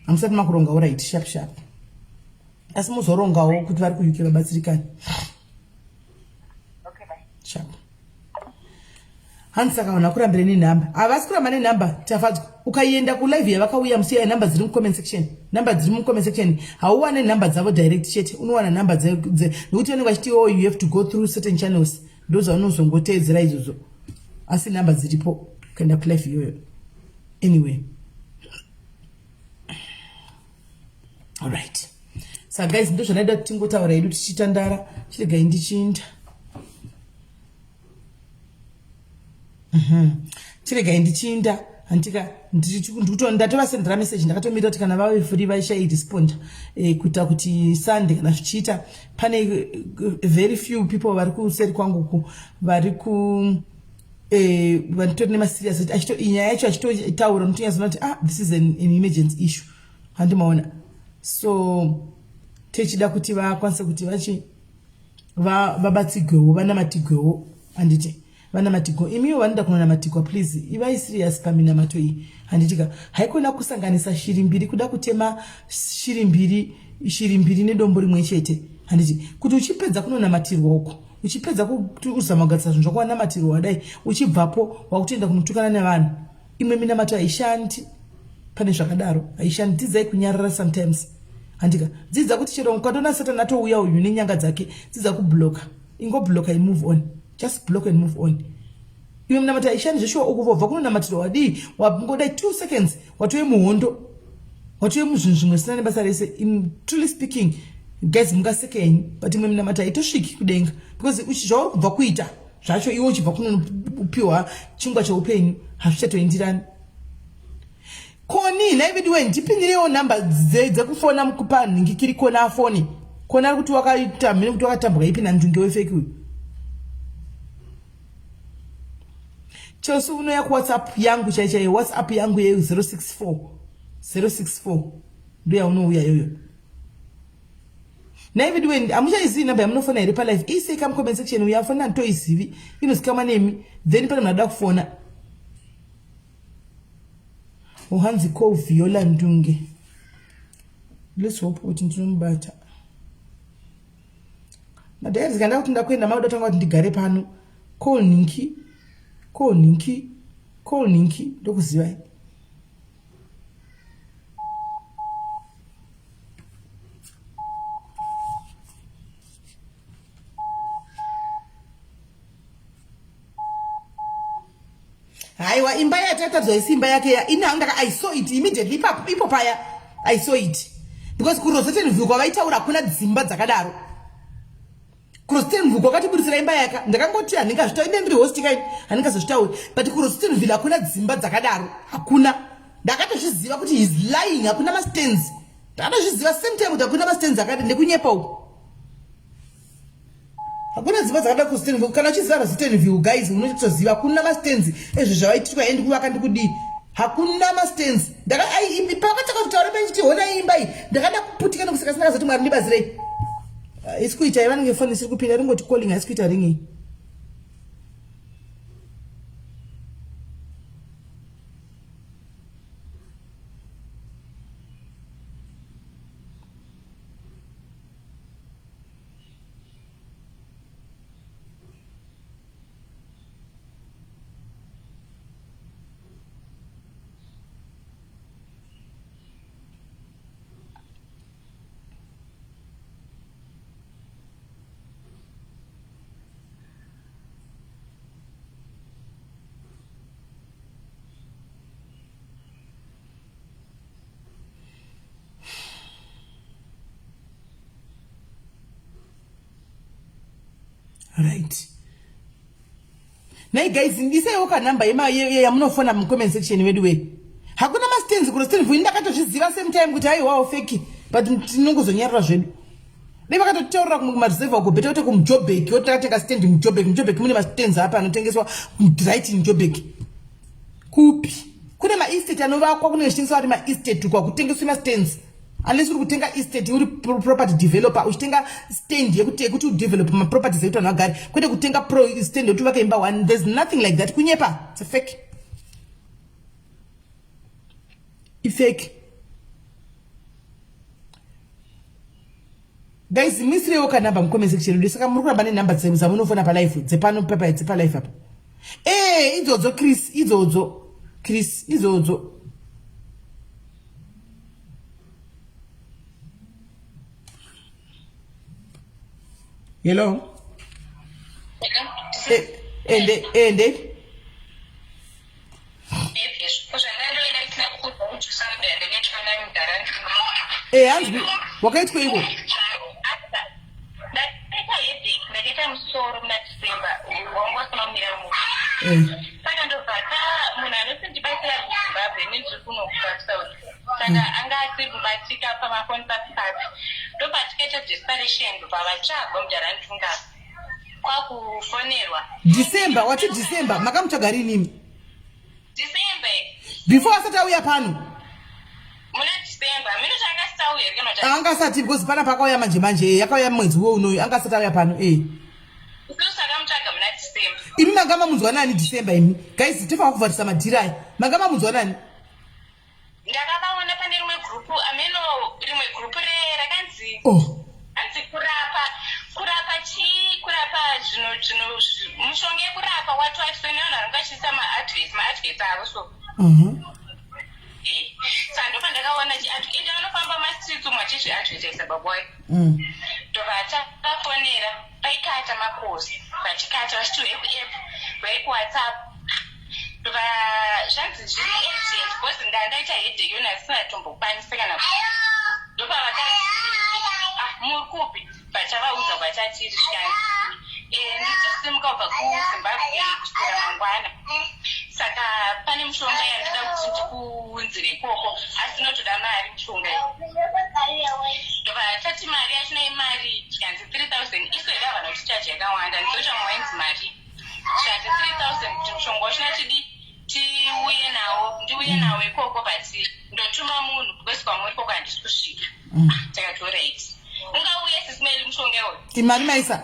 Amusati makuronga all right, sharp. Asi muzorongawo kuti vari ku UK vabatsirikane. Okay, bye. Sharp. Hansaka wana kurambire nenhamba. Avasi kuramba nenhamba tafadzwa. Ukaienda ku live yavakauya musiya namba dziri mu comment section. Namba dziri mu comment section. Hauwane namba dzavo direct chat. Unowana namba nokuti vanenge vachiti you have to go through certain channels. Ndoza unozongoteedzera izvozvo. Asi namba dziripo ukaenda ku live iyoyo. Anyway. All right. So guys, ndo zvanaida kuti tingotaura hedu tichitandara chiregai ndichinda. Chiregai ndichinda antika ndatovasendera message ndakatomira kuti kana vave free vaishairesponda kuita kuti Sunday kana zvichiita pane very few people vari kuseri kwangu vari vanotore serious inyaya yacho achitotaura mutunyaziva kuti this is an emergency issue handimaona. So techida kuti vakwanise kuti vachi vabatsirwewo vanamatirwewo handiti vanamatirwo imiwo vanoda kunonamatirwa please ivai serious paminamato iyi handitika haikona kusanganisa shiri mbiri kuda kutema shiri mbiri nedombo rimwe chete handiti kuti uchipedza kunonamatirwa uko uchipedza kuzama kugatsa zvinhu zvakwanamatirwa wadai uchibvapo wakutoenda kunotukana nevanhu imwe minamato haishandi pane zvakadaro haishandi dzidzai kunyarara sometimes handika dzidza kuti chero ukatona satani atouya uyu nenyanga dzake dzidza kubloka ingobloka and move on just block and move on imwe minamato haishandi zveshuwa ukubva kunonamatirwa wadii wangodai 2 seconds watoye muhondo watoye muzvinhu zvimwe zvisina nebasa rese truly speaking guys mungaseka henyu but imwe minamato haitosviki kudenga because zvauri kubva kuita zvacho iwe uchibva kunopiwa chingwa cheupenyu hazvichatoendirani. Koni naividiwe ndipinyirewo namba dzekufona mukupa nhingikiri kona afoni kona ari kuti wakaita mhene kuti wakatambwa ipi nanzvunge wefeki uyu chose unoya kuwhatsapp yangu chaichaiyo whatsapp yangu yeyo 064 ndoya unouya yoyo naividiwe hamuchaizivi namba yamunofona here palife iseika mucomment section uyafona ntoizivi inozikamwa nemi then pane munada kufona uhanzi ko Viola Ndunge. Let's hope kuti ndinomubata. Madai zikanda kuti ndakwenda mauda tanga kuti ndigare pano. Call Ninki ndokuziva. Aiwa imba yatatadzwa isimba yake inanga I saw it immediately ipo paya I saw it because kuroseten view kwavaitaura kuna dzimba dzakadaro kuroseten view kwakatiburisira imba yaka ndakangoti handinga zvitauri ndiri host kai handinga zvitauri but kuroseten view hakuna dzimba dzakadaro hakuna ndakatozviziva kuti he is lying hakuna mastands ndakatozviziva same time kuti hakuna mastands akati nekunyepa uko hakuna dzimba dzakada kusiteni view kana uchizara siteni view guys unochitoziva kuna mastands ezvo zvavaiitwa endi kuvaka ndikudii hakuna mastands pakataka kutaura benchiti hona imba iyi ndakada kuputika nokusika sindakazoti mwari ndibazirei isikuita ivanenge foni isiri kupinda ringoti calling haisikuita ringei. Right. Now guys, ndisaiwo kanamba yamunofona mucomment section wedu we. Hakuna mastands kurostent vhu ndakatozviziva same time kuti hai wow fake but tinongozonyarira zvedu. Nevakatotaurira kumareserve uko beta kuti kumjobek yotatenga stand mujobek mune mastands apa anotengeswa right in Joburg. Kupi? Kune ma-estate anovakwa kune zvishingiswa ari ma-estate kwa kutengeswa ma-stands. Unless uri kutenga estate uri property developer uchitenga stand yekuti udevelop ma properties etu anagari kwete kutenga stand yekuti vaka imba one. There's nothing like that kunyepa. It's a fake. Fake. Guys, misiri yoka namba mcomment section ndisaka muri kuramba nenamba dzamunofona pa live dzepano pepa dzepa live apa. Idzodzo Chris idzodzo. Hello. Ende. Hands wakaitwa hivyo. Saka ndopata munhu anosindibatsira kuZimbabwe nezvekunokupasauri saka anga asikubatsika pamafoni papikati ndopatikaita desperation ndobva vatsvagwa mujarantungazi kwakufonerwa December wati December makamutsvaga rini December before asati auya pano muna December mino changasauya kana angasati because pana pakauya manje yakauya mwedzi unoyu angasati auya pano saka muna December imi magama munzwa nani December imi guys tofa kuvharisa madhirai magama munzwa nani ndakavaona pane rimwe group ameno rimwe group rakanzi anzi kurapa zvino mushonga yekurapa watu atisonevanhu vanongachiisa maadvese avo so saka ndopa ndakaona ende vanofamba mastreets umwe achizviadvertisa babwai ndobva takafonera vaikata maposi vachikata vachiti app vaikuwhatsapp ndobva zvanzi zviri agent bcause ndandaita hedheyona zvisina tombokwanisa kana ndopa vakati muri kupi vachavaudza vatati nditosimuka kubva kuzimbabwe kusvika mangwana saka pane mushonga yandida kuti ndikuunzire ikoko asi notoda mari mushonga ndobva tati mari yachina imari tikanzi 3000 iso idavana kuti chaji yakawanda ndizoita mwainzi mari tikanzi 3000 kuti mushonga wachina ndiuye nawo ikoko but ndotuma munhu because kwamuri ikoko handisi kusvika takati alright ungauye sisimeli mushonga iwoyo imari maisa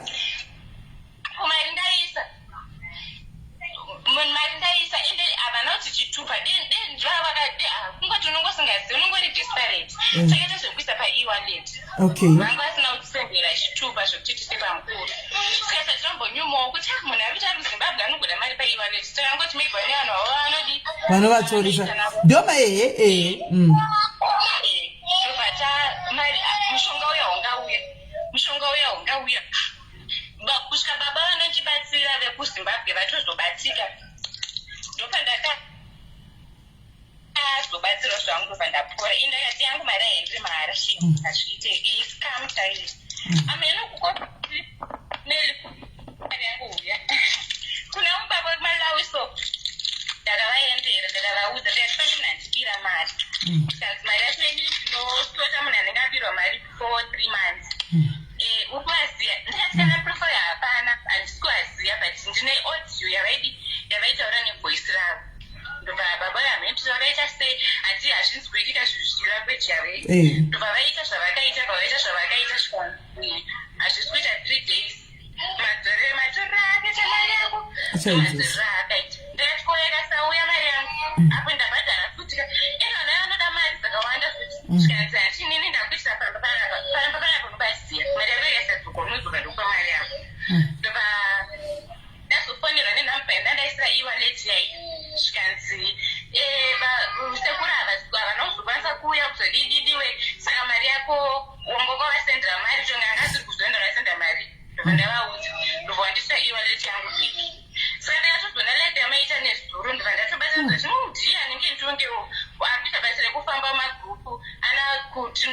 mari ndaisa ende havana kuti chitupa ndivavakati kungoti unongosingazivi unongori desperate takaita zvekuisa paewallet vanga vasina kutisendera chitupa zvokuti tise pamukuru saka tinombonyumawo kuti munhu ari kuti ari muzimbabwe anogona mari paewallet takangoti maybe vane vanhu vavo vanodi vanovatorisa ndoma ndobata mari mushonga uya ungauya kusvika baba vanondibatsira vekuzimbabwe vatozobatsika ndopa ndakazobatsirwa zvangu ndobva ndapora indakati yangu mari ahendiri mari azviite iskam tairi ameno kukomari yangu uya kuna mubaba wemalawiso ndakavaendera ndakavaudza ndakati ndandikira mari kazi mari yacho ndinosota munhu anenge abirwa mari for 3 months ukuvaziya ndikatikana profile hapana handisi kuvaziya but ndine audio yavaitaura nevoice ravo ndobva baba yamhepsi vakaita sei handi hazvinzi kuitika zvinhu zvichilanguage yave ndobva vaita zvavakaita svika hazvisi kuita 3 days madzorere matorera akaita mari yako madzorera akaita ndakati koyakasauya mari yangu apo ndabhadhara futi ivana vanoda mari dzakawanda futi zvikanzi hatinini ndakuitisa pamba panapa unobaziya mari yavo ikasadzoka unozoka ndokupa mari yako ndobva ndazofonerwa nenhamba yandandaisira ewallet yai zvikanzi sekuru havana kuzokwanisa kuuya kuzodididiwe saka mari yako wangokavasendera mari tonga angasiri kuzoenda vasenda mari ndobva ndavaudza ndobva wandisira ewallet yangu beki saka ndakatozona live yamaita nezuro ndobva ndatobatanza chinodiya anenge ndongewo akuita basa rekufamba magrupu ana kuti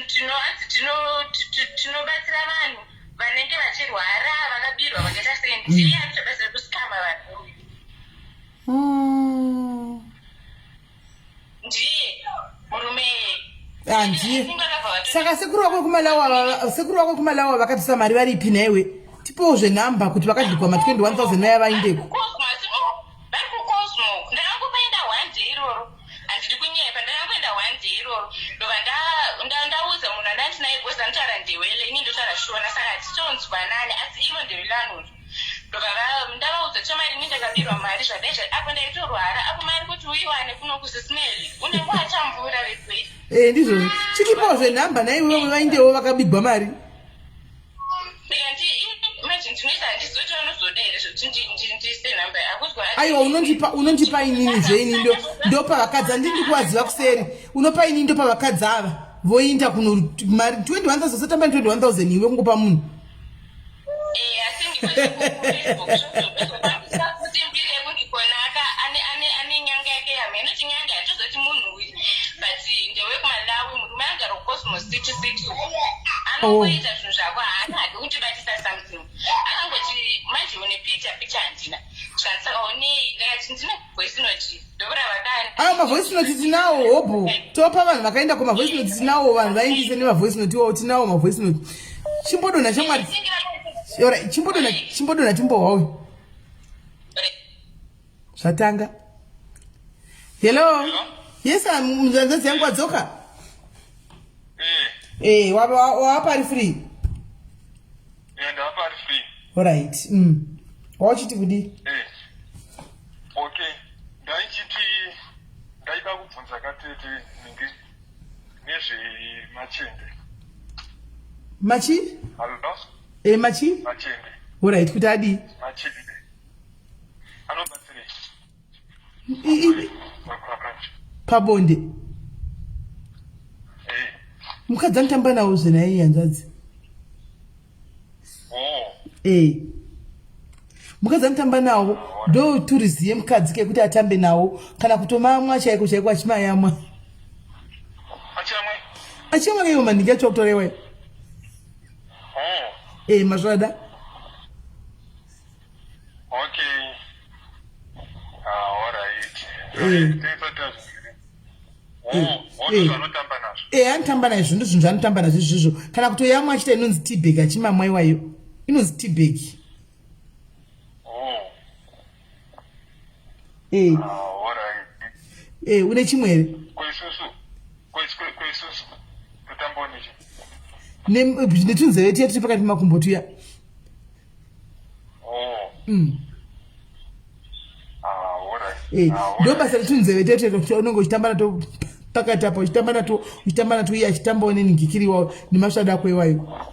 tinobatsira vanhu vanenge vachirwara vakabirwa vakaita sei ndiye akuita basa rekusikama vanhu ndiye murume handie saka sekuru wako kumalawa vakatisa mari varipi naiwe tipowo zvenhamba kuti vakadlikwa ma21,000 vaya vaindeko vari kucosmo ndakangopaenda 1 day iroro handidi kunyepa ndakangoenda 1 day iroro ndobva ndaudza munhu andandinaye bhozi anotaura ndewele ini ndotaura shona saka titonzwanani asi ivo ndevelanoto ndobva ndavaudza chamari ini ndakabirwa mari zvadaizva apo ndaitorwara apo mari kuti uiwane kuno kuSIS-MELLY unenge wachambura vekwei ndizvo chitipowo zvenhamba naiwewo vaindewo vakabigwa mari aiwa unondipa inini zveini ndopa vakadzi handindi kuvaziva kuseri unopa inini ndopa vakadzi ava voinda kuno mari 21,000 zosatamba 21,000 iwe kungopa munhu ane nyanga yake yamene chinyanga hatozoti munhu uyu but ndewekumalawi murume agara kucosmos city anongoita zvinhu zvako haanhadi kutibatisa something akangoti manje une picha handina saka onei ndakati ndine voice note ndokura vakani mavoice note tinawo hobo topa vanhu vakaenda kumavoice note tinawo vanhu vaindise nemavoice note iwawo tinawo mavoice note chimbodonha chamwari Ora chimbodona chimbohwa. Zvatanga. Hello. Yes, muzanzazi yangu wadzoka. Wapa ari free. Ndapa ari free. Alright. Wachiti kudi? Okay. Ndaida kubvunza katete nezve machende. Machi? Hello? Machi? Machende. Alright, kuti adi? Machende. Anobatsire. Pabonde. Mukadzi anotamba nawo zvenaiyi hanzvadzi. Mukadzi anotamba nawo ndo turiziye mukadzi kekuti atambe nawo kana kutomamwa chaiko chaiko achimayamwa. Achamwa kaiwo mandingi acho kutorewa. Mazvada. Okay. Alright. Anotamba nazvo ndizvo zvanotamba nazvo izvozvo. Kana kutoyamwa achita inonzi teabag achimamwa iwayo. Inonzi teabag. Une chimwe here? Netunzeve tiya tiri pakati pemakumbo tuya. Ndo basa retunzeve tete unonge uchitamba nato pakati apa uchitamba nato iye achitambawo neningikiri wawo nemasvada ako iwayo.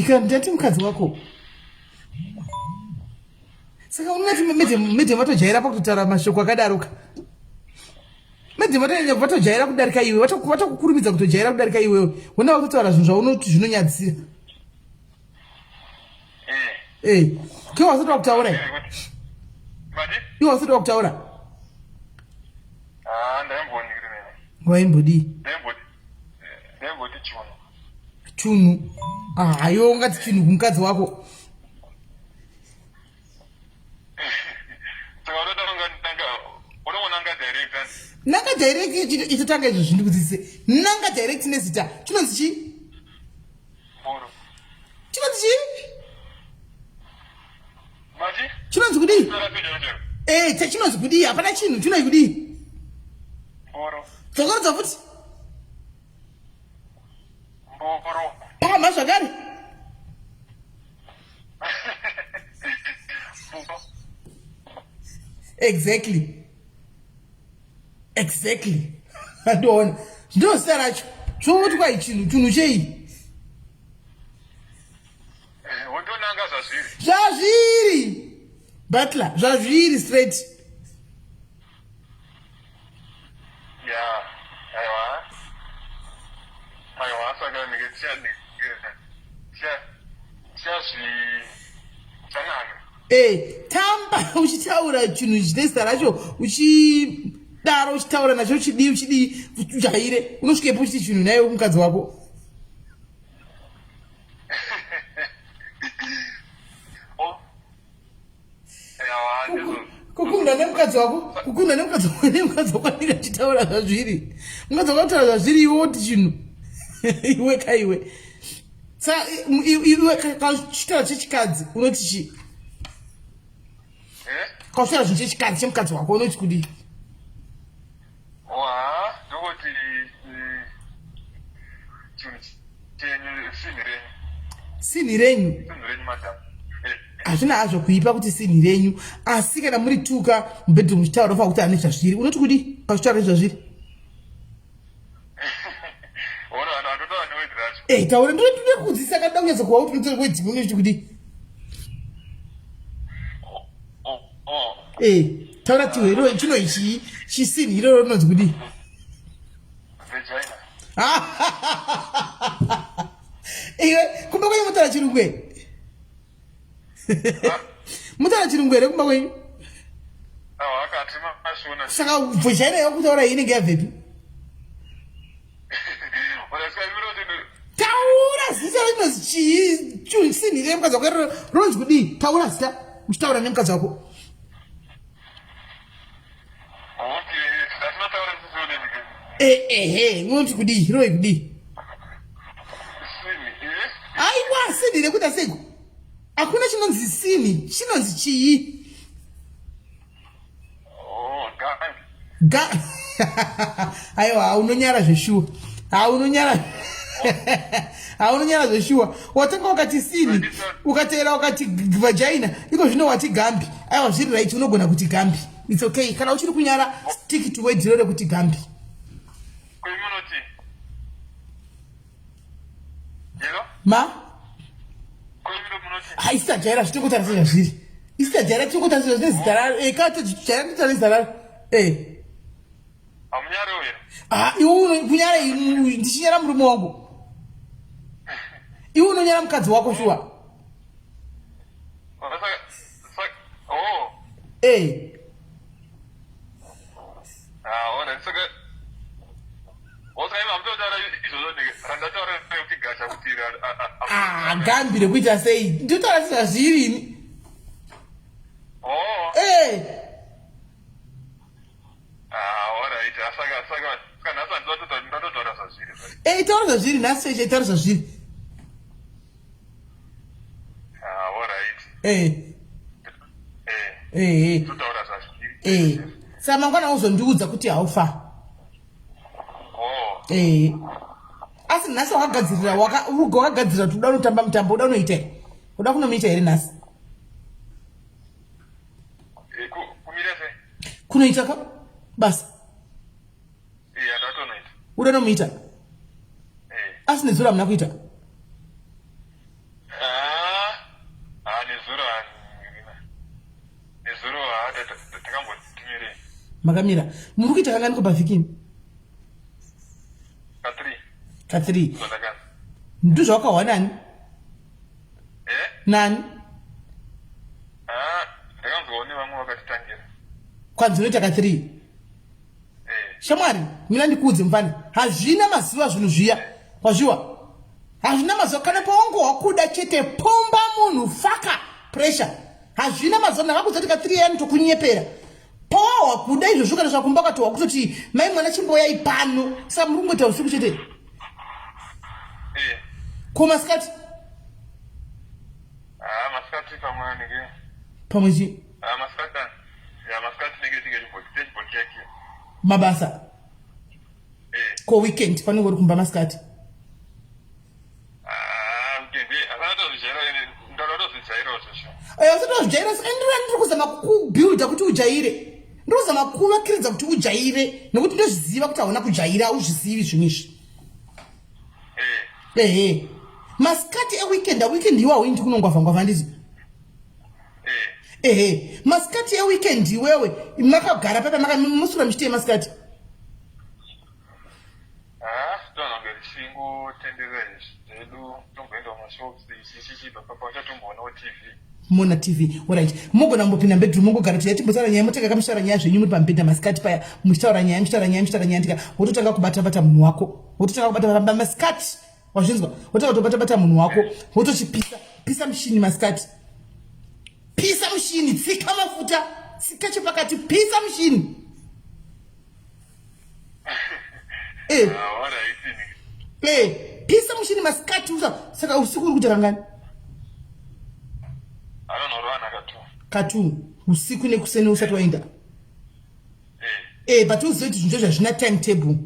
Kana ndati mukadzi wako. Saka unati medhe vatojaira pakutotaura mashoko akadaroka. Medhe vatojaira kudarika iwe, vatokukurumidza kutojaira kudarika iwewe. Wona wakutotaura zvinhu zvaunoti zvinonyadzisira. Ke wasati wakutaura here? Iwe wasati wakutaura? Waimbodi? Ndaimbodi chunu. Iwe ungati chunu kumukadzi wako. Nanga direct ichitanga izvo zvindikudzidzise. Nanga direct nezita. Chinonzi chi? Chinonzi chi? Chinonzi kudi? Chinonzi kudi? Hapana chinhu, chinonzi kudi? Dzokorodza futi? Pama zvakare? Exactly. Andoona. Ndo zita racho. Zvoti kwai chinhu chei? Wondonanga zvazviri. Zvazviri. Butler, zvazviri straight. Aiwa, saka tamba uchitaura chinhu chine zita racho uchidaro uchitaura nacho uchidii ujaire unosvikepo uchiti chinhu naye mukadzi wako. Kukunda nemukadzi wako anenge achitaura zvazviri. Mukadzi wako ataura zvazviri iwe woti chinhu. Iwe kaiwe. Saka iwe kachitaura chechikadzi unoti chi? Kachitaura zvinhu chechikadzi chemukadzi wako unoti kudii? Ndokuti sinhi renyu. Hazvina hazvo kuipa kuti sinhi renyu, asi kana muri tuka mubhedroom muchitaura unofanira kuti ane zvazviri. Unoti kudii pachitaura nezvazviri? Taura ndinoda kukudzidzisa kada kunyatsa kuva kuti unotora wedzingi unochiti kudii? Taura tiwe chino ichi chisinhi iroro rinonzi kudii? Iwe kumba kwenyu mutaura chirungu here? Mutaura chirungu here kumba kwenyu? Saka vhozhaina yakutaura iyi inenge yabvepi? taura zita rinozi chii sini remukadzi wako ronzi kudii taura zita uchitaura nemukadzi wako unoti kudii roi kudii aiwa sini rekuta seko hakuna chinonzi sini chinonzi chii aiwa haunonyara zveshuwa haunonyara zveshuwa watanga wakati sini ukateera wakati vagina iko zvino wati gambi aiwa zviri right unogona kuti gambi it's okay kana uchiri kunyara stick to word rekuti gambi ma isitajaira zvitokotarisira zviri isitajaira titokotarisira zvine zita raro kajaira titotarisira raro iwe kunyara ndichinyara murume wangu iwe unonyara mukadzi wako shuwa gambi rekuita sei ndinotarisira zvirini taura zviri nhasi seche taura zviri saka mangwana uzondiudza kuti haufa asi nhasi wakagadzirira wakagadzirira kuti uda unotamba mutambo uda unoita uda kunomuita here nhasi kunoita ka basa uda nomuita asi nezuro hamuna kuita makamira muri kuita kangani kubhavhikini ka3 ndozvawakawa nani nani kwanzi unoita ka3 shamwari mina ndikuudze mufana hazvina mazuva zvinhu zviya wazviwa hazvina mazuva kana pawangu wakuda chete pomba munhu faka pressure hazvina mazuva ndakakudza kuti ka3 yani tokunyepera pawa wakuda izvozvo kana zvakumba kati wakutoti mai mwana chimboyai pano saka muri kungoita usiku chete ko masikati pamwe chi mabasa ko weekend panenge uri kumba masikati usatozvijaira saka ndiri kuzama kubuilda kuti ujaire ndiri kuzama kuvakiridza kuti ujaire nokuti ndozviziva kuti hauna kujaira hauzvizivi zvinhu izvi masikati eweekend aweekend iwe hauindi kunongwavhangwavha ndizi masikati eweekend iwewe makagara papa musura muchitei masikati mona tv alright mogona mbopinda bedroom mongogara kuti yatimbotaura nyaya motanga kamushtaura nyaya zvenyu muri pambedha masikati paya muchitaura nyaya ndika wototanga kubata munhu wako wototanga kubata masikati wazvinzwa wotanga kutobata munhu wako wotochipisa mushini masikati pisa mushini tsika mafuta tsika chepakati pisa mushini pisa mushini masikati saka usiku uri kuita kangani katu usiku nekuseni usati waenda but uzive kuti zvinhu zvazvina timetable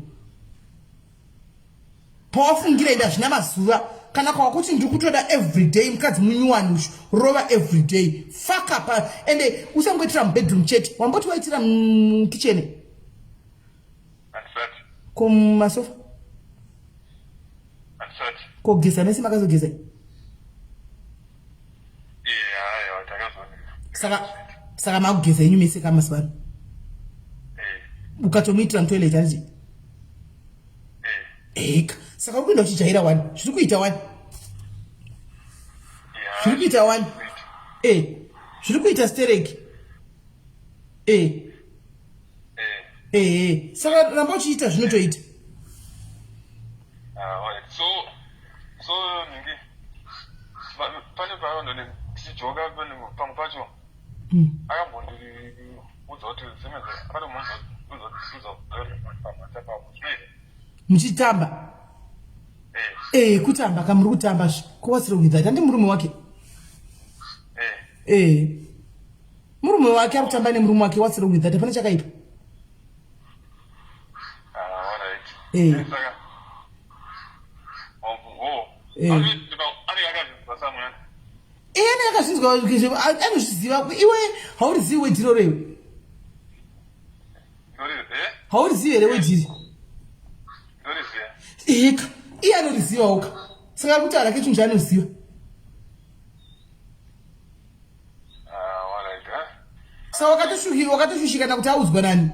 pawafungira enda zvina mazuva kana kwakuti ndiri kutoda everyday mukadzi munyuwani ushu rova everyday faka pa ende usangoitira mubedroom chete wamboti waitira mukichene kumasofa kogeza mese makazogeza saka makugeza inyu mese kamasipano ukatomuitira mutoilet anji saka uri kuenda uchijaira wani zviri kuita wani zviri kuita wani zviri kuita stereki saka ramba uchiita zvinotoita So ningi pane paondo ne tijoga bene pangu pacho akambondiri uzoti semenze akati munhu uzotamba muchitamba kutamba kamuri kutamba what's wrong with that andi murume wake murume wake akutamba nemurume wake what's wrong with that pane chakaipa ane akazvinzwa anozviziva iwe haurizivi wedhiro rewe haurizivi here wedhiri eka iye anorizivawoka saka ari kutaura ke chinhu chaanoziva saka wakatoshushikana kuti audzwa nani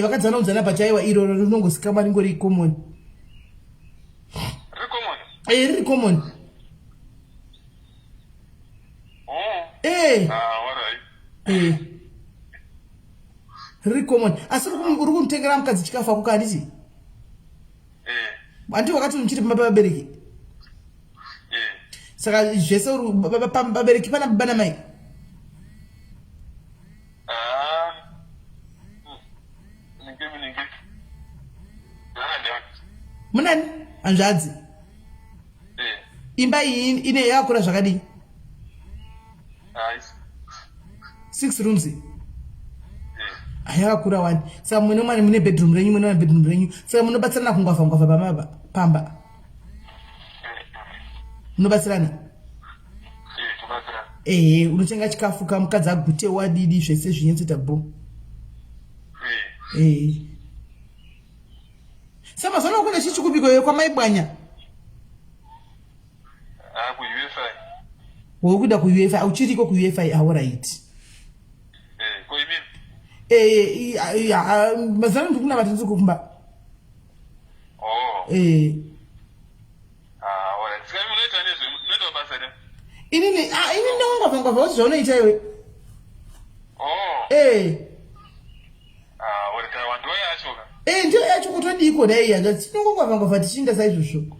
vakadzana udzana pachaiwa iro rinongosika ringori common riri common riri common asi uri kunotengera mukadzi chikafu ako kanditi handi wakati muchiri pamba vabereki saka zvese vabereki pana baba namai munani hanzvadzi imba iyi ine yakura zvakadii 6 rooms yakakura 1 saka mune mwana mune bedroom renyu mune bedroom renyu saka munobatsirana kungwavha pamba munobatsirana unotenga chikafu kamukadzi agute wadidi zvese zvinyetseta bo samazana kune chichikubikoyo kwamaibwanya wokuda kuUEFI auchiriko kuUEFI alright mazana ndikuna vatinzi kumba inini ndongwavangwavha woti zvaunoita iwe ndio yacho kutodiko dai yanga tinongwavangwavha tichinda saizvozvo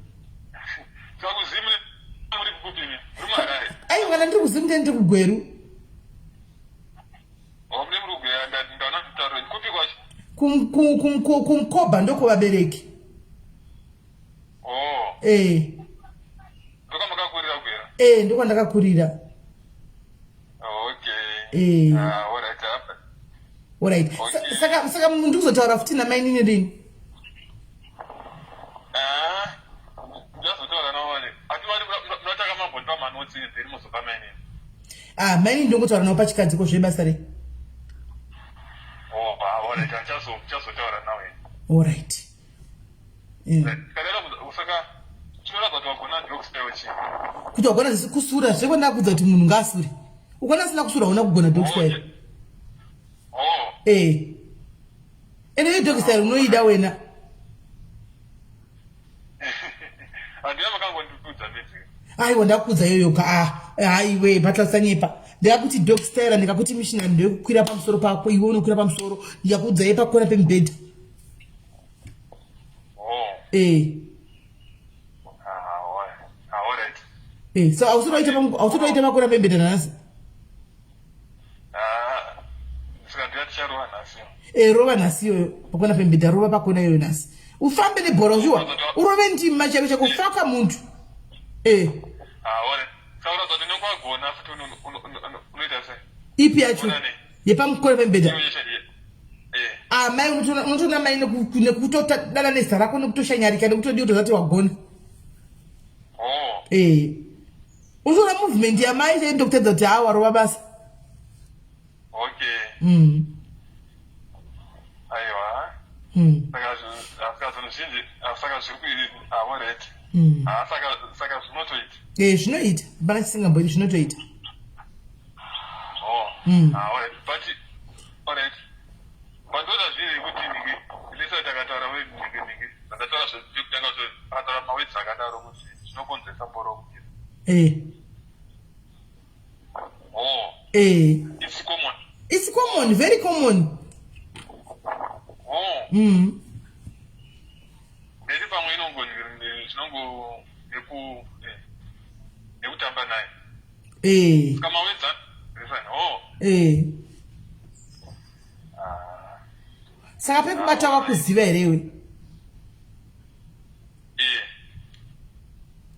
aiwana ndiri kuzimu ndiri kugweru kumkoba ndokuvabereki ndokwandakakurira alright saka mundu kuzotaura futi namai nini rini maini ndongotaura navo pachikadziko zvebasa rei alright kuti wagona kusura zvekwanda kudza kuti munhu ngaasure ukona sina kusura una kugona dogstyle ene dogstyle unoida wena aiwa ndakudza yoyoka aiwe patlasanyepa ndikakuti dogstyle ndikakuti mishinari ndekukwira pamusoro pako iwe unokwira pamusoro ndikakudza yepakona pemubhedha so ausotoita makona pemubhedha nanasi rova nhasi iyoyo pakona pemubhedha rova pakona iyoyo nhasi ufambe nebhora uchiwa urove ndima chaivo chakufaka muntu ipi yacho yepamukona pemubhedha mai unotoona mai nekutodana nezita rako nekutoshanyarika nekutodii utozati wagona unotoona movement yamai chaindokutedza kuti warova basa zvinoita hapana chisingamboiti zvinotoita it's common common, very common. Oh. Maybe pamwe inongo nekutamba naye. Kama wenza refine. Oh. Saka pekubata wakuziva here iwe.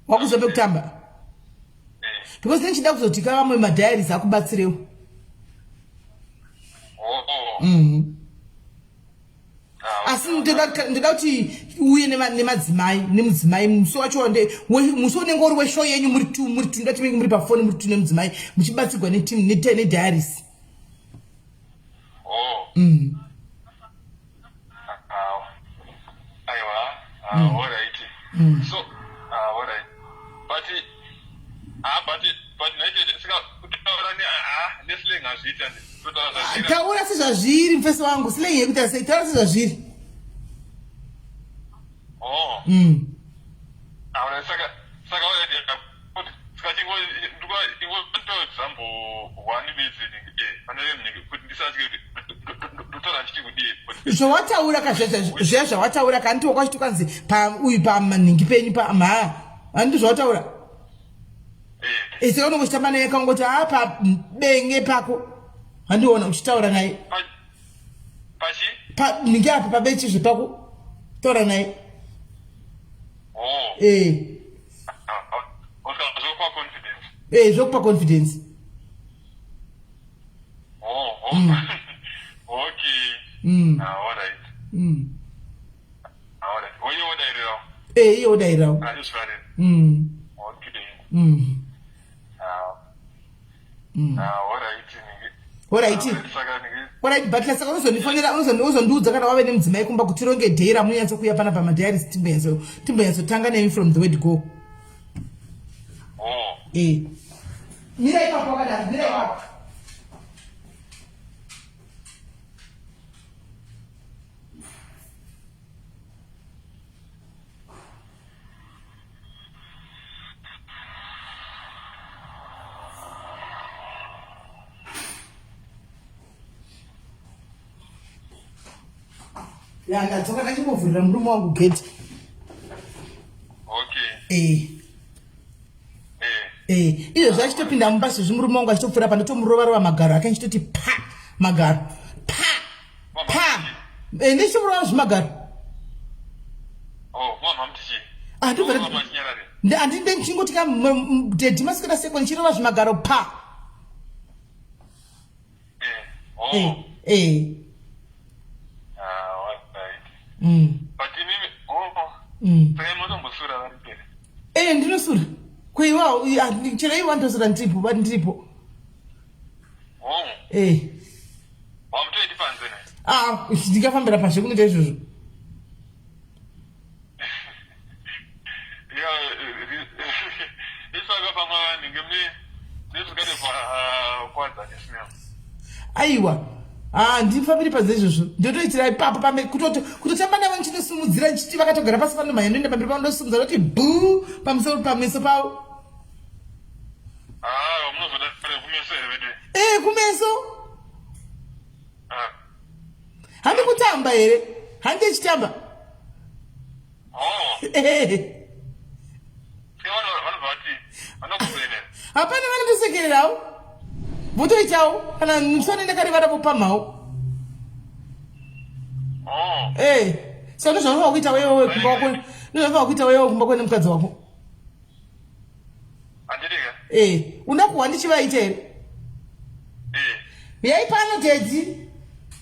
Wakuziva pekutamba. Because then chida kuzotika vamwe madiaries akubatsirewo. Asi ndida kuti uye nemadzimai nemudzimai musi wacho musi unenge uri weshow yenyu muri tu ndati muri pafoni muri tu nemudzimai muchibatsirwa nediaries. All right. So, all right. But taura sezvazviri mfesi wangu silei yekuti sei taura sezvazviri. Saka example one zvawataura kazviya zvawataura kandiwo kwacho tukanzi uyu pamanhingi penyu handi zvawataura. Saka unongochitamba naye kangoti apa benge pako handiona uchitaura naye ninge apa pabechi zvepako taura naye. Zvokupa confidence. Okay. All right. All right. What you order? You order it out. I just read it. Okay. Alright, but let's also unozondiudza kana wave nemudzimai kumba kuti ronge dhera munyatsokuya pana pamadiaries timbonyatso nemi from the word go. Mira ipapo wakadaro, mira ipapo. Ndadzoka ndachimbovhurira murume wangu gate. Okay. Izvo zvachitopinda mumba sezvi murume wangu achitopfuura pandotomurova magaro ake nchitoti pa magaro pa ndichimurova zvimagaro. Handinde ndichingoti ndimasikira seko ndichirova zvimagaro pa. Ndinosura kuiwa chero iwa ndosura ndiripo. Ndingafambira pashe kunoita izvozvo. Aiwa ndifambiri padze izvozvo ndotoitira ipapo kutotamba navo nchinosumudzira nchiti vakatogara pasi panomhanya ndoenda pamberi pavo ndosumudza kuti bhuu pameso pavo. Kumeso handi kutamba here handi chitamba. Hapana vanotosekererawo votoitawo kana musonende kari varavo pamhau. So ndozvanofanwa kuita wewe kumba kwako, ndozvanofanwa kuita wewe kumba kwene mukadzi wako. Unakuwa ndichivaita here. Yai pano tedzi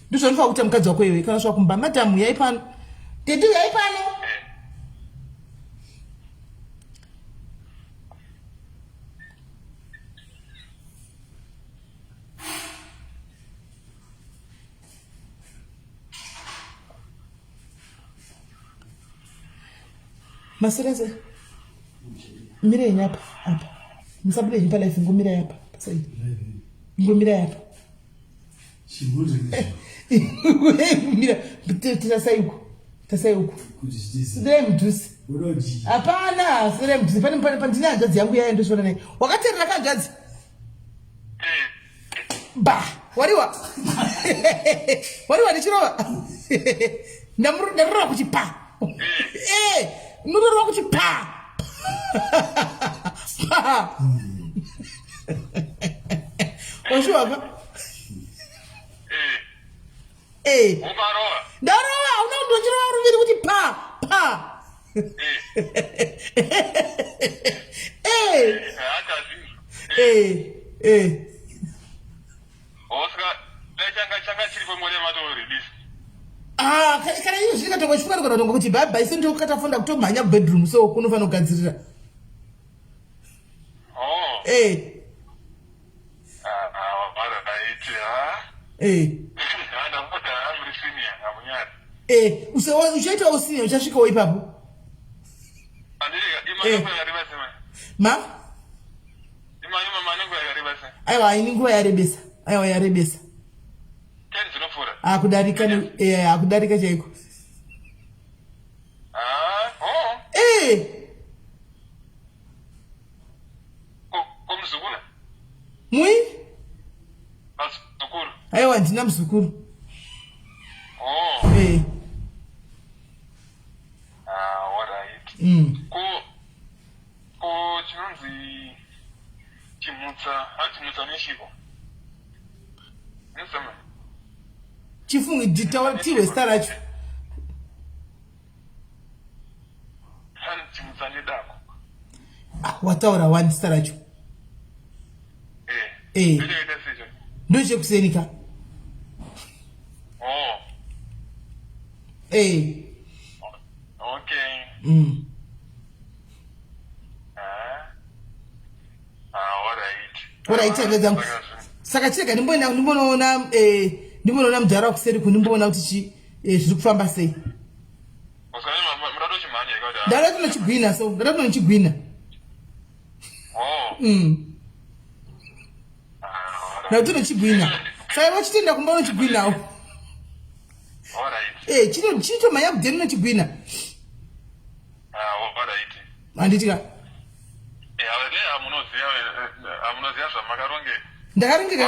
ndozvanofanwa kuita mukadzi wako iwe kana swa kumba madamu yai pano tedzi yai pano. Maserese mire nyapa apa musabule nyipa life ngomira yapa pasai ngomira yapa mira tasayuko sire mdusi hapana sire mdusi pane ndine hanzvadzi yangu yaya ndosvona naye wakateerera kanzvadzi ba wariwa Wari chirova. Ndamurora kuchipa. Ndamurora kuchipa. Oshuwa. Umaroa. Ndaroa, unondonjira ruviri kuti pa. Osaka, changa chiri pamwe mato release. Kana iyo zvikatoka chifukara kutonga kuti baba isi ndo katafunda kutomhanya bedroom so kunofana kugadzirira. Uchaita usinya uchasvikawo ipapo. Aiwa ini nguva yarebesa. Aiwa yarebesa. Kudarika chaiko. Kumzukuru. Mui? Mzukuru. Aiwa ndina mzukuru. Alright. Ko chinonzi chimutsa, chimutsa neshiko. Nesema. Chifungi ditawa tiwe staracho. Chimutsa nedako. Wataura wandi staracho. Ndoche kusenika. Okay. Alright, agazam. Saka cheka ndimboona mudhara kuseri kunimboona kuti zviri kufamba sei. Ndada kunochigwina so, ndada kunochigwina. Ndada kunochigwina. Saka wachitenda kumba unochigwinawo. Chito manya kudeni unochigwina. Alright. Anditika. Amunozia zvamakaronge. Ndakarongeka.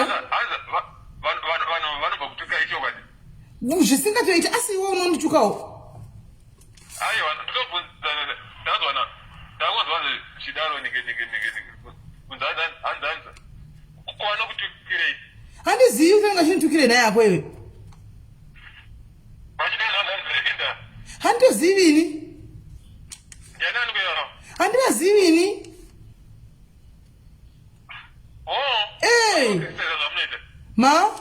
Vanobva kutuka icho kwadi. Zvisingatoita asi iwe unonditukawo. Aiwa, ndobvunza ndazwana. Ndangozwa chidaro nige. Kunzanza. Kwana kutukirei. Handizivi kuti ngachinditukire naye ako iwe. Machidanda. Handizivi ini. Yanani kuyaro. Handivazivi ini. Ma?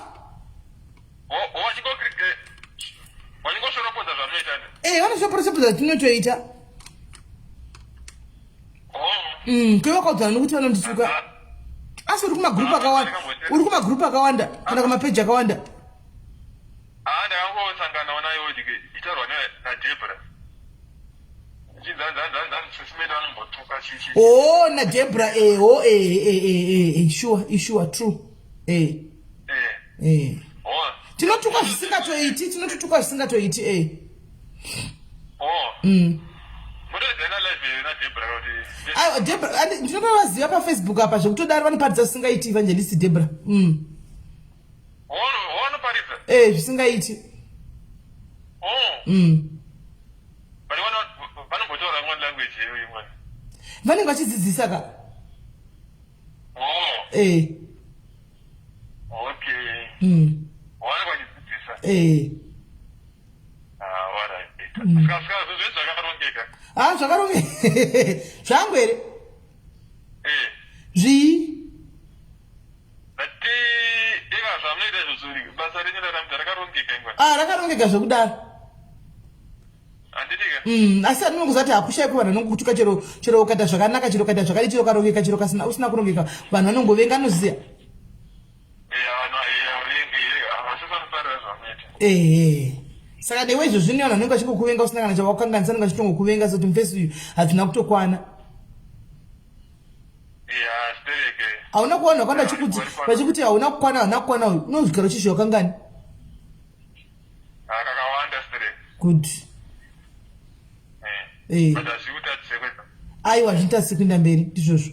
Vanozvoporosopodza tinotoita. Kwevakaudzana nokuti vanondituka. Asi uri kumagrupu akawanda kana kumapeji akawanda. Ndakangosangana nayo itarwa naDebra. naDebra sure true. Tinotuka zvisingatoiti. Debra ndinotovaziva paFacebook apa zvekutodaro vanoparidza zvisingaiti evangelist Debra. Zvisingaiti. Vanenge vachidzidzisa ka. Zvakarongeka. Zvangu here. Rakarongeka zvekudaro. Asi andinongozati hakushai kuvanhu vanongokutuka chero ukaita zvakanaka chero ukaita zvakadi chero ukarongeka chero usina kurongeka vanhu vanongovenga anoziya. Saka newe izvozvino vanhu vanenge vachingokuvenga usina kana chavakanganisa vanenge vachitongokuvenga soti mufesi uyu hadzina kutokwana. Hauna kuwana vakanda vachikuti hauna kukwana uyu unozvigara uchizviwa kangani. Good. Aiwa zvinoita sekuenda mberi ndizvozvo.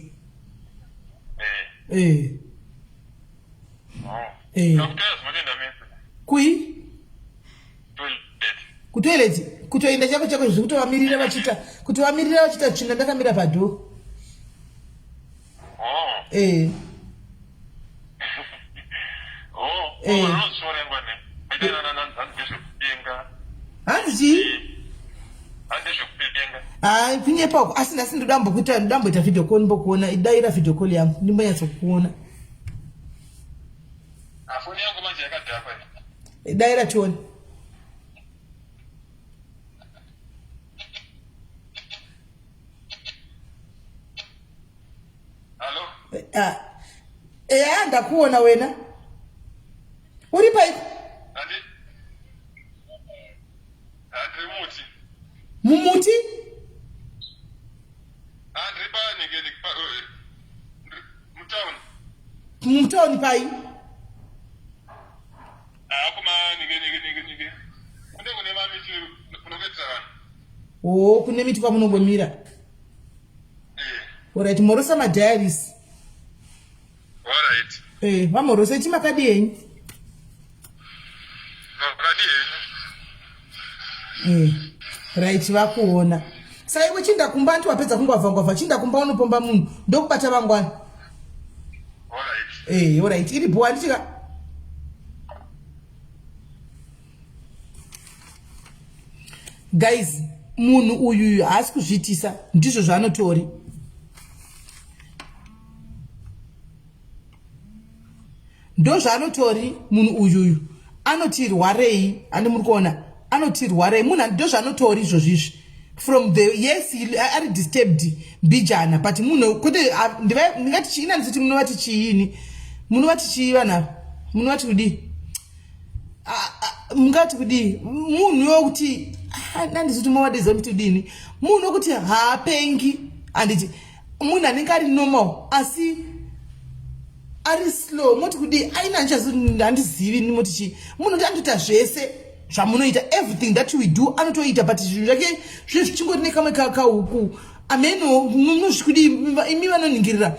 Kui? Kutoilet. Kutoenda chako chako zvikutovamirira vachita. Kutovamirira vachita tsvinda ndakamira padho. Oh. Sorry ngwane. Hanzi? Kunyepa asina ndamboita video call mbokuona idaira video call yangu ndimboyatsa kuona. Afoni yangu manje yakadhakwa. Idaira choni. Hello? Ndakuona wena. Uri paipo? Mumuti? Mtown pai? Kune miti kwamunongomira. Alright, morosa ma diaries. Alright. Vamorosa chimakadii. Right, vakuona. Saka iwe chinda kumba antu wapedza kungwavha chinda kumba unopomba munhu ndokubata vangwana. Alright. Alright. Iri bhuwa ndichika. Guys, munhu uyu haasi kuzviitisa ndizvo zvaanotori. Ndo zvaanotori munhu uyu anoti rwarei ane muri kuona. Anoti rwarei munhu ndo zvanotori izvozvizvi. From the yes ari disturbed bijana but munhu kuti ndingati chiina ndisiti munovati chiini. Munovati chivana. Munovati kudi. Mungati kudi munhu yokuti ndandiziti mawadizo mitudini. Munhu yokuti haapengi anditi munhu anenge ari normal asi ari slow moti kudi aina nchazi handizivi nimoti chi munhu ndandita zvese zvamunoita everything that we do anotoita but zvinhu zvake zvichingori nekamwe kauku ameno munozvikudi imi vanoningirira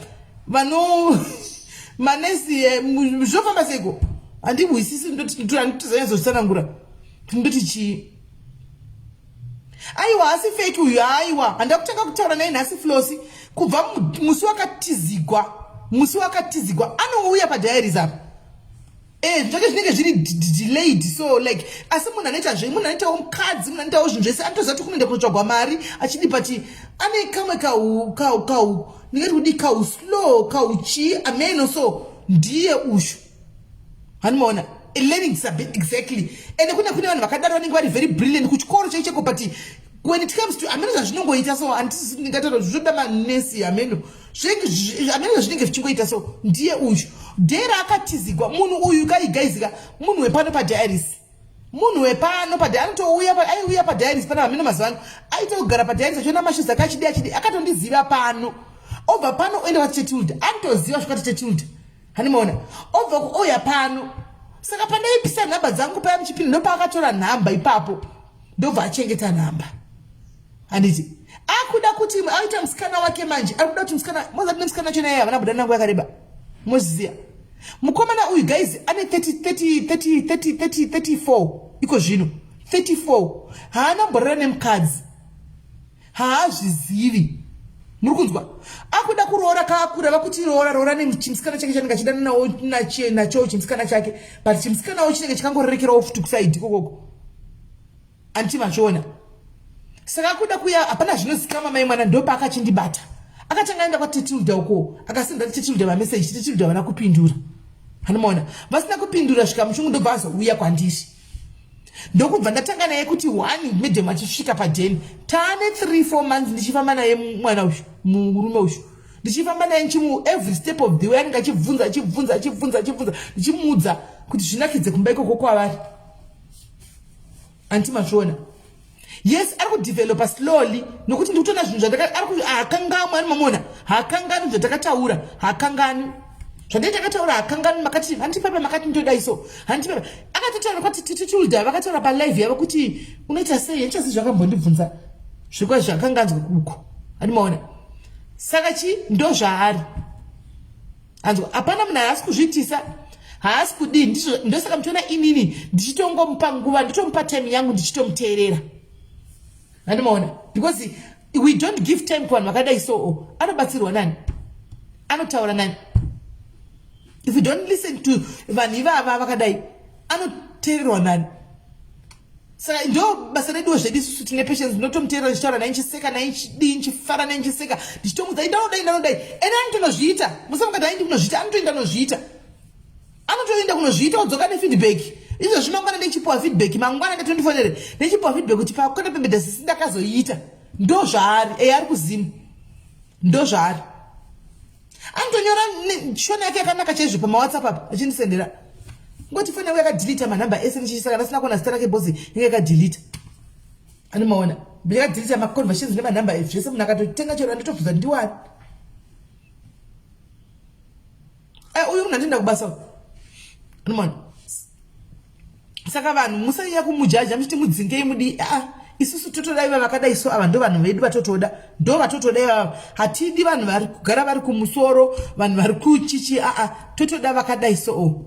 vano manesi zvofamba seko handibwisisi ndotizanyazozvisanangura ndoti chi aiwa asi fake uyu aiwa handakutanga kutaura naye nhasi flosi kubva musi wakatizigwa anouya padiaries apa zvake zvinenge zviri delayed so like asi munhu anoitawo mukadzi munhu anoitawo zvinhu zvese anotozati kunoenda kunotsvagwa mari achidi pati ane kamwe kau ndingati kudi kau slow kauchi ameno so ndiye ushu hanimaona learning disability exactly and kune vanhu vakadaro vanenge vari very brilliant kuchikoro chaicheko but when it comes to ameno zvazvinongoita so handisi ndingataura zvoda manesi ameno zvinenge zvichingoita so ndiye uyu dhera akatizigwa munhu uyu kaigaizika munhu wepano padiaries munhu wepano aiuya padiaries pana hameno mazuva ano aitogara padiaries achiona mashuzi akachidi akatondiziva pano obva pano oenda vatichetilded anotoziva zvikati chetilded hanimaona obva kuoya pano saka pandaipisa nhamba dzangu paya muchipinda ndopaakatora nhamba ipapo ndobva achengeta nhamba handiti akuda kuti aita musikana wake manje arikuda kuti musikana mozati nemusikana wacho naye havana buda nangu yakareba moziziya mukomana uyu guys ane 34 iko zvino 34 haana mborera nemukadzi haazvizivi muri kunzwa akuda kuroora kaakura vakuti roora nechimusikana chake chanenge achidana nacho chimusikana chake but chimusikanawo chinenge chikangorerekerawo futi kusaidi kokoko anditi machiona saka akuda kuya hapana zvinozikama mai mwana ndopa akachindibata akatanga aenda kwatetilda uko akasenda tetilda mameseji tetilda vana kupindura hanimaona vasina kupindura svika mushungu ndobva azouya kwandiri ndokubva ndatanga naye kuti 1 medhem achisvika padheni taane 3-4 months ndichifamba naye mwana uyu murume uyu ndichifamba naye every step of the way anenge achibvunza ndichimuudza kuti zvinakidze kumba ikoko kwavari anditi mazviona yes ari kudevelopa slowly nokuti ndikutona zvinhu hakangamwe ani mamona hakangani zvatakataura hakangani zvandatakataura hakangani makati handipepa makati ndodai so handipepa akatotaura kwati titulda vakataura palive yavo kuti unoita sei handichasi zvakambondibvunza zvikwa zvakanganzwa kuko handimaona saka chi ndo zvaari hanzwa hapana munhu haasi kuzviitisa haasi kudini ndosaka mtoona inini ndichitongompa nguva nditompa time yangu ndichitomuteerera andimaona because we don't give time kuvanhu vakadai so anobatsirwa nani anotaura nani if you don't listen to vanhu ivava vakadai anoteererwa nani saka ndo basa reduo zvedu isusu tine patience ndinotomuteerera ndichitaura naye nchiseka naye nchidii nchifara naye nchiseka ndichitomudza ndanodai ene anotonozviita musamukati aindi kunozviita anotoenda kunozviita anotoenda kunozviita odzoka nefeedback izvo zvinongwana ndechipiwa feedback mangwana nde24 ndechipiwa feedback kuti pakona pembedha sisi ndakazoiita ndo zvaari ari kuzimu ndo zvaari anotonyora shona yake yakanaka chaizvo pamawhatsapp apa achindisendera ngoti foni yangu yakadhilita manhamba ese ndichisaka ndasina kuona zita rake bhozi inge yakadhilita animaona yakadhilita maconversations nemanhamba zvese munhu akatotenga chero anditobvunza ndiwani uyu munhu andinda kubasa animaona saka vanhu musanyanya kumujaja muchiti mudzingei mudi isusu totodai vakadai so ava ndo vanhu vedu vatotoda ndo vatotoda ivava hatidi vanhu vari kugara vari kumusoro vanhu vari kuchichi totoda vakadai so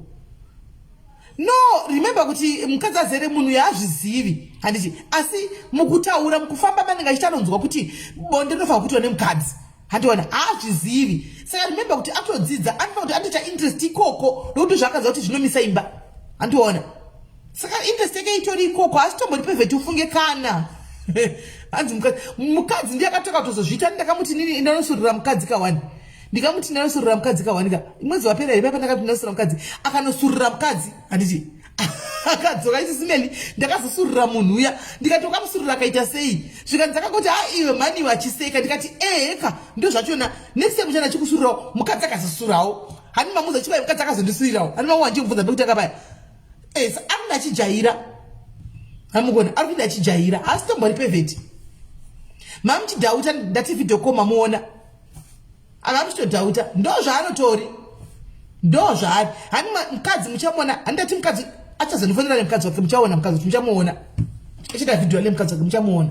no remember kuti mukadzi azere munhu yaazvizivi handiti asi mukutaura mukufamba manenge achitanonzwa kuti bonde rinofanira kuitwa nemukadzi handiona haazvizivi saka remember kuti atodzidza anofanira kuti andoita interest ikoko nokuti zvakadza kuti zvinomisa imba handiona saka interest yake itori ikoko asi tombori pevheti ufunge kana hanzi mukadzi ndiye akatoka kutozozviita ndakamuti nini ndanosurira mukadzi kawani ndikamuti ndanosurira mukadzi kawani ka mwedzi wapera here papa ndakati ndanosurira mukadzi akanosurira mukadzi handiti akadzoka SIS MELLY ndakazosurira munhu uya ndikatoka musurira akaita sei zvikanzi akangoti iwe mani wachiseka ndikati eka ndo zvachona next time chana chikusurirawo mukadzi akazosurirawo hani mamuza chibai mukadzi akazondisurirawo hani mamu wanchimubvunza ndekuti akapaya arikuda achijaira amugona arikuda achijaira asi tombori pevheti mamuchidhauta ndati video mamuona ava muchitodhauta ndo zvaanotori ndo zvaari hani mukadzi muchamuona handati mukadzi achazonifonera nemukadzi wake muchaona mukadzi wake muchamuona achida video lemukadzi wake muchamuona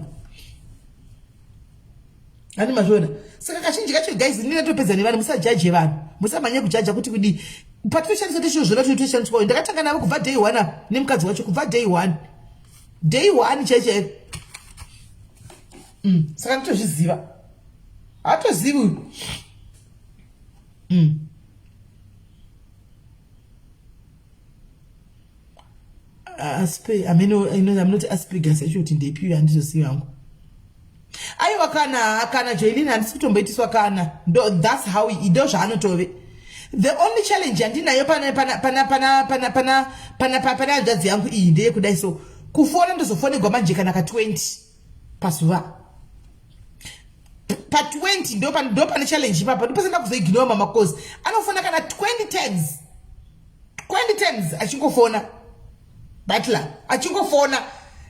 hani mazviona saka kazhinji kacho guys nini natopedza nevanhu musajaje vanhu musamanye kujaja kuti kudi patoshandisa tishozvona kuti toshandiswa ndakatanga navo kubva day 1 apa nemukadzi wacho kubva day 1 chaichaiko saka nditozviziva hatozivi uyu I'm not asparagus actually kuti ndeipiwi handizoziva hangu aiwa kana joilin handisi kutomboitiswa kana that's how ndo zvaanotove the only challenge yandinayo pana hanzvadzi yangu iyi ndeyekudai so kufona ndozofonegwa manje kana ka20 pazuva pa20 ndo pane challenge ipapa ndopasenda kuzoignora mamakosi anofona kana 20 times achingofona batla achingofona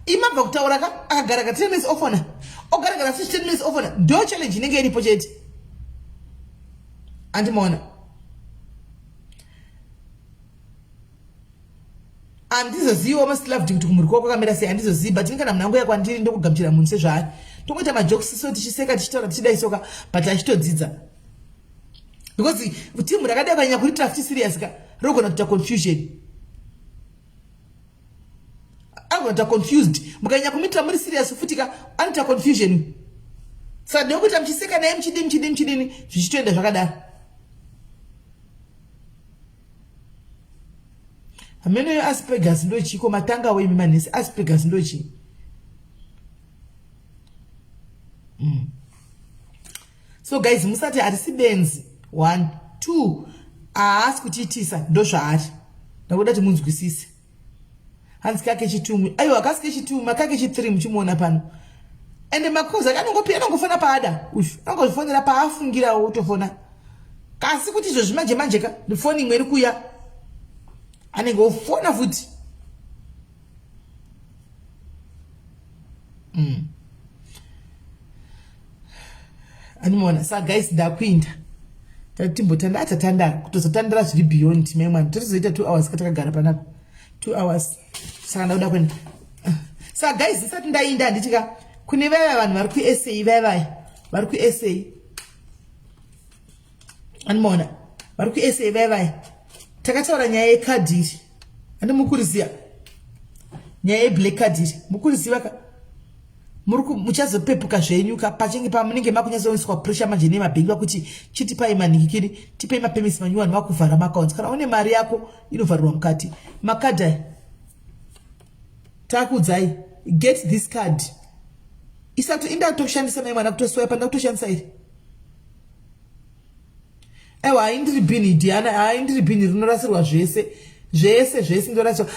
imabva kutaura ka akagara ka 10 minutes ofona ogaragara 15 minutes ofona ndo challenge inenge iripo chete andimaona handizoziva masilaved kuti kumuri kwako kwakamira sei handizozivi but inga namuna yangu yakwandiri ndokugamuchira munhu sezvaari tongoita majokes so tichiseka tichitaura tichidaisoka but achitodzidza because timu rakadai kanyanya kuriitira futi serious ka rinogona kuita confusion agona kuita confused mukanyanya kumitira muri serious futi ka anoita confusion saka ndokuita muchiseka naye muchidini zvichitoenda zvakadaro hameno yo asparagus ndochiko matanga we mimanesi asparagus ndochi so guys musati harisi benzi 1 2 aasi kutiitisa ndo zvaari ndakuda kuti munzwisise hanzi kake chitumwe aiwa kasike chitumwe kake chi3 muchimuona pano ende makoza kanongopira anongofona paada uyu anongofonera paafungirawo utofona kasi kuti izvo zvimanje ka ndifoni imwe iri kuya anenge ofona futi animona sa guys ndakuinda tatimbotanda atatandara kutozotandara zviri beyond memwana totizoita 2 hours katakagara panapa 2 hours saka ndauda kwenda sa guys isati ndainda handitika kune vaya vanhu vari kuSA vaya vari kuSA animona vari kuSA vaya takataura nyaya yekadhiri ande mukuriziya nyaya yeblack card mukuriziva ka muchazopepuka zvenyu pachinge pamunenge makunyatsoiswa pressure manje nemabhengi vakuti chitipai manhikikiri tipei mapemisi manyuwani vakuvhara maaccounts kana une mari yako inovharirwa mukati makadhi aya takudzai get this card isati inda kutoshandisa mai mwana kutoswaipa nda kutoshandisa iri ewa haindiri bhini diana haindiri bhini rinorasirwa zvese ndorasirwa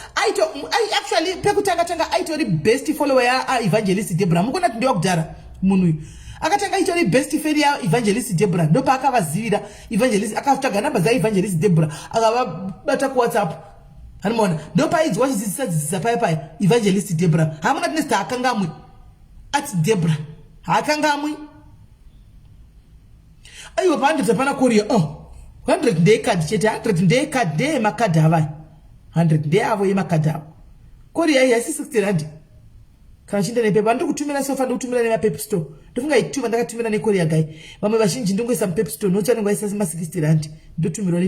actually pekutanga aitori best follower yaevangelist Deborah mukona kuti ndewakudhara munhu uyu akatanga aitori best friend yaevangelist Deborah ndopaakavazivira evangelist akatsvaga namba dzaevangelist Deborah akavabata kuwhatsapp hanimona ndopaidzwa chidzidzisa paya evangelist Deborah hamuna tinesta hakangamwe ati Deborah hakangamwe aiwa pa100 hapana korea 100 ndeyekadhi chete 100 ndeyekadhi ndeyemakadhi avai 100 ndeyavo yemakadhi avo korea iyi haisi 60 rand kana chinda nepepa ndiri kutumira sofa kutumira nemapep store ndofunga ituma ndakatumira nekorea gai vamwe vazhinji ndingoisa mupep store nokuti vanenge vaisa ma 60 rand ndotumirwa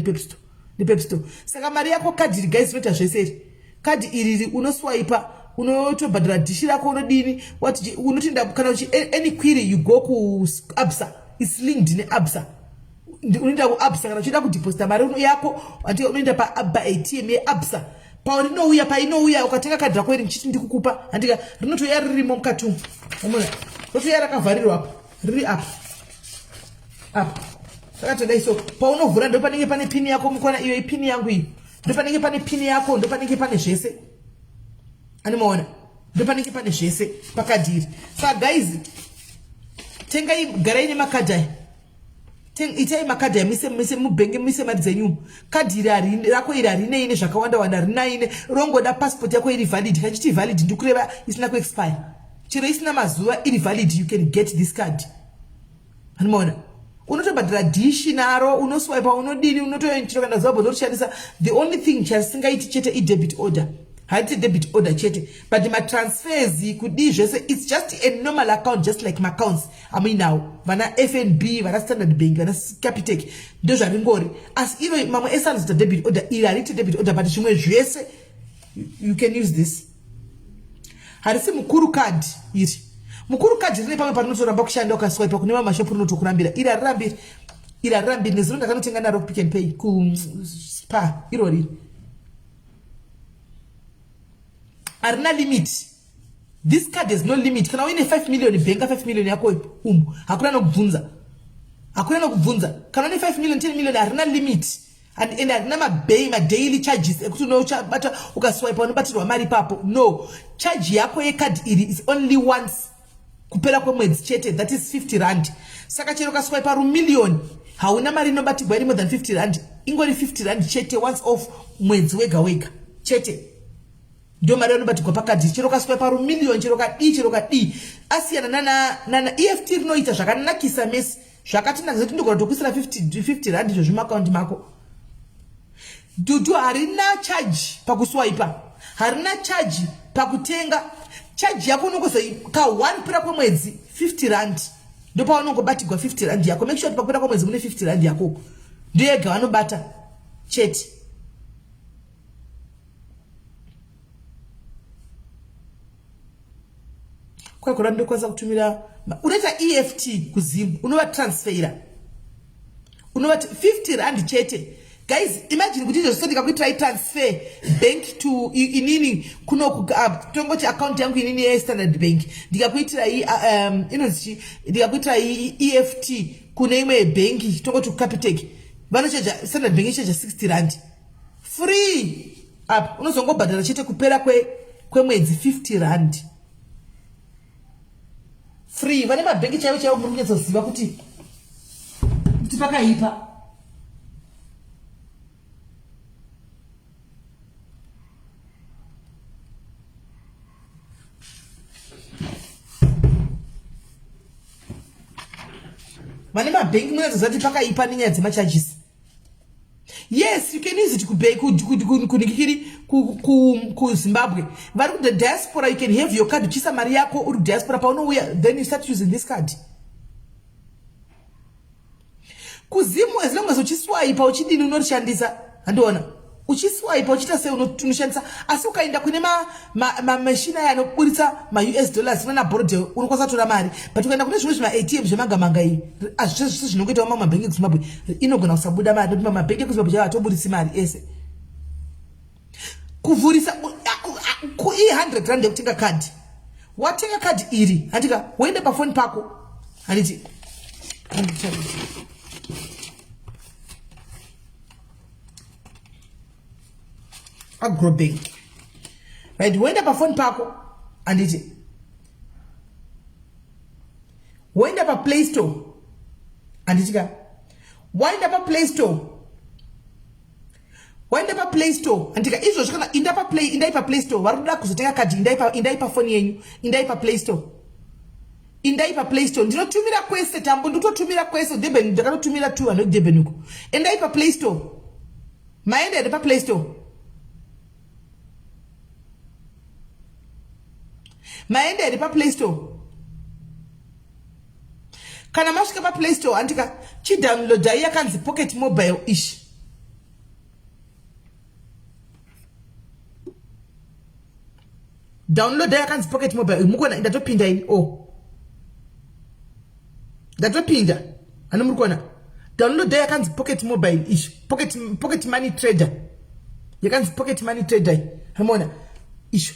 nepep store saka mari yako kadhi iri guys inoita zvese iri kadhi iri unoswaipa unotobhadhara dhishi rako unodini unotinda kana uchi any query you go ku absa is linked neabsa unoenda kuabsa kana uchida kudeposita mari yako unoenda paATM yeabsa painouya ukatenga kadhi rako iri mchiti ndikukupa handika rinotoya ririmo mukati umu rotoya rakavharirwa apo riri apa saka so paunovhura ndo panenge pane pini yako mukona iyo ipini yangu iyi ndo panenge pane pini yako ndo panenge pane zvese animaona ndo panenge pane zvese pakadhi iri saka guys tengai garai nemakadhi aya itai makadhi aya mise mubhenge mise mari dzenyu kadhi rako iri harine zvakawanda rinaine rongoda passport yako iri valid kachiti valid ndikureva isina kuexpire chero isina mazuva iri valid you can get this card animaona unotobhadhara dhishi naro unoswipa unodini unotoenchirokanda zabo ndorishandisa the only thing chasingaiti chete idebit order haiti debit order chete but matransfers kudi zvese it's just a normal account just like my accounts amuinawo vana FNB vana Standard Bank vana Capitec ndo zvaringori asi ivo mamwe esanzita debit order iri hariti debit order but zvimwe zvese you can use this harisi mukuru card iri mukuru card rine pamwe panotoramba kushanda ukaswipa kune mashopu rinotokurambira iri harambiri nezuro ndakanotenga naro Pick n Pay ku Spa irori arina limit. This card has no limit. Kana uine 5 million benga 5 million yako hakuna nokubvunza. Kana uine 5 million 10 million arina limit. And arina ma daily charges ekuti unobata ukaswipe unobatirwa mari papo. No. Charge yako ye card iri is only once kupera kwemwedzi chete, that is 50 rand. Saka chero kaswipe ru million hauna mari inobatirwa iri more than 50 rand. Ingori 50 rand chete once off mwedzi wega chete. Ndio mari anobatirwa pakadhi chero kaswipe ru million chero kadi asiyana nana EFT rinoita zvakanakisa mesi zvakatinakisa kuti ndogona kutokuisira 50 rand izvo zvimakaunti mako. Dudu harina charge pakuswipa, harina charge pakutenga. Charge yako unongozoika 1 pera kwemwedzi 50 rand. Ndio paunongobatirwa 50 rand yako. Make sure kuti papera kwemwedzi mune 50 rand yako. Ndio yega vanobata chete. Kwa kurando kwanza kutumira unaita EFT kuzimu unova transfera unova 50 rand chete. Guys, imagine kuti izvo sodika kuitira transfer bank to inini kuno kutongochi account yangu inini ye Standard Bank ndikakuitira ndikakuitira EFT kune imwe banki tongochi Capitec vanochaja Standard Bank ichaja 60 rand free up unozongobhadhara chete kupera kwemwedzi 50 rand free. Vane mabhengi chaivo muri kunyatsoziva kuti pakaipa. Vane mabhengi munatsoziva kuti pakaipa nenyaya dzemacharges. Yes, you can use it ku Zimbabwe. Vari ku diaspora, you can have your card uchisa mari yako uri diaspora paunouya, then you start using this card. Kuzimu as long as uchiswipa uchidini unorishandisa. Andiona. uchiswipe uchita sei unoshandisa asi ukaenda kune machine yanoburitsa US dollars na board unokwasa tora mari but ukaenda kune zvimwe zvima ATM zvemanga iyi azvisi zvinongoita mamwe mabhengi kuZimbabwe inogona kusabuda mari ndokuti mabhengi kuZimbabwe chavatomburitsi mari ese kuvhurisa ku 100 rand yekutenga card watenga card iri handika woende pafoni pako handiti Agrobank. Right, woenda pafoni pako anditi woenda pa Play Store anditika woenda pa Play Store andika izvo zvakana indai pa Play Store varuda kuzotenga card indai pa phone yenyu indai pa Play Store ndinotumira kwese tambo ndototumira kwese Durban ndakatotumira 200 Durban uko endai pa Play Store maende pa Play Store maende pa Play Store kana masvika pa Play Store andika chidownload yakanzi pocket mobile ish download yakanzi pocket mobile mukona ndatopinda ini ndatopinda ani mukona download yakanzi pocket mobile ish pocket money trader yakanzi pocket money trader hamona ish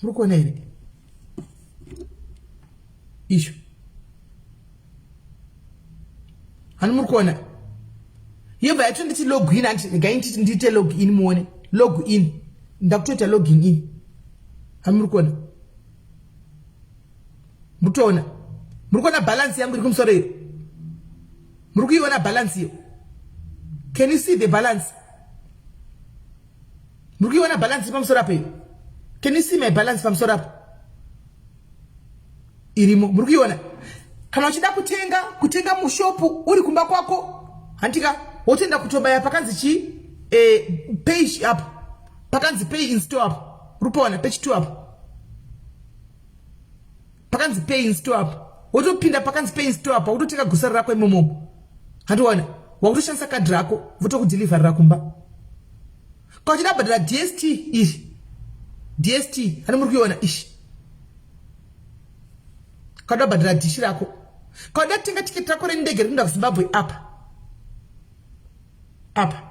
mukona ine ish ani mukona yeva yacho nditi login anti gainti ndite login muone login ndakutoita login in amurikona murikona balance yangu iri kumusoro iyo murikuiona balance iyo can you see the balance murikuiona balance pamusoro apo iyo can you see my balance pamusoro apo irimo murikuiona kana uchida kutenga mushopu uri kumba kwako handika wotoenda kutobaya pakanzi chi page apo pakanzi pay in store apo rupona page 2 apo pakanzi pay in store apo wotopinda pakanzi pay in store apo wototenga gusari rako imomo handiona wakutoshandisa kadhi rako votokudhilivharira kumba kwachida bhadhara DST iri DST hani muri kuiona ishi kada bhadhara dhishi rako kada tenga tiketi rako rendege rekuenda kuZimbabwe apa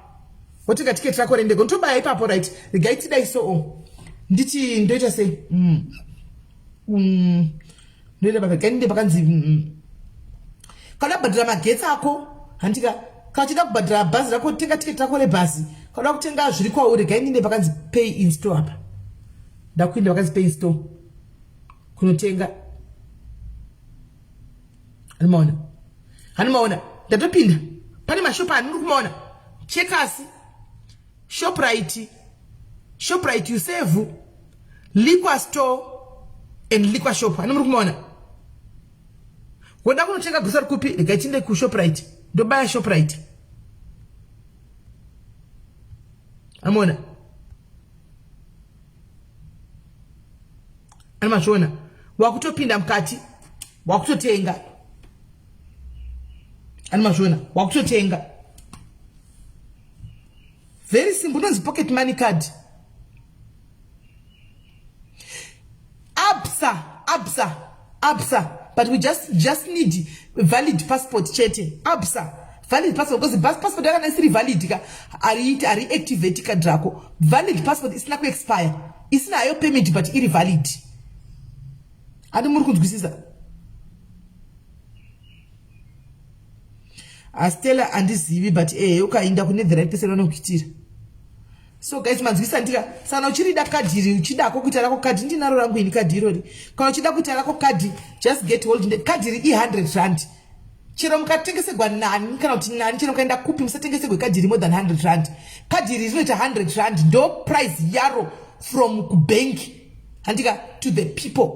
wotenga tiketi rako rendege unotobaya ipapo right rigaitidai so nditi ndoita sei ndoita bavagainde pakanzi kada bhadhara magetsi ako handika kachida kubhadhara bhazi rako tenga tiketi rako rebhazi kada kutenga zviri kwauri gaindinde pakanzi pay in store apa ndakuinda pakanzi pay in store kunotenga hanimaona ndatopinda pane mashopu ani muri kumaona Checkers, Shoprite you save liquor store and liquor shop. Ani muri kumaona wenda kunotenga gusari kupi rikaitinde ku Shoprite ndobaya Shoprite amona ani machona wakutopinda mukati wakutotenga ani machona wakutotenga very simple unonzi pocket money card absa but we just need valid passport chete absa valid passport because passport yakana isiri valid ka ari activate card rako valid passport isina ku expire isina ayo payment but iri valid adi muri kunzwisisa Astela andizivi but ukainda kune the right person unokuitira so guys manzwisa ndika sana uchirida kadhi uchida kuita rako kadhi ndinaro rangu ini kadhi irori kana uchida kuita rako kadhi just get hold kadhi iri 100 rand chero mukatengesegwa nani kana kuti nani chero kaenda kupi musatengesegwa kadhi iri more than 100 rand kadhi iri zvinoita 100 rand ndo price yaro from kubank handika to the people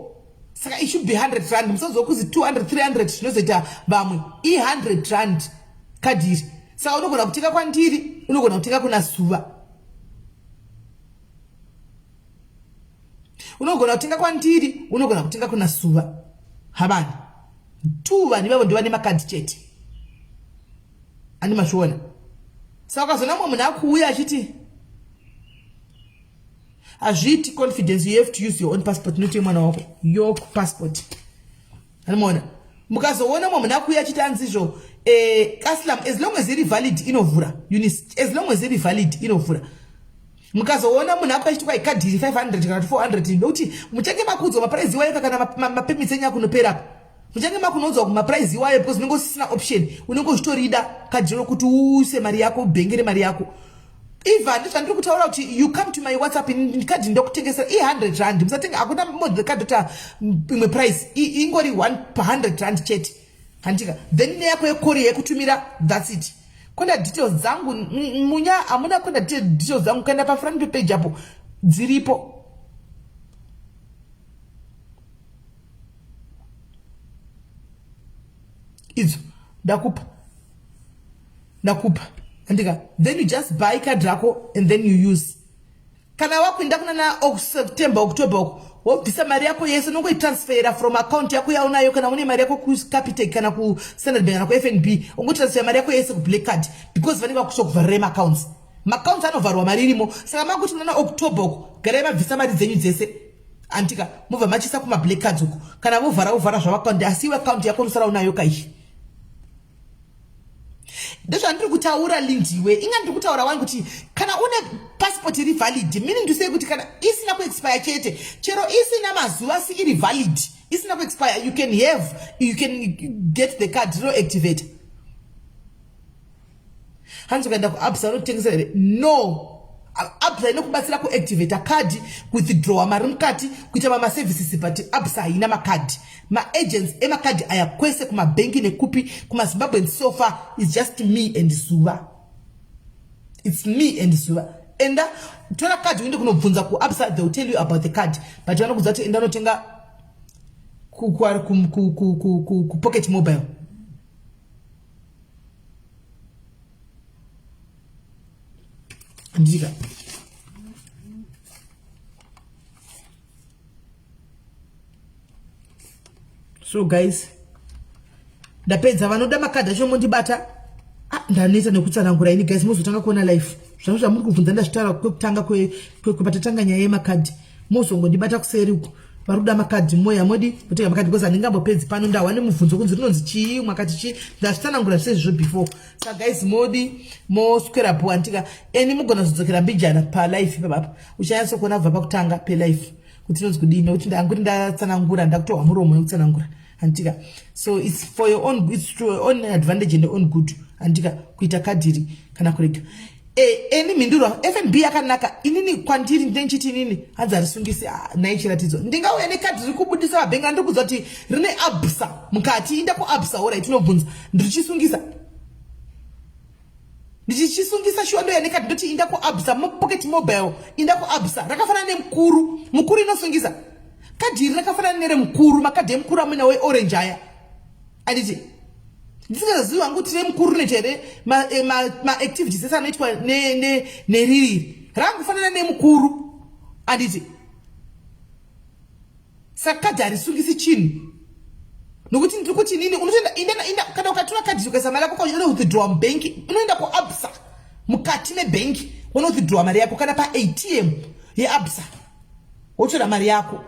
saka it should be 100 rand musazokuzi 200 300 zvinozoita vamwe 100 rand kadhi iri saka unogona kutenga kwandiri unogona kutenga kuna Suva unogona kutenga kwandiri unogona kutenga kuna Suva habani tu vani vavo ndivane makadhi chete ani mashona Saka zona munhu akuuya achiti azviti confidence, you have to use your own passport, not mwana wako, your passport. Unaona? Mukazoona munhu akuuya achiti anzizvo Aslam, as long as it valid inovhura. As long as it valid inovhura. Mukazoona munhu akachiti kwa ikadhi 500 kana 400 ndokuti muchenge makudzwa maprice wayo kana mapemits enyu kunopera. Muchenge makunonzwa kuma price wayo because unenge usina option. Unenge uchitorida kadhi rokuti use mari yako ubhengere mari yako. Even ndizvo ndiri kutaura kuti you come to my WhatsApp kadhi ndokutengesera R100 musatenga akuna model kadhi ta imwe price ingori 100 chete. Handika then yako yekori yekutumira, that's it. Konda details zangu munya amuna konda details zangu kanda pa front page hapo dziripo. Izo ndakupa andika then you just buy card rako and then you use. Kana wakuenda kuna na September October wobvisa mari yako yese nongoitransfera from account yako yaunayo kana une mari yako ku Capitec kana ku Standard Bank kana ku FNB ungotransfera mari yako yese ku Black Card because vanenge vakusokuvharira accounts. Accounts anovharwa mari irimo. Saka makuti na October garai mabvisa mari dzenyu dzese antika mubva machisa kuma Black Cards uko kana vovhara zvavakaund asi account yako unosara unayo kai. Ndizvo ndiri kutaura lindiwe inga ndiri kutaura wangu kuti kana une passport iri valid meaning to say kuti kana isina ku expire chete chero isina mazuva si iri valid isina ku expire you can get the card no activate. Hanzo kaenda ku Absa unotengesa no Absa inokubatsira ku activate card withdraw mari mukati kuita ma services but Absa haina makadi. Ma agents ema kadi aya kwese kuma banki nekupi kuma Zimbabwe and so far it's just me and Zuva. It's me and Zuva. Enda tola card uende kunobvunza ku Absa, they will tell you about the card but you wanokuzati enda unotenga ku pocket mobile. Ndika so guys ndapedza vanoda makadhi acho mondibata ndaneta nekutsanangura ini guys mozotanga kuona life zvangu zvamuri kubvunza ndazvitaura kwekutanga kwepatatanga nyaya yemakadhi mozongondibata kuseri uko varuda makadhi moya modi kutenga makadhi because handingambopedzi pano ndawane mubvunzo kunzi rinonzi chii mwakati chii ndazvitsanangura sezvo before. Saka guys modi moswera po antika eni mugona zodzokera mbijana palife papapa uchanyatso kuona kubva pakutanga pelife kuti inonzi kudini nokuti ndanguri ndatsanangura ndakutohwa muromo nekutsanangura antika so it's for your own, it's to your own advantage and your own good antika kuita kadhiri kana kurega eni mhinduro FNB yakanaka inini kwandiri ndenchiti inini hanzi arisungisi nai chiratidzo ndingauya nekadhi riri kubudisa mabhengi andiri kuziva kuti rine Absa mukati inda ku Absa ora itinobvunza ndichisungisa shuwa ndoya nekadhi ndoti inda ku Absa pocket mobile inda ku Absa rakafanana nemukuru inosungisa kadhi rakafanana nere mukuru makadhi emukuru amuna we orange aya anditi ndisingaziva kuti tine mukuru nechere ma activities esa anoitwa neriri rangufanana nemukuru anditi saka kadhi harisungisi chinhu nokuti ndiri kuti nini unotoenda kana ukatora kadhi ukaisa mari yako unoenda withdraw mubanki unoenda ku Absa mukati mebanki uno withdraw mari yako kana pa ATM yeAbsa wotora mari yako.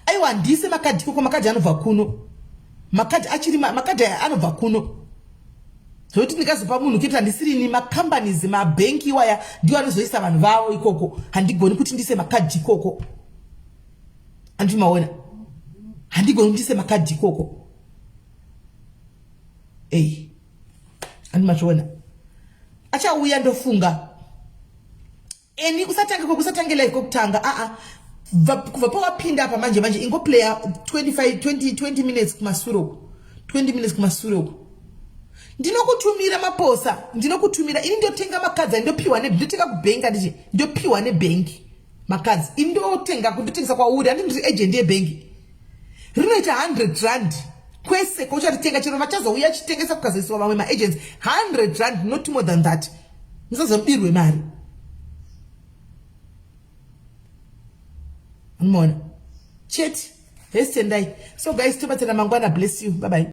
Aiwa ndise makadhi koko makadhi anobva kuno makadhi anobva kuno zvokuti ndikazopa munhu kuitira ndisiri ni macompanies mabanki waya ndio anozoisa vanhu vavo ikoko handigoni kuti ndise makadhi ikoko andimaona handigoni ndise makadhi ikoko andimachiona achauya ndofunga eni kusatange live kokutanga kubva pawapinda apa manje ingoplaya 20 minutes kumasuro 20 minutes kumasuro ndinokutumira maposa ndinokutumira ini ndotenga makadzi ndopiwa ndotenga kubank nditi ndopiwa nebank makadzi indotenga kundotengesa kwauri handindiri agent yebank rinoita 100 rand kwese kochatitenga chero vachazouya chitengesa kukazoiswa vamwe maagents 100 rand not more than that musazobirwe mari unoona cheti. So guys, tubatena mangwana, bless you. Bye bye.